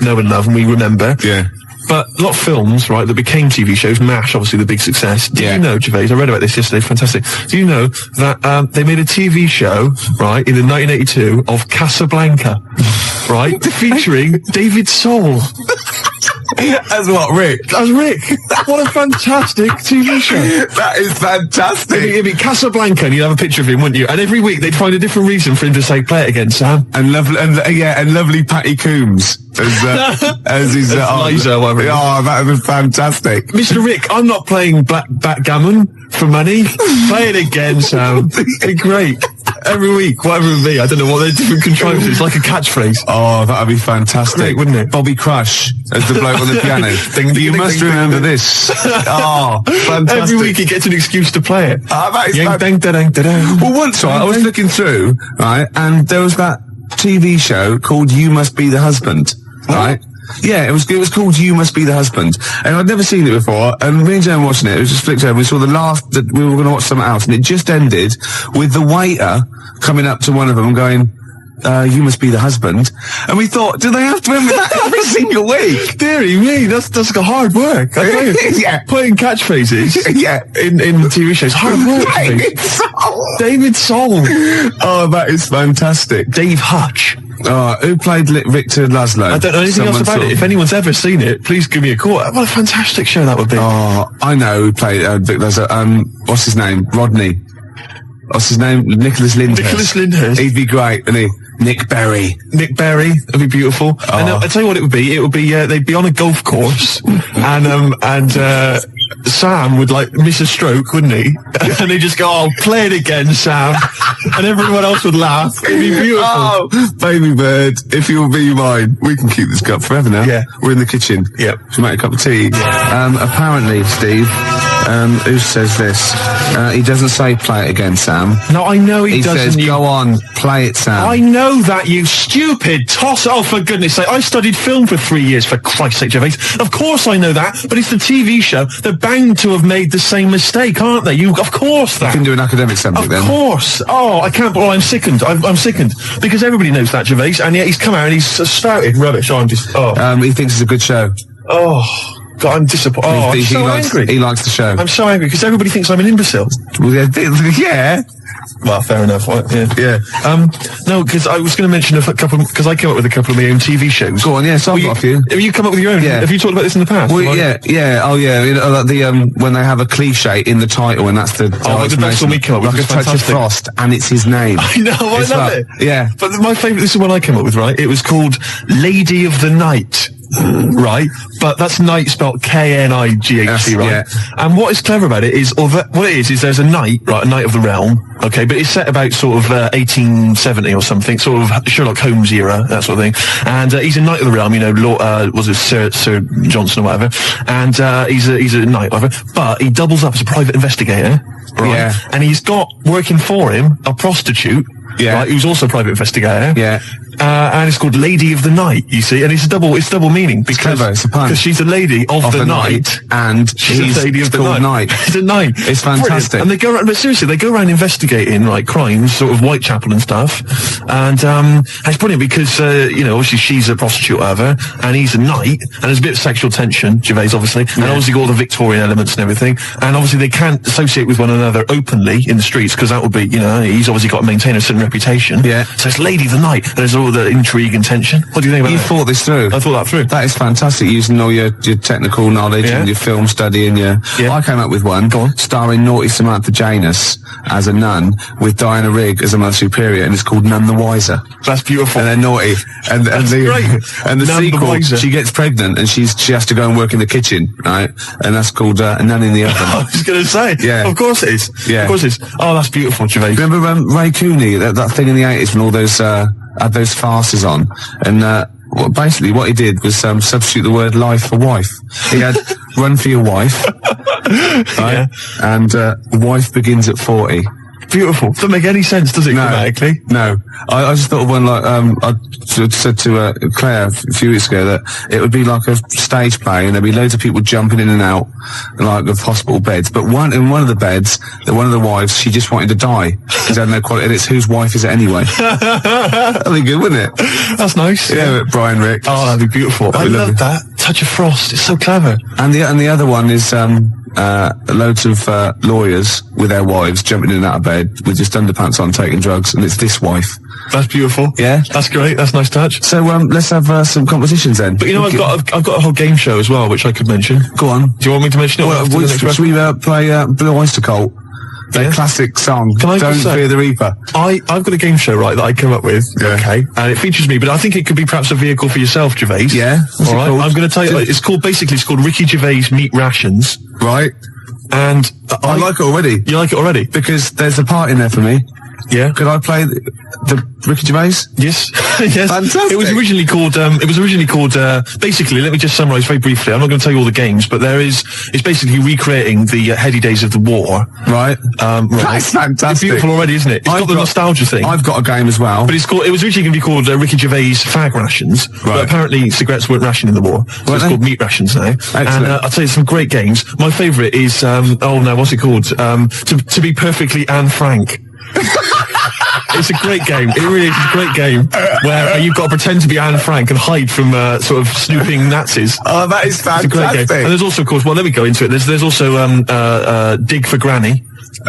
know and love and we remember. Yeah. But a lot of films, right, that became TV shows. MASH, obviously, the big success. Do you know, Gervais, I read about this yesterday, fantastic. Do you know that they made a TV show, right, in 1982 of Casablanca, right, featuring David Soul. As what, Rick? As Rick. What a fantastic TV show. That is fantastic. It'd be Casablanca, and you'd have a picture of him, wouldn't you? And every week they'd find a different reason for him to say, "Play it again, Sam." And lovely Patty Coombs as his Liza, whatever. Oh, that was fantastic. Mr. Rick, I'm not playing backgammon for money. Play it again, Sam. It'd be great. Every week, whatever it would be. I don't know what they're different contrivances. It's like a catchphrase. Oh, that'd be fantastic. Great, wouldn't it? Bobby Crush as the bloke on the piano. You must remember this. Oh, fantastic. Every week he gets an excuse to play it. That is Well, once, right, I was looking through, right, and there was that TV show called You Must Be the Husband, right? Yeah, it was called You Must Be the Husband, and I'd never seen it before, and me and Jan watching it, was just flicked over, we saw that we were going to watch something else, and it just ended with the waiter coming up to one of them and going, you must be the husband. And we thought, do they have to remember that every single week? Deary me, that's like a hard work. I tell you. Yeah. Putting catchphrases in TV shows, hard work. David Soul. Oh, that is fantastic. Dave Hutch. Who played Victor Laszlo? I don't know anything else about it. If anyone's ever seen it, please give me a call. What a fantastic show that would be. Oh, I know who played Victor Laszlo. What's his name? Rodney. What's his name? Nicholas Lyndhurst. Nicholas Lyndhurst. He'd be great, wouldn't he? Nick Berry. Nick Berry. That'd be beautiful. Oh. And I'll tell you what it would be. It would be, they'd be on a golf course and Sam would miss a stroke, wouldn't he? And they'd just go, "Oh, play it again, Sam." And everyone else would laugh. It'd be beautiful. Oh, baby bird, if you'll be mine. We can keep this cup forever now. Yeah. We're in the kitchen. Yep. Should make a cup of tea. Apparently, Steve, who says this? He doesn't say play it again, Sam. No, I know he doesn't. He says, go on, play it, Sam. I know that, you stupid toss. Oh, for goodness sake. I studied film for 3 years, for Christ's sake, Gervais. Of course I know that, but it's the TV show. They're bound to have made the same mistake, aren't they? Of course that. You can do an academic subject then. Of course. Oh, I can't. Well, I'm sickened. I'm sickened. Because everybody knows that, Gervais, and yet he's come out and he's spouted rubbish. Oh, I'm just... Oh. He thinks it's a good show. Oh... God, I'm disappointed. Oh, I'm so angry. He likes the show. I'm so angry because everybody thinks I'm an imbecile. Well, yeah. Well, fair enough. Yeah. No, because I was going to mention a couple, because I came up with a couple of my own TV shows. Go on, yeah, so I've got a few. Have you come up with your own? Yeah. Have you talked about this in the past? Well, yeah. Oh, yeah. When they have a cliche in the title, and that's the... that's what we came up with. Like a touch of frost, and it's his name. I know, I love it. Yeah. But my favourite, this is one I came up with, right? It was called Lady of the Night. Right, but that's night spelled Knighthc, right? Yeah. And what is clever about it is, what it is there's a knight, right, a knight of the realm, okay, but it's set about sort of 1870 or something, sort of Sherlock Holmes era, that sort of thing. And he's a knight of the realm, was it Sir Johnson or whatever? And he's a knight, whatever. But he doubles up as a private investigator, right? Yeah. And he's got working for him a prostitute. Yeah. Right, who's also a private investigator. Yeah. And it's called Lady of the Night, you see, and it's double meaning because she's a lady of the night, and she's a lady of the night. It's a night. It's fantastic. Brilliant. And they go around, but seriously, they go around investigating crimes, sort of Whitechapel and stuff, and it's brilliant because obviously she's a prostitute, or whatever, and he's a knight, and there's a bit of sexual tension, Gervais, obviously, and obviously got all the Victorian elements and everything, and obviously they can't associate with one another openly in the streets because that would be, he's obviously got to maintain a certain reputation. Yeah. So it's Lady of the Night. There's all all the intrigue and tension. What do you think about You that? thought this through. I thought that through. That is fantastic, using all your technical knowledge Yeah. and your film study and your... Yeah. I came up with one, Go on. starring naughty Samantha Janus as a nun with Diana Rigg as a Mother Superior, and it's called None the Wiser. That's beautiful. And they're naughty. And the great. And the None the sequel, Wiser. she gets pregnant and she has to go and work in the kitchen, right? And that's called Nun in the Oven. I was going to say. Yeah. Of course it is. Yeah. Of course it is. Oh, that's beautiful, Gervais. Remember Ray Cooney, that thing in the 80s when all those had those farces on, and basically what he did was substitute the word life for wife. He had run for your wife, right? And wife begins at 40. Beautiful. Doesn't make any sense, does it, grammatically? No. I just thought of one like, I said to Claire a few weeks ago that it would be like a stage play and there'd be loads of people jumping in and out, like, of hospital beds. But in one of the beds, one of the wives, she just wanted to die. Because had no quality. And it's whose wife is it anyway? That'd be good, wouldn't it? That's nice. Yeah, Brian Rick. Oh, that'd be beautiful. I love that. Touch of frost. It's so clever. And the other one is, loads of lawyers with their wives jumping in and out of bed with just underpants on taking drugs, and it's this wife. That's beautiful. Yeah? That's great. That's a nice touch. So let's have some competitions then. But you know, I've got a whole game show as well, which I could mention. Go on. Do you want me to mention it? Well, should we play Blue Oyster Cult? Their classic song, Can I Don't just say, Fear the Reaper. I've got a game show, right, that I came up with, okay, and it features me, but I think it could be perhaps a vehicle for yourself, Gervais. Yeah? What's All it right, called? I'm going to tell you, it's called Ricky Gervais Meat Rations, Right. and I like it already. You like it already? Because there's a part in there for me. Yeah. Could I play the Ricky Gervais? Yes. Yes. Fantastic. It was originally called, basically, let me just summarise very briefly. I'm not going to tell you all the games, but it's basically recreating the heady days of the war. Right. That's fantastic. It's beautiful already, isn't it? It's got the nostalgia thing. I've got a game as well. But it was originally going to be called Ricky Gervais Fag Rations, but apparently cigarettes weren't rationed in the war, so it's called Meat Rations now. Excellent. And I'll tell you some great games. My favourite is, what's it called? To be perfectly Anne Frank. It's a great game. It really is a great game where you've got to pretend to be Anne Frank and hide from sort of snooping Nazis. Oh, that is fantastic. It's a great game. And there's also, of course, let me go into it. There's also Dig for Granny.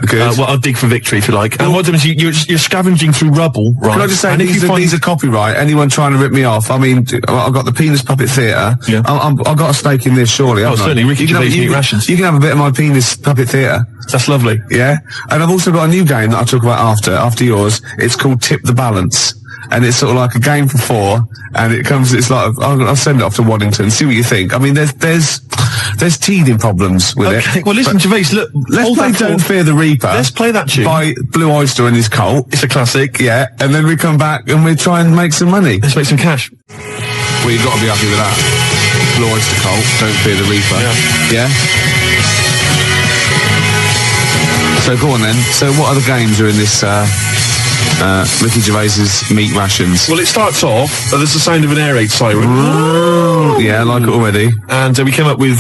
Good. I'll dig for victory if you like. And what happens is you're scavenging through rubble, right? Can I just say, and these are copyright. Anyone trying to rip me off? I mean, I've got the Penis Puppet Theatre. Yeah. I've got a stake in this, surely. Oh, certainly. Ricky Gervais Meat Rations. You can have a bit of my Penis Puppet Theatre. That's lovely. Yeah. And I've also got a new game that I'll talk about after yours. It's called Tip the Balance. And it's sort of like a game for 4, and it's like, I'll send it off to Waddington, see what you think. I mean, there's teething problems with it. Okay, well listen, Gervais, look, let's play Don't Fear the Reaper. Let's play that tune. By Blue Oyster and his cult. It's a classic. Yeah, and then we come back and we try and make some money. Let's make some cash. Well, you've got to be happy with that. Blue Oyster cult, Don't Fear the Reaper. Yeah? So go on then. So what other games are in this, Ricky Gervais's Meat Rations? Well, it starts off, there's the sound of an air raid siren. Yeah, I like it already. And we came up with,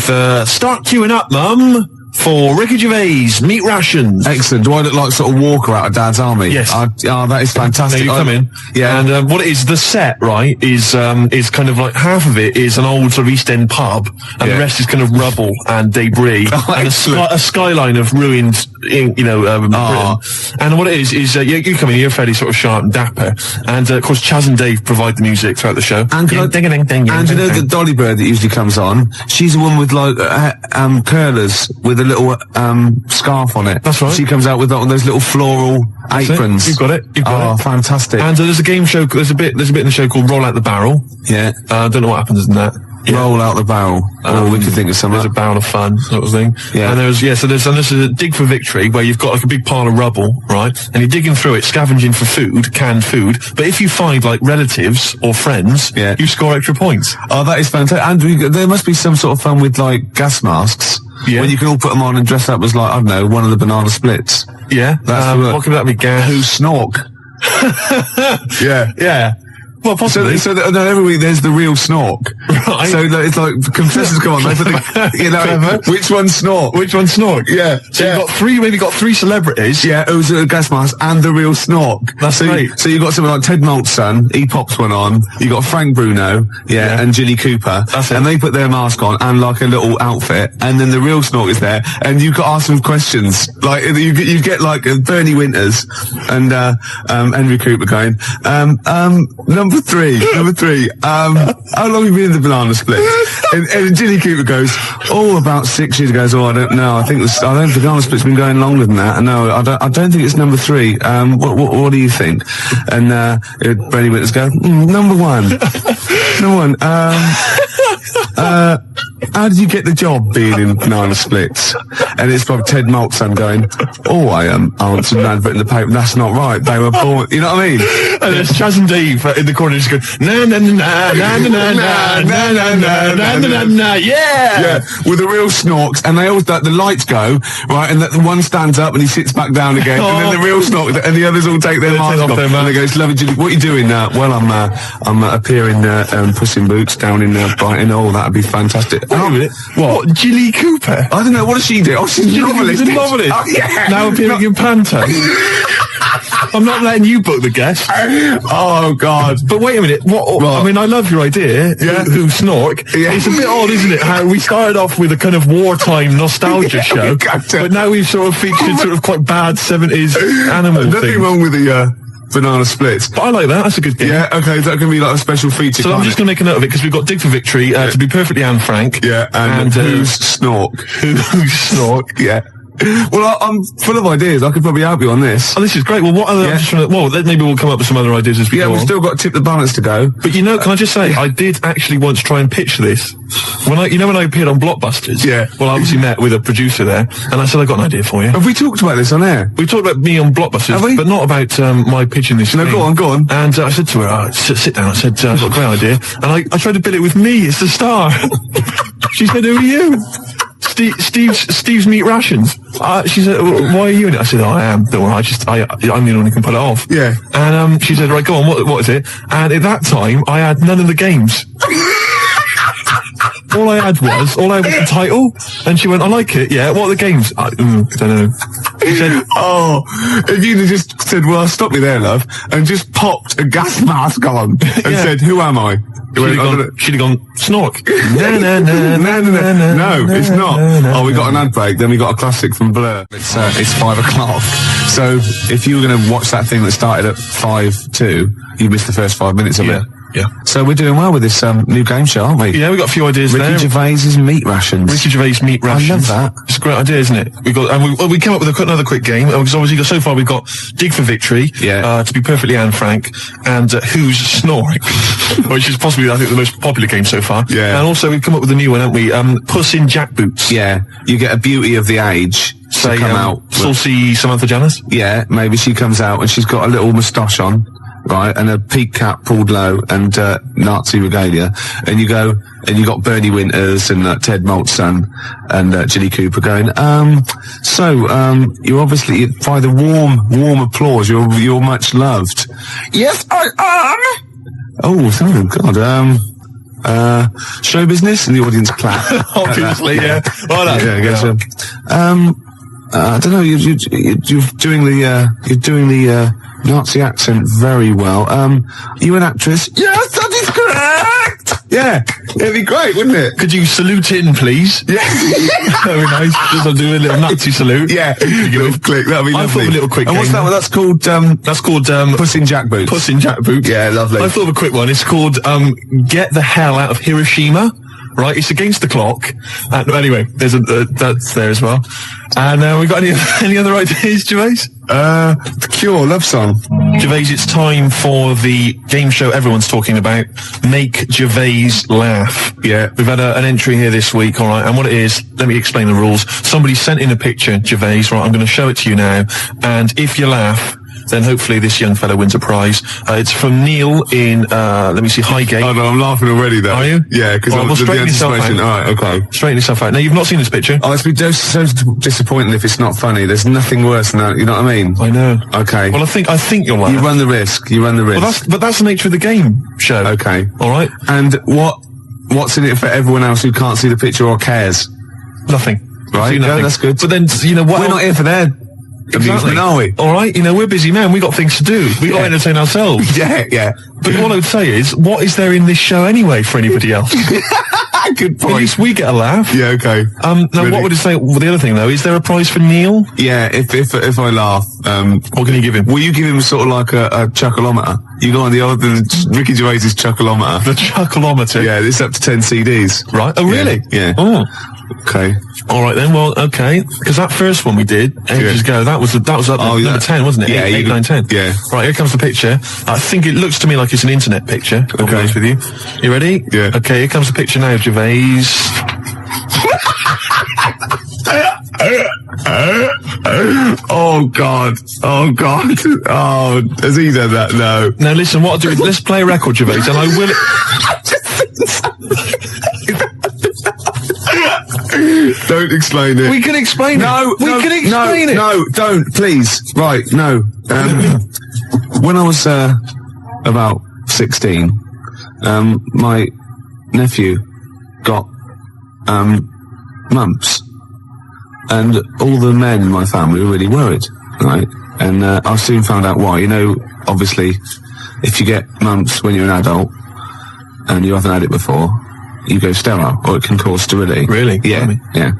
start queuing up, Mum, for Ricky Gervais Meat Rations. Excellent. Do I look like sort of Walker out of Dad's Army? Yes. That is fantastic. Now you come in. Yeah. And what it is, the set, right, is kind of like half of it is an old sort of East End pub, and the rest is kind of rubble and debris, and a skyline of ruined, Britain. And what it is you come in, you're fairly sort of sharp and dapper, and of course Chaz and Dave provide the music throughout the show. And you know the Dolly Bird that usually comes on? She's a woman with like curlers with a little scarf on it. That's right. She comes out with those little floral aprons. You've got it. You've got it. Fantastic. And there's a game show. There's a bit in the show called Roll Out the Barrel. Yeah. I don't know what happens in that. Yeah. Roll out the barrel. We could think of something. There's a barrel of fun, sort of thing. Yeah. And there's a dig for victory where you've got like a big pile of rubble, right? And you're digging through it, scavenging for food, canned food. But if you find like relatives or friends, you score extra points. Oh, that is fantastic. And there must be some sort of fun with like gas masks. Yeah. When you can all put them on and dress up as like, I don't know, one of the banana splits. Yeah. What could that be? Gas? Who snork? Yeah. Yeah. Well, possibly. So every week there's the real snork. Right. So it's like contestants come on, they put which one snork? Which one snork? Yeah. So you've got three celebrities. Yeah, who's a gas mask and the real snork. That's great. So you've got someone like Ted Malt's son, he pops one on. You got Frank Bruno, and Ginny Cooper. That's it. And they put their mask on and like a little outfit, and then the real snork is there, and you've got to ask them questions. Like you get like Bernie Winters and Henry Cooper going, number Number three. How long have you been in the banana split? And Jilly Cooper goes, about 6 years ago. I don't know. I think banana split's been going longer than that. No, I don't think it's number 3. What do you think? And Brady Winters go, number 1. How did you get the job being in banana splits? And it's from Ted Maltzan going, I answered an advert in the paper. That's not right. They were born. You know what I mean? And there's Chaz and Dave in the corner just going, na na na na na na na na na na na na na, yeah, with the real snorks, and they always the lights go right, and the one stands up and he sits back down again, and then the real snork, and the others all take their masks off, and they go, "Lovely Jilly, what are you doing now?" Well, I'm appearing Puss in Boots down in Brighton. Oh, that'd be fantastic. Wait a minute. What? Jilly Cooper? I don't know. What does she do? Oh, she's a novelist. She's a novelist. Oh, yeah. Now appearing in Panto. I'm not letting you book the guest. Oh, God. But wait a minute. What? I mean, I love your idea. Yeah. Who snork? Yeah. It's a bit odd, isn't it? How we started off with a kind of wartime nostalgia show, but now we've sort of featured sort of quite bad 70s animal things. Nothing wrong with the banana splits. But I like that. That's a good game. Yeah, okay, is that going to be like a special feature? So I'm just going to make a note of it, because we've got Dig for Victory, to be perfectly Anne Frank. Yeah, and who's Snork? Who's Snork? Yeah. Well, I'm full of ideas. I could probably help you on this. Oh, this is great. Well, what other... Yeah. Maybe we'll come up with some other ideas as we go Yeah, we've on. still got Tip the Balance to go. But can I just say, I did actually once try and pitch this. When I appeared on Blockbusters. Yeah. Well, I obviously met with a producer there, and I said, I got an idea for you. Have we talked about this on air? We talked about me on Blockbusters, but not about my pitching this thing. No, go on. And I said to her, sit down. I said, I've got a great idea. And I tried to bill it with me as the star. She said, who are you? Steve's Meat Rations. She said, why are you in it? I said, I am. Don't worry, I'm the one who can pull it off. Yeah. And she said, right, go on, what is it? And at that time, I had none of the games. All I had was the title, and she went, I like it, yeah, what are the games? I don't know. She said, if you'd have just said, well, stop me there, love, and just popped a gas mask on, and said, who am I? She'd have gone, Snork. No, it's not. We got an ad break, then we got a classic from Blur. It's 5 o'clock. So if you were going to watch that thing that started at 5:02, you missed the first 5 minutes of it. Yeah. So we're doing well with this new game show, aren't we? Yeah, we got a few ideas there. Ricky Gervais's meat rations. Ricky Gervais meat rations. I love that. It's a great idea, isn't it? We came up with another quick game, because obviously so far we've got Dig for Victory, to be perfectly Anne Frank, and Who's Snoring, which is possibly, I think, the most popular game so far. Yeah. And also we've come up with a new one, haven't we? Puss in Jackboots. Yeah. You get a beauty of the age. Say, come out. Saucy Samantha Janus. Yeah, maybe she comes out and she's got a little moustache on. Right, and a peak cap pulled low, and Nazi regalia, and you got Bernie Winters and Ted Maltzan and Jilly Cooper going. You're obviously, by the warm applause, you're much loved. Yes, I am. Oh God. Show business, and the audience clap. Obviously, yeah. Well done. I don't know. You're doing the Nazi accent very well. Are you an actress? Yes, that is correct! Yeah, it'd be great, wouldn't it? Could you salute in, please? Yeah. Very nice. Just I'll do a little Nazi salute. Yeah. Little click, that'd be lovely. I thought of a little quick game. And what's that one? That's called Puss in Jackboots. Puss in Jackboots. Yeah, lovely. I thought of a quick one. It's called Get the Hell Out of Hiroshima. Right, it's against the clock. Anyway, there's that's there as well. And we got any other ideas, Gervais? The Cure love song. Gervais, it's time for the game show everyone's talking about. Make Gervais laugh. Yeah, we've had an entry here this week. All right, and what it is, let me explain the rules. Somebody sent in a picture, Gervais. Right, I'm going to show it to you now. And if you laugh, then hopefully this young fellow wins a prize. It's from Neil in, let me see, Highgate. Oh no, I'm laughing already though. Are you? Yeah, because we'll straighten yourself out. Alright, okay. Straighten yourself out. Now, you've not seen this picture. Oh, it's been so disappointing if it's not funny. There's nothing worse than that, you know what I mean? I know. Okay. Well, I think you'll laugh. You run the risk. Well, that's the nature of the game show. Okay. Alright. And what's in it for everyone else who can't see the picture or cares? Nothing. Right, nothing. That's good. But then, you know what? We're not here for their amusement, are we? All right, we're busy men. We got things to do. We got to entertain ourselves. Yeah. But what I would say is, what is there in this show anyway for anybody else? Good At point. least we get a laugh. Yeah, okay. Now, Really? what would you say? Well, the other thing though, is there a prize for Neil? Yeah, if I laugh, What can you give him? will you give him sort of like a chuckleometer? You go on the Ricky Gervais's chuckleometer. The chuckleometer. Yeah, it's up to 10 CDs. Right. Oh, really? Yeah. Oh. Okay. All right then. Well, okay. Because that first one we did ages ago, that was up number 10, wasn't it? Yeah, 8, 9, 10. Yeah. Right. Here comes the picture. I think it looks to me like it's an internet picture. I'll be honest with you. You ready? Yeah. Okay. Here comes the picture now, Gervais. Oh God. Oh, has he done that? No. Now listen. What I'll do is let's play a record, Gervais, and I will. Don't explain it. We can explain it. We can explain it. No, don't, please. Right, no. When I was about 16, my nephew got mumps, and all the men in my family were really worried, right? And I soon found out why. You know, obviously, if you get mumps when you're an adult and you haven't had it before, you go sterile, or it can cause sterility. Really? Yeah, yeah.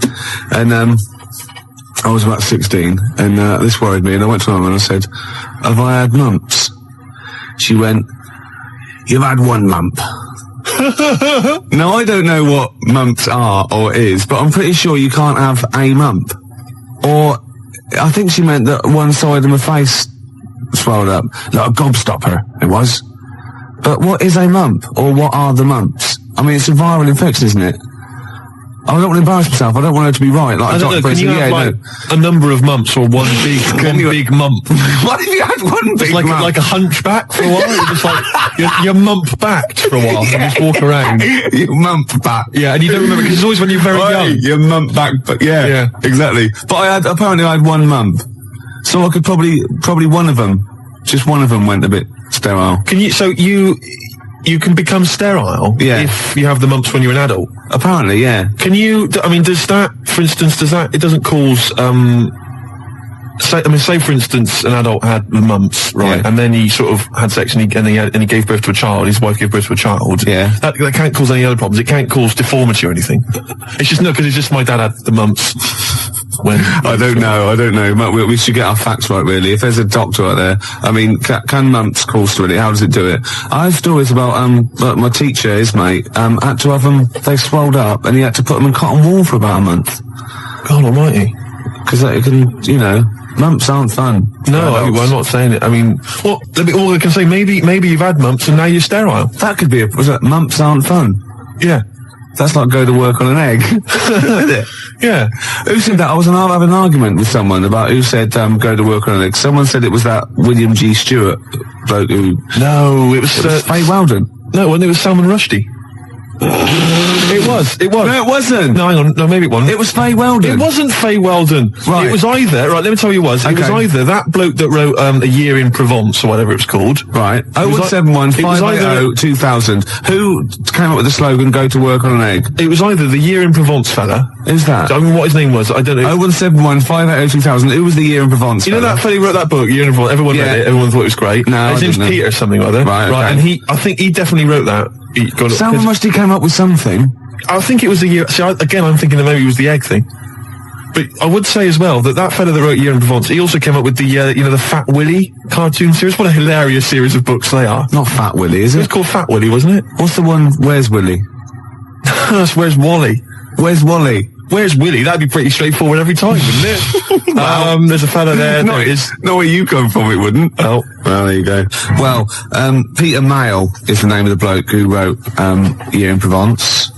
And I was about 16, and this worried me, and I went to her and I said, have I had mumps? She went, you've had one mump. Now, I don't know what mumps are or is, but I'm pretty sure you can't have a mump. Or, I think she meant that one side of my face swelled up, like a gobstopper, it was. But what is a mump, or what are the mumps? I mean, it's a viral infection, isn't it? I don't want to embarrass myself. I don't want her to be right. Like, I don't know. Can you have a number of mumps or one big mump? What if you had one big like mump? like a hunchback for a while? You're just like you're mump backed for a while and just walk around. You mump back. Yeah, and you don't remember because it's always when you're very young. You mump back, but yeah, exactly. But apparently I had one mump, so I could probably one of them, just one of them went a bit sterile. Can you? So you can become sterile if you have the mumps when you're an adult? Apparently, yeah. Can you, I mean, does that, for instance, it doesn't cause, say for instance, an adult had the mumps, right, and then he sort of had sex and he gave birth to a child, his wife gave birth to a child. Yeah. That can't cause any other problems. It can't cause deformity or anything. It's just, no, because it's just my dad had the mumps. I don't know. We should get our facts right, really. If there's a doctor out there, I mean, can mumps cause sterility? How does it do it? I have stories about, my teacher, his mate, had to have them, they swelled up, and he had to put them in cotton wool for about a month. God almighty. Because it can, you know, mumps aren't fun. No, I'm not saying it. I mean, well, I can say maybe you've had mumps and now you're sterile. That could be mumps aren't fun. Yeah. That's like go to work on an egg. Isn't it? Yeah. Who said that? I was having an argument with someone about who said go to work on an egg. Someone said it was that William G. Stewart bloke who... No, it was Faye Weldon. No, it was Salman Rushdie. It was. No, it wasn't. No, hang on. No, maybe it wasn't. It was Faye Weldon. It wasn't Faye Weldon. Right. It was either, right, let me tell you what it was. It was either that bloke that wrote A Year in Provence, or whatever it was called. Right. 0171 580 2000. Who came up with the slogan, go to work on an egg? It was either the Year in Provence fella. Who's that? I mean, what his name was, I don't know. 0171 580 2000. Who was the Year in Provence You know that fella who wrote that book, Year in Provence? Everyone read it. Everyone thought it was great. No, his name's Peter or something or other. Right, okay. And I think he definitely wrote that. Salman Rushdie came up with something. I think it was the year. See, again, I'm thinking that maybe it was the egg thing. But I would say as well that fella that wrote Year in Provence, he also came up with the, the Fat Willy cartoon series. What a hilarious series of books they are. Not Fat Willy, is it? It was called Fat Willy, wasn't it? What's the one, Where's Willy? That's Where's Wally. Where's Wally? Where's Willy? That'd be pretty straightforward every time, wouldn't it? There's a fella there. No, not where you come from, it wouldn't. Oh. Well, there you go. Well, Peter Mayle is the name of the bloke who wrote Year in Provence.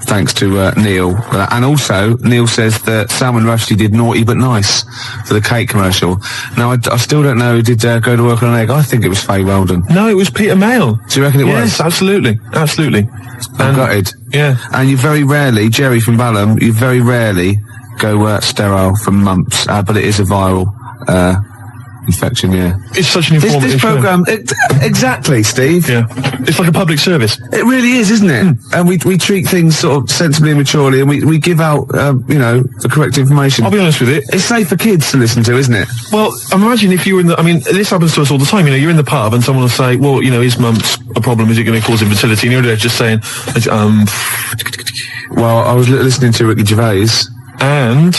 Thanks to Neil. And also, Neil says that Salman Rushdie did Naughty But Nice for the cake commercial. Now, I still don't know who did go to work on an egg. I think it was Faye Weldon. No, it was Peter Mayle. Do you reckon it was? Yes, absolutely. Absolutely. I'm gutted. Yeah. And you very rarely, Jerry from Balham, you very rarely go sterile from mumps, but it is a viral infection, yeah. It's such an informative This programme, exactly, Steve. Yeah. It's like a public service. It really is, isn't it? And we treat things sort of sensibly and maturely, and we give out, the correct information. I'll be honest with you. It's safe for kids to listen to, isn't it? Well, imagine if you were in the... I mean, this happens to us all the time. You're in the pub and someone will say, well, his mum's a problem. Is it going to cause infertility? And you're there just saying, Well, I was listening to Ricky Gervais, and...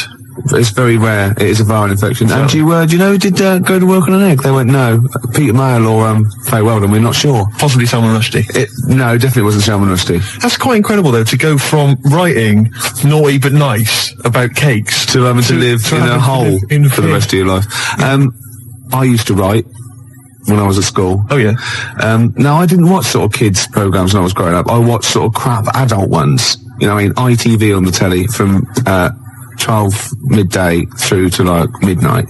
It's very rare. It is a viral infection. And do you know who did go to work on an egg? They went, no. Peter Mayle or Faye Weldon, we're not sure. Possibly Salman Rushdie. No, definitely wasn't Salman Rushdie. That's quite incredible, though, to go from writing naughty but nice about cakes to having to live in a hole for the rest of your life. I used to write when I was at school. Oh, yeah. Now, I didn't watch sort of kids' programmes when I was growing up. I watched sort of crap adult ones. ITV on the telly from 12 midday through to like midnight,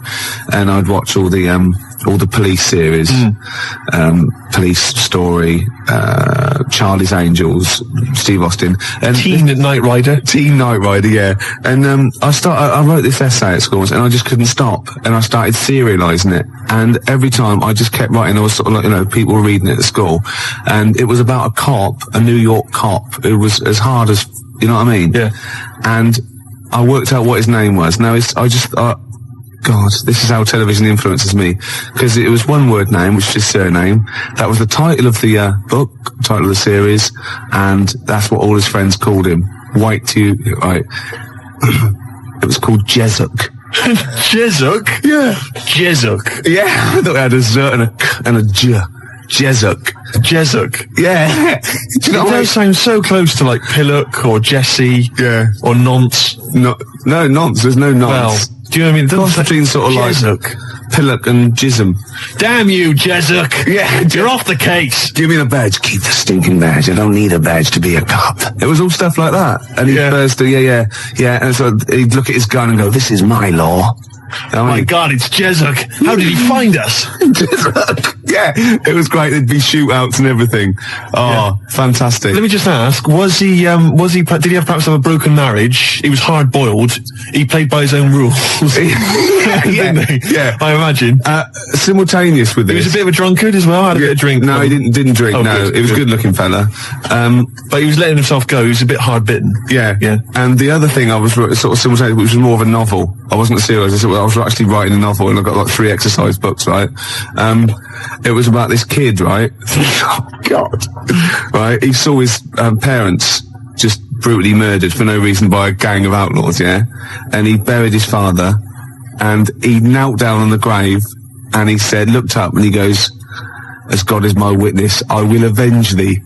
and I'd watch all the police series, Police Story, Charlie's Angels, Steve Austin, and Teen Knight Rider, yeah. And I wrote this essay at school, and I just couldn't stop, and I started serialising it, and every time I just kept writing. I was sort of like, people were reading it at school, and it was about a New York cop who was as hard as, you know what I mean? Yeah. And I worked out what his name was. Now, God, this is how television influences me. Because it was one word name, which is his surname. That was the title of the book, title of the series, and that's what all his friends called him. Right. It was called Jezuk. Jezuk? Yeah. Jezuk. Yeah, I thought it had a Z and a J. Jezuk. Yeah. Do you know, it does sound so close to like Pillock or Jesse. Yeah. Or Nonce. No, Nonce. There's no Nonce. Well, do you know what I mean? The cross between sort of Jezuk. Like Pillock and Jism. Damn you, Jezuk. Yeah. You're off the case. Give me the badge. Keep the stinking badge. I don't need a badge to be a cop. It was all stuff like that. And he'd first do, yeah. And so he'd look at his gun and go, this is my law. Oh my God, it's Jezuk. How did he find us? Jezuk. Yeah, it was great. There'd be shootouts and everything. Oh, fantastic. Let me just ask, did he have perhaps have a broken marriage? He was hard boiled. He played by his own rules. Didn't he? Yeah. I imagine. Simultaneous with this. He was a bit of a drunkard as well, had a bit of drink. No, he didn't drink, oh, no. He was a good looking fella. But he was letting himself go. He was a bit hard bitten. Yeah. And the other thing I was sort of simultaneous, which was more of a novel. I wasn't serious. I was actually writing a novel, and I got like 3 exercise books, right? It was about this kid, right? Oh, God. Right? He saw his parents just brutally murdered for no reason by a gang of outlaws, yeah? And he buried his father, and he knelt down on the grave, and he said, looked up, and he goes, as God is my witness, I will avenge thee.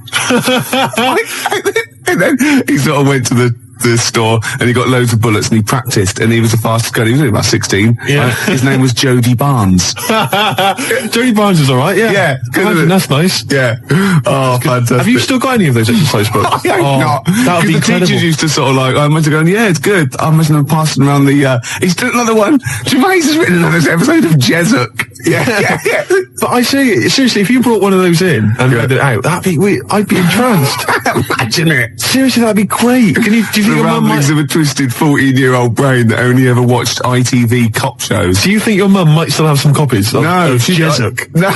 And then he sort of went to the store, and he got loads of bullets, and he practiced, and he was the fastest gunner. He was only about 16. Yeah. His name was Jody Barnes. Jody Barnes is alright, yeah. Yeah. Imagine, that's nice. Yeah. Oh, fantastic. Have you still got any of those exercise books? I ain't not. That would be the incredible. teachers used to sort of like, I must have gone, yeah, it's good. I must have passing around the, he's done another one. Gervais has written another episode of Jezuk. Yeah. But I say, seriously, if you brought one of those in and read it out, I'd be entranced. Imagine it. Seriously, that'd be great. Do you think the your mum ramblings of a twisted 14-year-old brain that only ever watched ITV cop shows. Do you think your mum might still have some copies of Jezuk? No.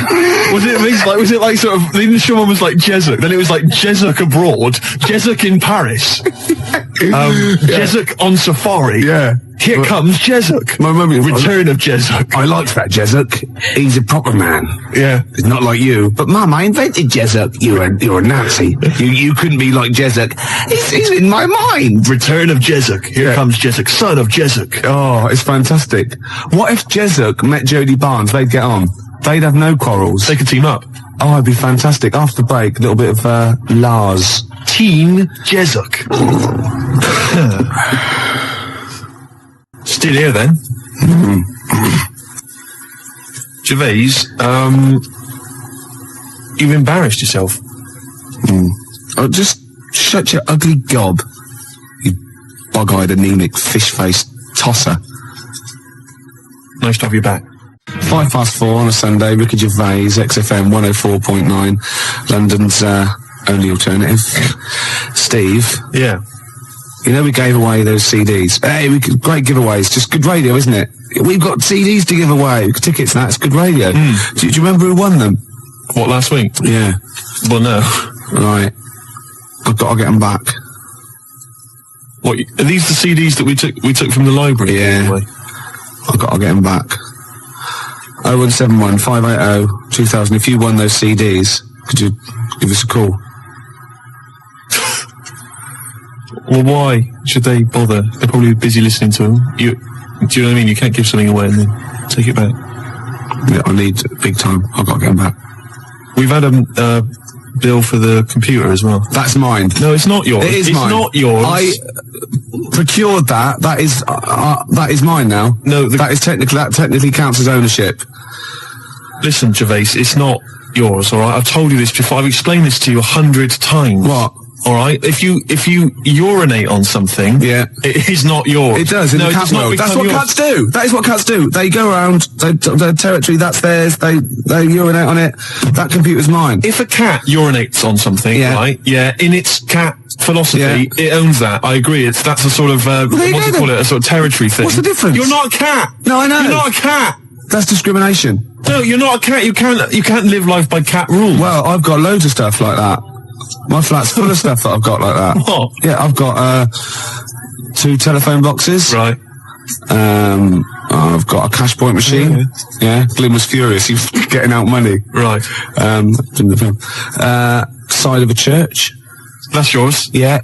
Was it like sort of, the initial one was like Jezuk, then it was like Jezuk abroad, Jezuk in Paris, Jezuk on safari. Yeah. Here comes Jezuk. My mum, Return of Jezuk. I liked that Jezuk. He's a proper man. Yeah. He's not like you. But Mum, I invented Jezuk. You're a Nazi. You couldn't be like Jezuk. He's in my mind. Return of Jezuk. Here comes Jezuk, son of Jezuk. Oh, it's fantastic. What if Jezuk met Jody Barnes? They'd get on. They'd have no quarrels. They could team up. Oh, it'd be fantastic. After the break, a little bit of Lars. Teen Jezuk. Still here then. Gervais, you've embarrassed yourself. Oh, just shut your ugly gob, you bug-eyed, anemic, fish-faced tosser. Nice to have you back. 4:05 on a Sunday, Ricky Gervais, XFM 104.9, London's only alternative. Steve. Yeah. You know we gave away those CDs. Hey, great giveaways. Just good radio, isn't it? We've got CDs to give away, tickets and that. It's good radio. Mm. Do you remember who won them? What, last week? Yeah. Well, no. Right. I've got to get them back. What, are these the CDs that we took from the library? Yeah. Anyway? I've got to get them back. 0171 580 2000. If you won those CDs, could you give us a call? Well, why should they bother? They're probably busy listening to them. Do you know what I mean? You can't give something away and then take it back. Yeah, I need big time. I've got to get them back. We've had a bill for the computer as well. That's mine. No, it's not yours. It is it's mine. Not yours. I procured that. That is mine now. No, that technically counts as ownership. Listen, Gervais, it's not yours, all right? I've told you this before. I've explained this to you 100 times. What? All right? If you urinate on something, yeah, it is not yours. It does in the cat world. That's what cats do. That is what cats do. They go around their territory. That's theirs. They urinate on it. That computer's mine. If a cat urinates on something, right? Yeah, in its cat philosophy, it owns that. I agree. That's a sort of what do you call it? A sort of territory thing. What's the difference? You're not a cat. No, I know. You're not a cat. That's discrimination. No, you're not a cat. You can't live life by cat rules. Well, I've got loads of stuff like that. My flat's full of stuff that I've got like that. What? Yeah, I've got 2 telephone boxes. Right. I've got a cash point machine. Yeah. Glyn was furious. He was getting out money. Right. In the film. Side of a church. That's yours. Yeah.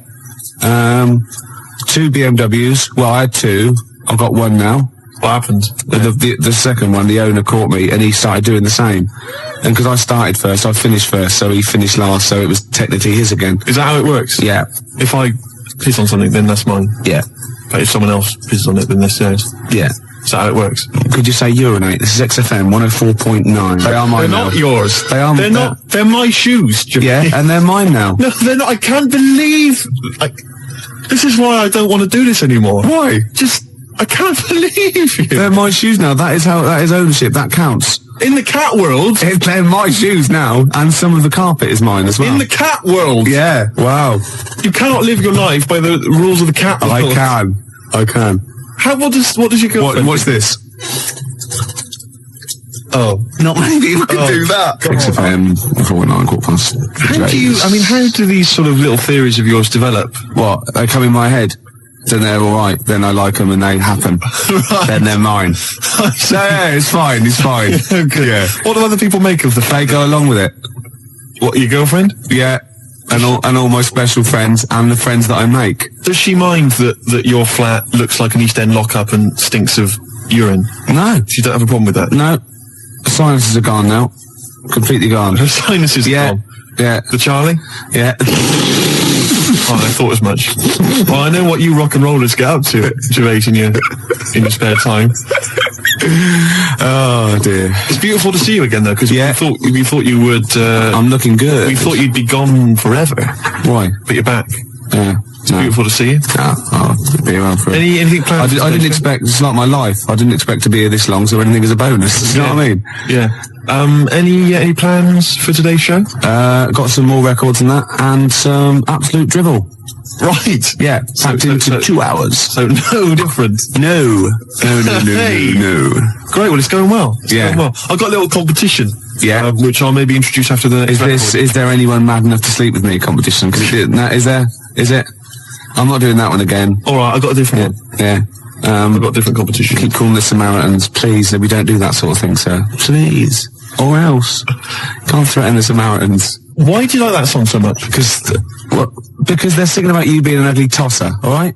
2 BMWs. Well, I had 2. I've got 1 now. What happened? The second one, the owner caught me, and he started doing the same. And because I started first, I finished first, so he finished last, so it was technically his again. Is that how it works? Yeah. If I piss on something, then that's mine. Yeah. But if someone else pisses on it, then that's theirs. Yeah. Is that how it works? Could you say urinate? This is XFM 104.9. They are mine now. They're not yours. They are. They're not. They're my shoes, Jimmy. Yeah, and they're mine now. No, they're not. I can't believe. This is why I don't want to do this anymore. Why? I can't believe you. They're my shoes now. That is ownership. That counts. In the cat world, they're my shoes now, and some of the carpet is mine as well. In the cat world, yeah. Wow. You cannot live your life by the rules of the cat world. I can. What does your girlfriend? What's this? Oh, not many people can do that. XFM 4.9 quarter past. How do these sort of little theories of yours develop? What? They come in my head. Then they're alright. Then I like them and they happen. Right. Then they're mine. Yeah, it's fine. It's fine. Okay. Yeah. What do other people make of the fact? They go along with it. What, your girlfriend? Yeah. And all my special friends and the friends that I make. Does she mind that your flat looks like an East End lockup and stinks of urine? No. She don't have a problem with that? No. The sinuses are gone now. Completely gone. Her sinuses are gone? Yeah. The Charlie? Yeah. Oh, I thought as much. Well, I know what you rock and rollers get up to, Gervais, in your spare time. Oh dear. It's beautiful to see you again, though, because we thought you would. I'm looking good. We thought you'd be gone forever. Why? But you're back. Yeah. It's beautiful to see you. I'll be around for anything planned? I didn't expect. It's like my life. I didn't expect to be here this long, so anything is a bonus. You know what I mean? Yeah. Any plans for today's show? Got some more records than that, and some absolute dribble. Right. Yeah. Packed into 2 hours. So no different. No. Great. Well, it's going well. Going well. I've got a little competition. Yeah. Which I'll maybe introduce after the. Is there anyone mad enough to sleep with me competition? Is there? I'm not doing that one again. All right. I've got a different one. Yeah. I've got a different competition. Keep calling the Samaritans, please. We don't do that sort of thing, sir. Please. Or else. Can't threaten the Samaritans. Why do you like that song so much? Because they're singing about you being an ugly tosser, alright?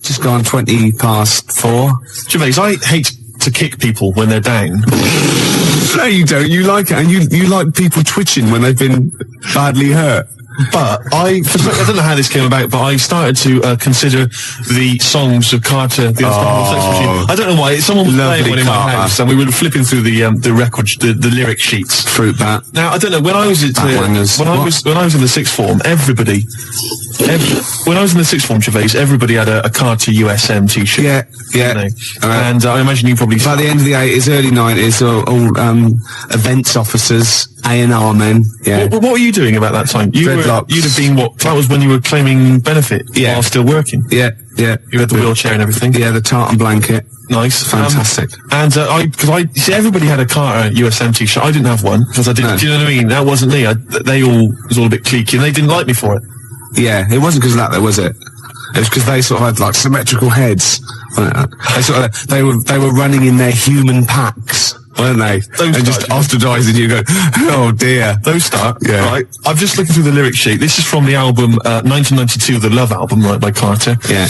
Just gone 20 past 4. Gervais, I hate to kick people when they're down. No, you don't. You like it, and you like people twitching when they've been badly hurt. But I don't know how this came about, but I started to consider the songs of Carter, the Unstoppable Sex Machine. I don't know why. Someone was playing one in my house, and we were flipping through the record, the lyric sheets. Fruit bat. Now I don't know when I was in the sixth form, everybody when I was in the sixth form, Gervais, everybody had a Carter USM t-shirt. Yeah. Didn't they? And I imagine you probably... By the end of the 80s, early 90s, all events officers, A&R men. Yeah. What were you doing about that time? You'd have been that was when you were claiming benefit while still working. Yeah. You had the wheelchair and everything. Yeah, the tartan blanket. Nice. Fantastic. Because everybody had a Carter USM t-shirt. I didn't have one because I didn't. No. Do you know what I mean? That wasn't me. It was all a bit cliquey and they didn't like me for it. Yeah, it wasn't because of that though, was it? It was because they sort of had like symmetrical heads. They were running in their human packs, weren't they? And just ostracising you. Go, oh dear. Those start. Yeah. Right. I'm just looking through the lyric sheet. This is from the album 1992, the Love album, right, by Carter. Yeah.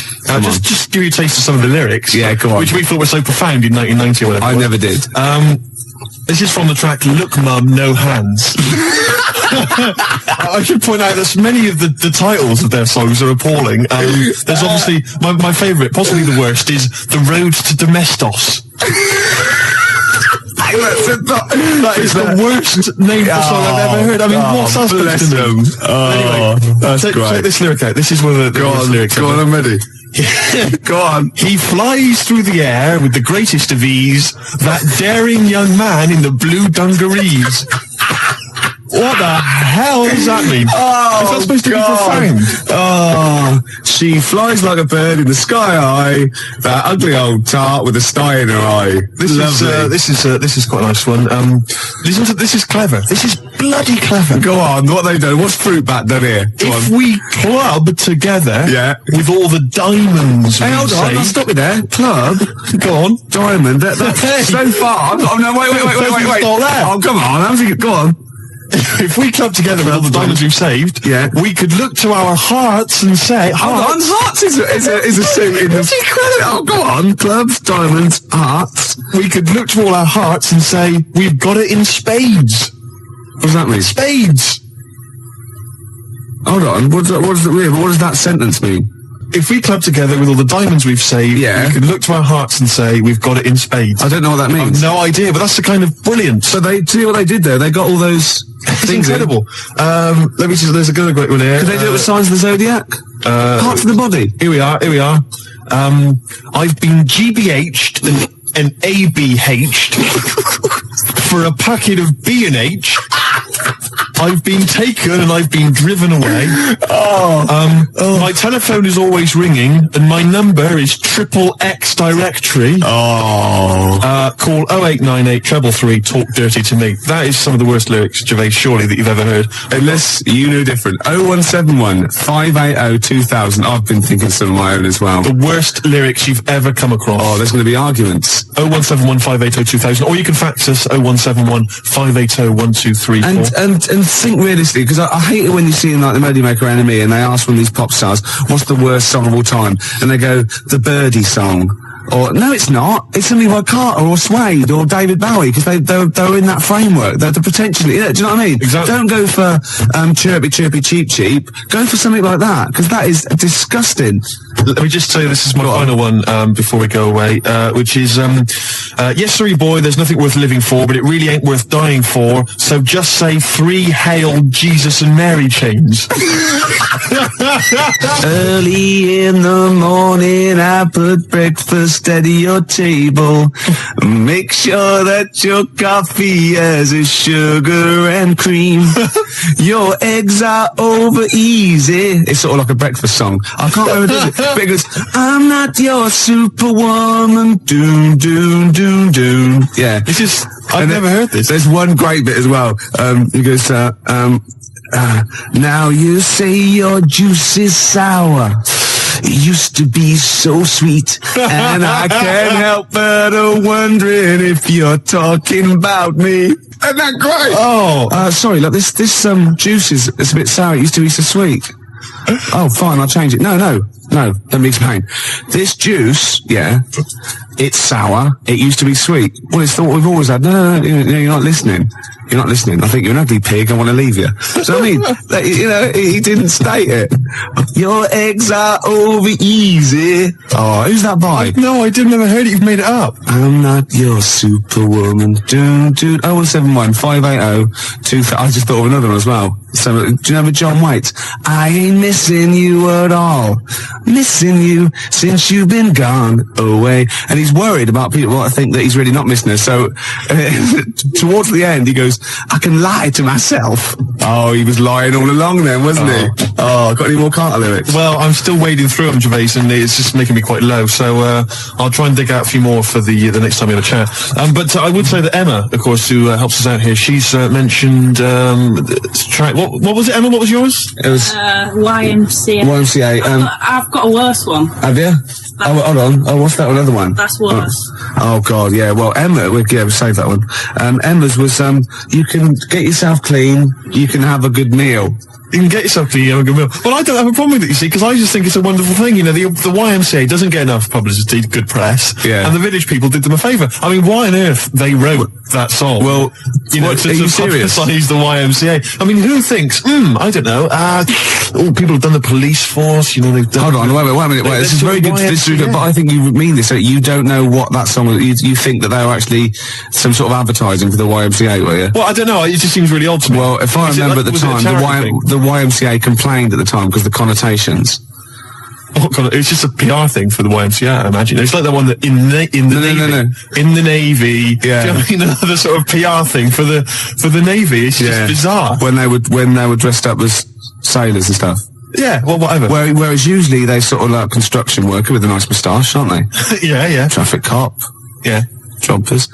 Just give you a taste of some of the lyrics. Yeah, go on. Which we thought were so profound in 1990 or whatever. I never did. This is from the track "Look, Mum, No Hands." I should point out that many of the titles of their songs are appalling. There's obviously my favourite, possibly the worst, is "The Road to Domestos." That is the worst name for song I've ever heard. I mean, what's that supposed to do? Anyway, check this lyric out. This is one of the lyrics. Go on, I'm ready. Go on. He flies through the air with the greatest of ease, that daring young man in the blue dungarees. What the hell does that mean? Oh, is that supposed to be profound? Oh, she flies like a bird in the sky high. That ugly old tart with a sty in her eye. This is quite a nice one. This is clever. This is bloody clever. Go on. What they done? What's fruit bat done here? If we club together, with all the diamonds. Hey, hold on. I'll stop you there. Club. Go on. Diamond. That's so far. Oh no! Wait. Oh, come on. Go on. If we club together with all the diamonds we've saved, we could look to our hearts and say, hold on, hearts is a suit in the... Oh, go on, clubs, diamonds, hearts. We could look to all our hearts and say, we've got it in spades. What does that mean? Spades. Hold on, what does that sentence mean? If we club together with all the diamonds we've saved, we can look to our hearts and say, we've got it in spades. I don't know what that means. I have no idea, but that's the kind of brilliance. So see what they did there? They got all those things incredible. Let me see, there's a good great one here. Could they do it with Signs of the Zodiac? Parts of the body. Here we are. I've been GBH'd and ABH'd for a packet of B&H. I've been taken and I've been driven away. My telephone is always ringing and my number is XXX directory. Call 0898 333 talk dirty to me. That is some of the worst lyrics, Gervais, surely, that you've ever heard. Unless you know different. 0171 580 2000. I've been thinking some of my own as well. The worst lyrics you've ever come across. Oh, there's going to be arguments. 0171 580 2000. Or you can fax us 0171 580 1234. And think realistically, because I hate it when you see in like the Melody Maker Enemy and they ask one of these pop stars, what's the worst song of all time? And they go, the Birdie song. Or, no, it's not. It's something by Carter or Suede or David Bowie, because they were in that framework. They're potentially, do you know what I mean? Exactly. Don't go for chirpy, chirpy, cheap, cheap. Go for something like that, because that is disgusting. Let me just tell you, this is my final one before we go away, which is, yes, sorry, boy, there's nothing worth living for, but it really ain't worth dying for, so just say 3 Hail Jesus and Mary chains. Early in the morning, I put breakfast at your table. Make sure that your coffee has a sugar and cream. Your eggs are over easy. It's sort of like a breakfast song. I can't remember it. Because I'm not your superwoman. Doom, doom, doom, doom. Yeah. This is, I've never heard this. There's one great bit as well. He goes, now you say your juice is sour. It used to be so sweet, and I can't help but wondering if you're talking about me. Isn't that great? Oh, sorry, look, this juice is a bit sour. It used to be so sweet. Oh, fine, I'll change it. No, No, let me explain. This juice, yeah, it's sour. It used to be sweet. Well, it's thought we've always had. No, you're not listening. You're not listening. I think you're an ugly pig. I want to leave you. So I mean, he didn't state it. Your eggs are over easy. Oh, who's that by? No, I didn't ever heard it. You've made it up. I'm not your superwoman. 0171 580 2000. I just thought of another one as well. So, do you remember John Waite? I ain't missing you at all. Missing you since you've been gone away. And he's worried about people I think that he's really not missing her. So, towards the end, he goes, I can lie to myself. Oh, he was lying all along then, wasn't he? Oh, got any more Carter lyrics? Well, I'm still wading through them, Gervais, and it's just making me quite low. So I'll try and dig out a few more for the next time we have a chat. But I would say that Emma, of course, who helps us out here, she's mentioned what was it, Emma? What was yours? It was YMCA. YMCA. I've got a worse one. Have you? Oh, hold on. Oh, what's that other one? That's worse. Oh God, yeah. Well, Emma, we'll save that one. Emma's was you can get yourself clean, you can have a good meal. You can get yourself clean, have a good meal. Well, I don't have a problem with it, you see, because I just think it's a wonderful thing. You know, the YMCA doesn't get enough publicity, good press, and the village people did them a favour. I mean, why on earth they wrote that song? Well, you know, to publicise the YMCA. I mean, who thinks? I don't know. People have done the police force. You know, they've done. Hold on, wait a minute. This is very good. But I think you mean this. So you don't know what that song was. You think that they were actually some sort of advertising for the YMCA, were you? Well, I don't know. It just seems really odd to me. Well, if I remember at the time, the YMCA complained at the time because the connotations. Oh God, it's just a PR thing for the YMCA, I imagine. It's like the one that in the Navy. Yeah. Do you know what I mean? Another sort of PR thing for the Navy. It's just bizarre. When they were dressed up as sailors and stuff. Yeah, well, whatever. Whereas usually they sort of like construction worker with a nice moustache, aren't they? Yeah. Traffic cop. Yeah. Jumpers.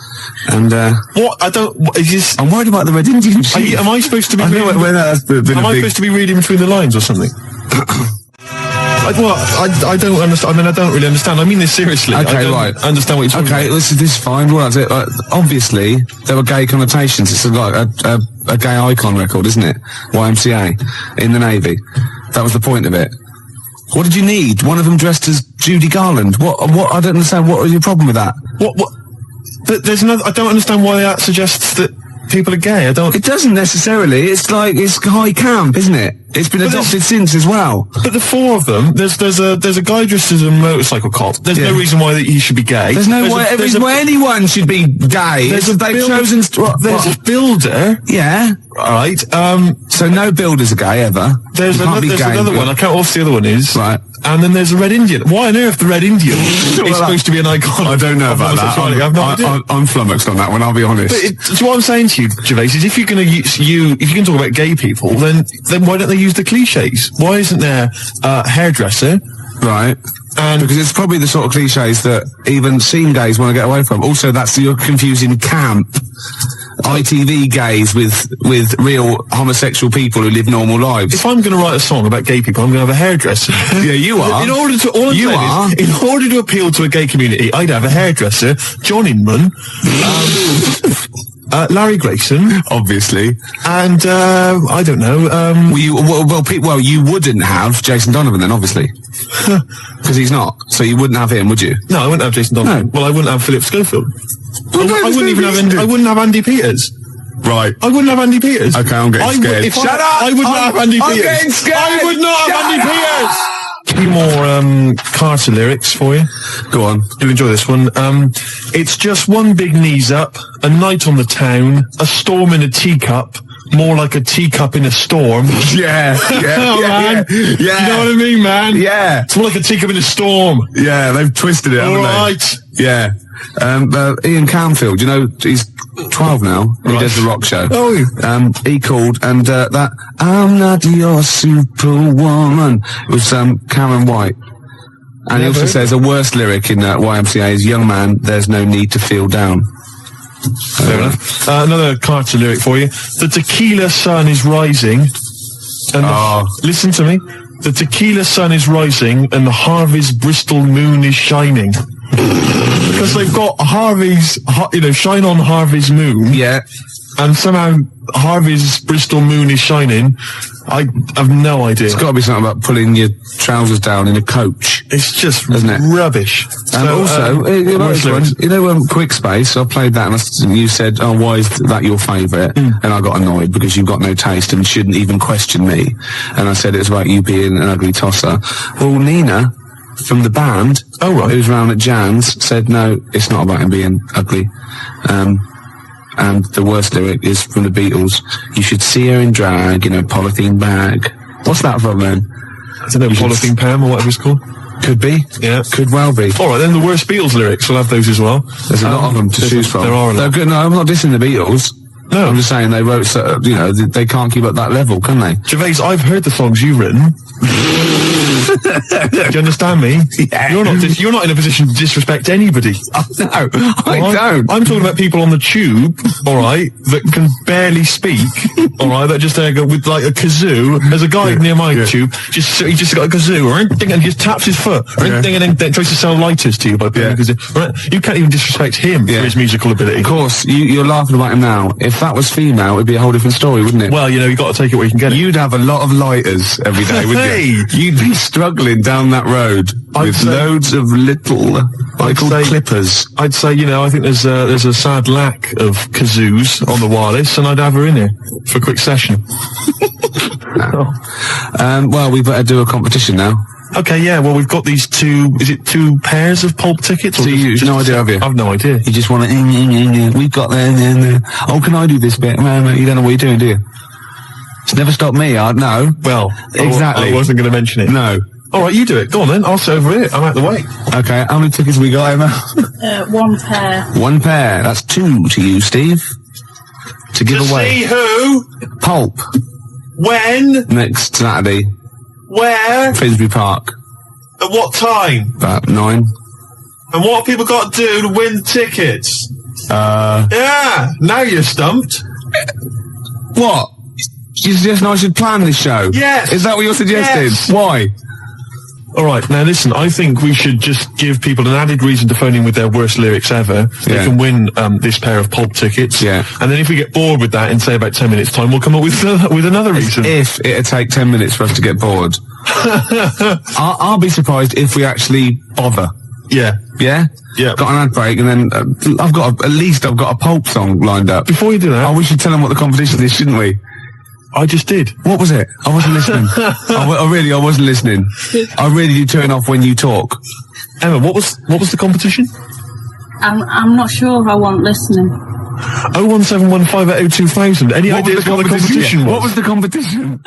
And, what? I don't, I'm worried about the Red Indian sheep. Am I supposed to be reading? Am I supposed to be reading between the lines or something? I don't understand. I mean, I don't really understand. I mean this seriously. Okay, I don't right. understand what you're talking about. Okay, this is fine. Well, that's it. Obviously, there were gay connotations. It's like a gay icon record, isn't it? YMCA in the Navy. That was the point of it. What did you need? One of them dressed as Judy Garland. What? I don't understand. What was your problem with that? What? There's another. I don't understand why that suggests that people are gay. I don't. It doesn't necessarily. It's like it's high camp, isn't it? It's been adopted since as well. But the four of them, there's a guy dressed as a motorcycle cop. There's no reason why he should be gay. There's no reason why anyone should be gay. There's a builder. Yeah. Right. So no builders are gay ever. There's another one. I can't know what the other one is. Right. And then there's a Red Indian. Why on earth the Red Indian is supposed to be an icon? I don't know about that. I'm flummoxed on that one, I'll be honest. But what I'm saying to you, Gervais, is if you're going to if you can talk about gay people, then why don't they use the cliches? Why isn't there a hairdresser? Right. Because it's probably the sort of cliches that even scene gays want to get away from. Also, you're confusing camp ITV gays with real homosexual people who live normal lives. If I'm going to write a song about gay people, I'm going to have a hairdresser. Yeah, you are. In order to appeal to a gay community, I'd have a hairdresser, John Inman, Larry Grayson, obviously, and I don't know. You wouldn't have Jason Donovan then, obviously, because he's not. So you wouldn't have him, would you? No, I wouldn't have Jason Donovan. No. Well, I wouldn't have Philip Schofield. Well, I wouldn't have Andy Peters. Right. I wouldn't have Andy Peters. Okay, I'm getting scared. Shut up! I would not have Andy Peters. I'm getting scared. I would not have Andy Peters. A few more Carter lyrics for you. Go on. Do enjoy this one. It's just one big knees up, a night on the town, a storm in a teacup, more like a teacup in a storm. Yeah. Man. Yeah. You know what I mean, man? Yeah. It's more like a teacup in a storm. Yeah, they've twisted it, haven't they? Right. Yeah. Ian Canfield, you know, he's 12 now. He does the rock show. Oh. He called, and that I'm not your superwoman. It was Karen White. And he also says a worse lyric in YMCA is, young man, there's no need to feel down. Fair enough. Another Carter lyric for you. The tequila sun is rising. And listen to me. The tequila sun is rising and the Harvey's Bristol moon is shining. Because they've got Harvey's, shine on Harvey's moon. Yeah. and somehow Harvey's Bristol moon is shining. I have no idea. It's got to be something about pulling your trousers down in a coach. It's just Isn't it? rubbish. You know, Quick Space, I played that and you said, oh, why is that your favourite? And I got annoyed because you've got no taste and shouldn't even question me. And I said it was about you being an ugly tosser. Well, Nina, from the band, who's round at Jan's, said, no, it's not about him being ugly. And the worst lyric is from the Beatles. You should see her in drag in a polythene bag. What's that from, then? I don't know, Polythene Pam or whatever it's called. Could be. Yeah. Could well be. All right, then the worst Beatles lyrics. We'll have those as well. There's a lot of them to choose from. There are a lot. No, I'm not dissing the Beatles. No. I'm just saying they wrote, they can't keep up that level, can they? Gervais, I've heard the songs you've written. Do you understand me? Yeah. You're not in a position to disrespect anybody. No, I don't. I'm talking about people on the tube, all right, that can barely speak, all right, that just go with like a kazoo. There's a guy near my tube, he just got a kazoo, right, and just taps his foot, and then tries to sell lighters to you by playing a kazoo. Right? You can't even disrespect him for his musical ability. Of course, you're laughing about him now. If that was female, it'd be a whole different story, wouldn't it? Well, you've got to take it where you can get it. You'd have a lot of lighters every day, wouldn't you? You'd be struggling down that road with loads of little clippers. I'd say, I think there's a sad lack of kazoos on the wireless, and I'd have her in here for a quick session. Well, we better do a competition now. Okay, yeah, well, we've got these two pairs of pulp tickets? So you've no idea, have you? I've no idea. You just want to, we've got there. Oh, can I do this bit? Man, you don't know what you're doing, do you? It's never stopped me, no. Well, exactly. I wasn't going to mention it. No. All right, you do it. Go on then. I'll sit over here. I'm out the way. Okay, how many tickets we got, Emma? 1 pair. 1 pair. That's 2 to you, Steve. To give away. See who? Pulp. When? Next Saturday. Where? Finsbury Park. At what time? About 9. And what have people got to do to win tickets? Yeah, now you're stumped. What? You suggesting I should plan this show? Yes. Is that what you're suggesting? Yes. Why? All right, now listen, I think we should just give people an added reason to phone in with their worst lyrics ever. They can win this pair of pulp tickets. Yeah. And then if we get bored with that in, say, about 10 minutes' time, we'll come up with another reason. If it'd take 10 minutes for us to get bored. I'll be surprised if we actually bother. Yeah. Yeah? Yeah. Got an ad break, and then I've got a pulp song lined up. Before you do that... Oh, we should tell them what the competition is, shouldn't we? I just did. What was it? I wasn't listening. I wasn't listening. I really do turn off when you talk. Emma, what was the competition? I'm not sure if I want listening. 01715 Any ideas what the competition was? What was the competition?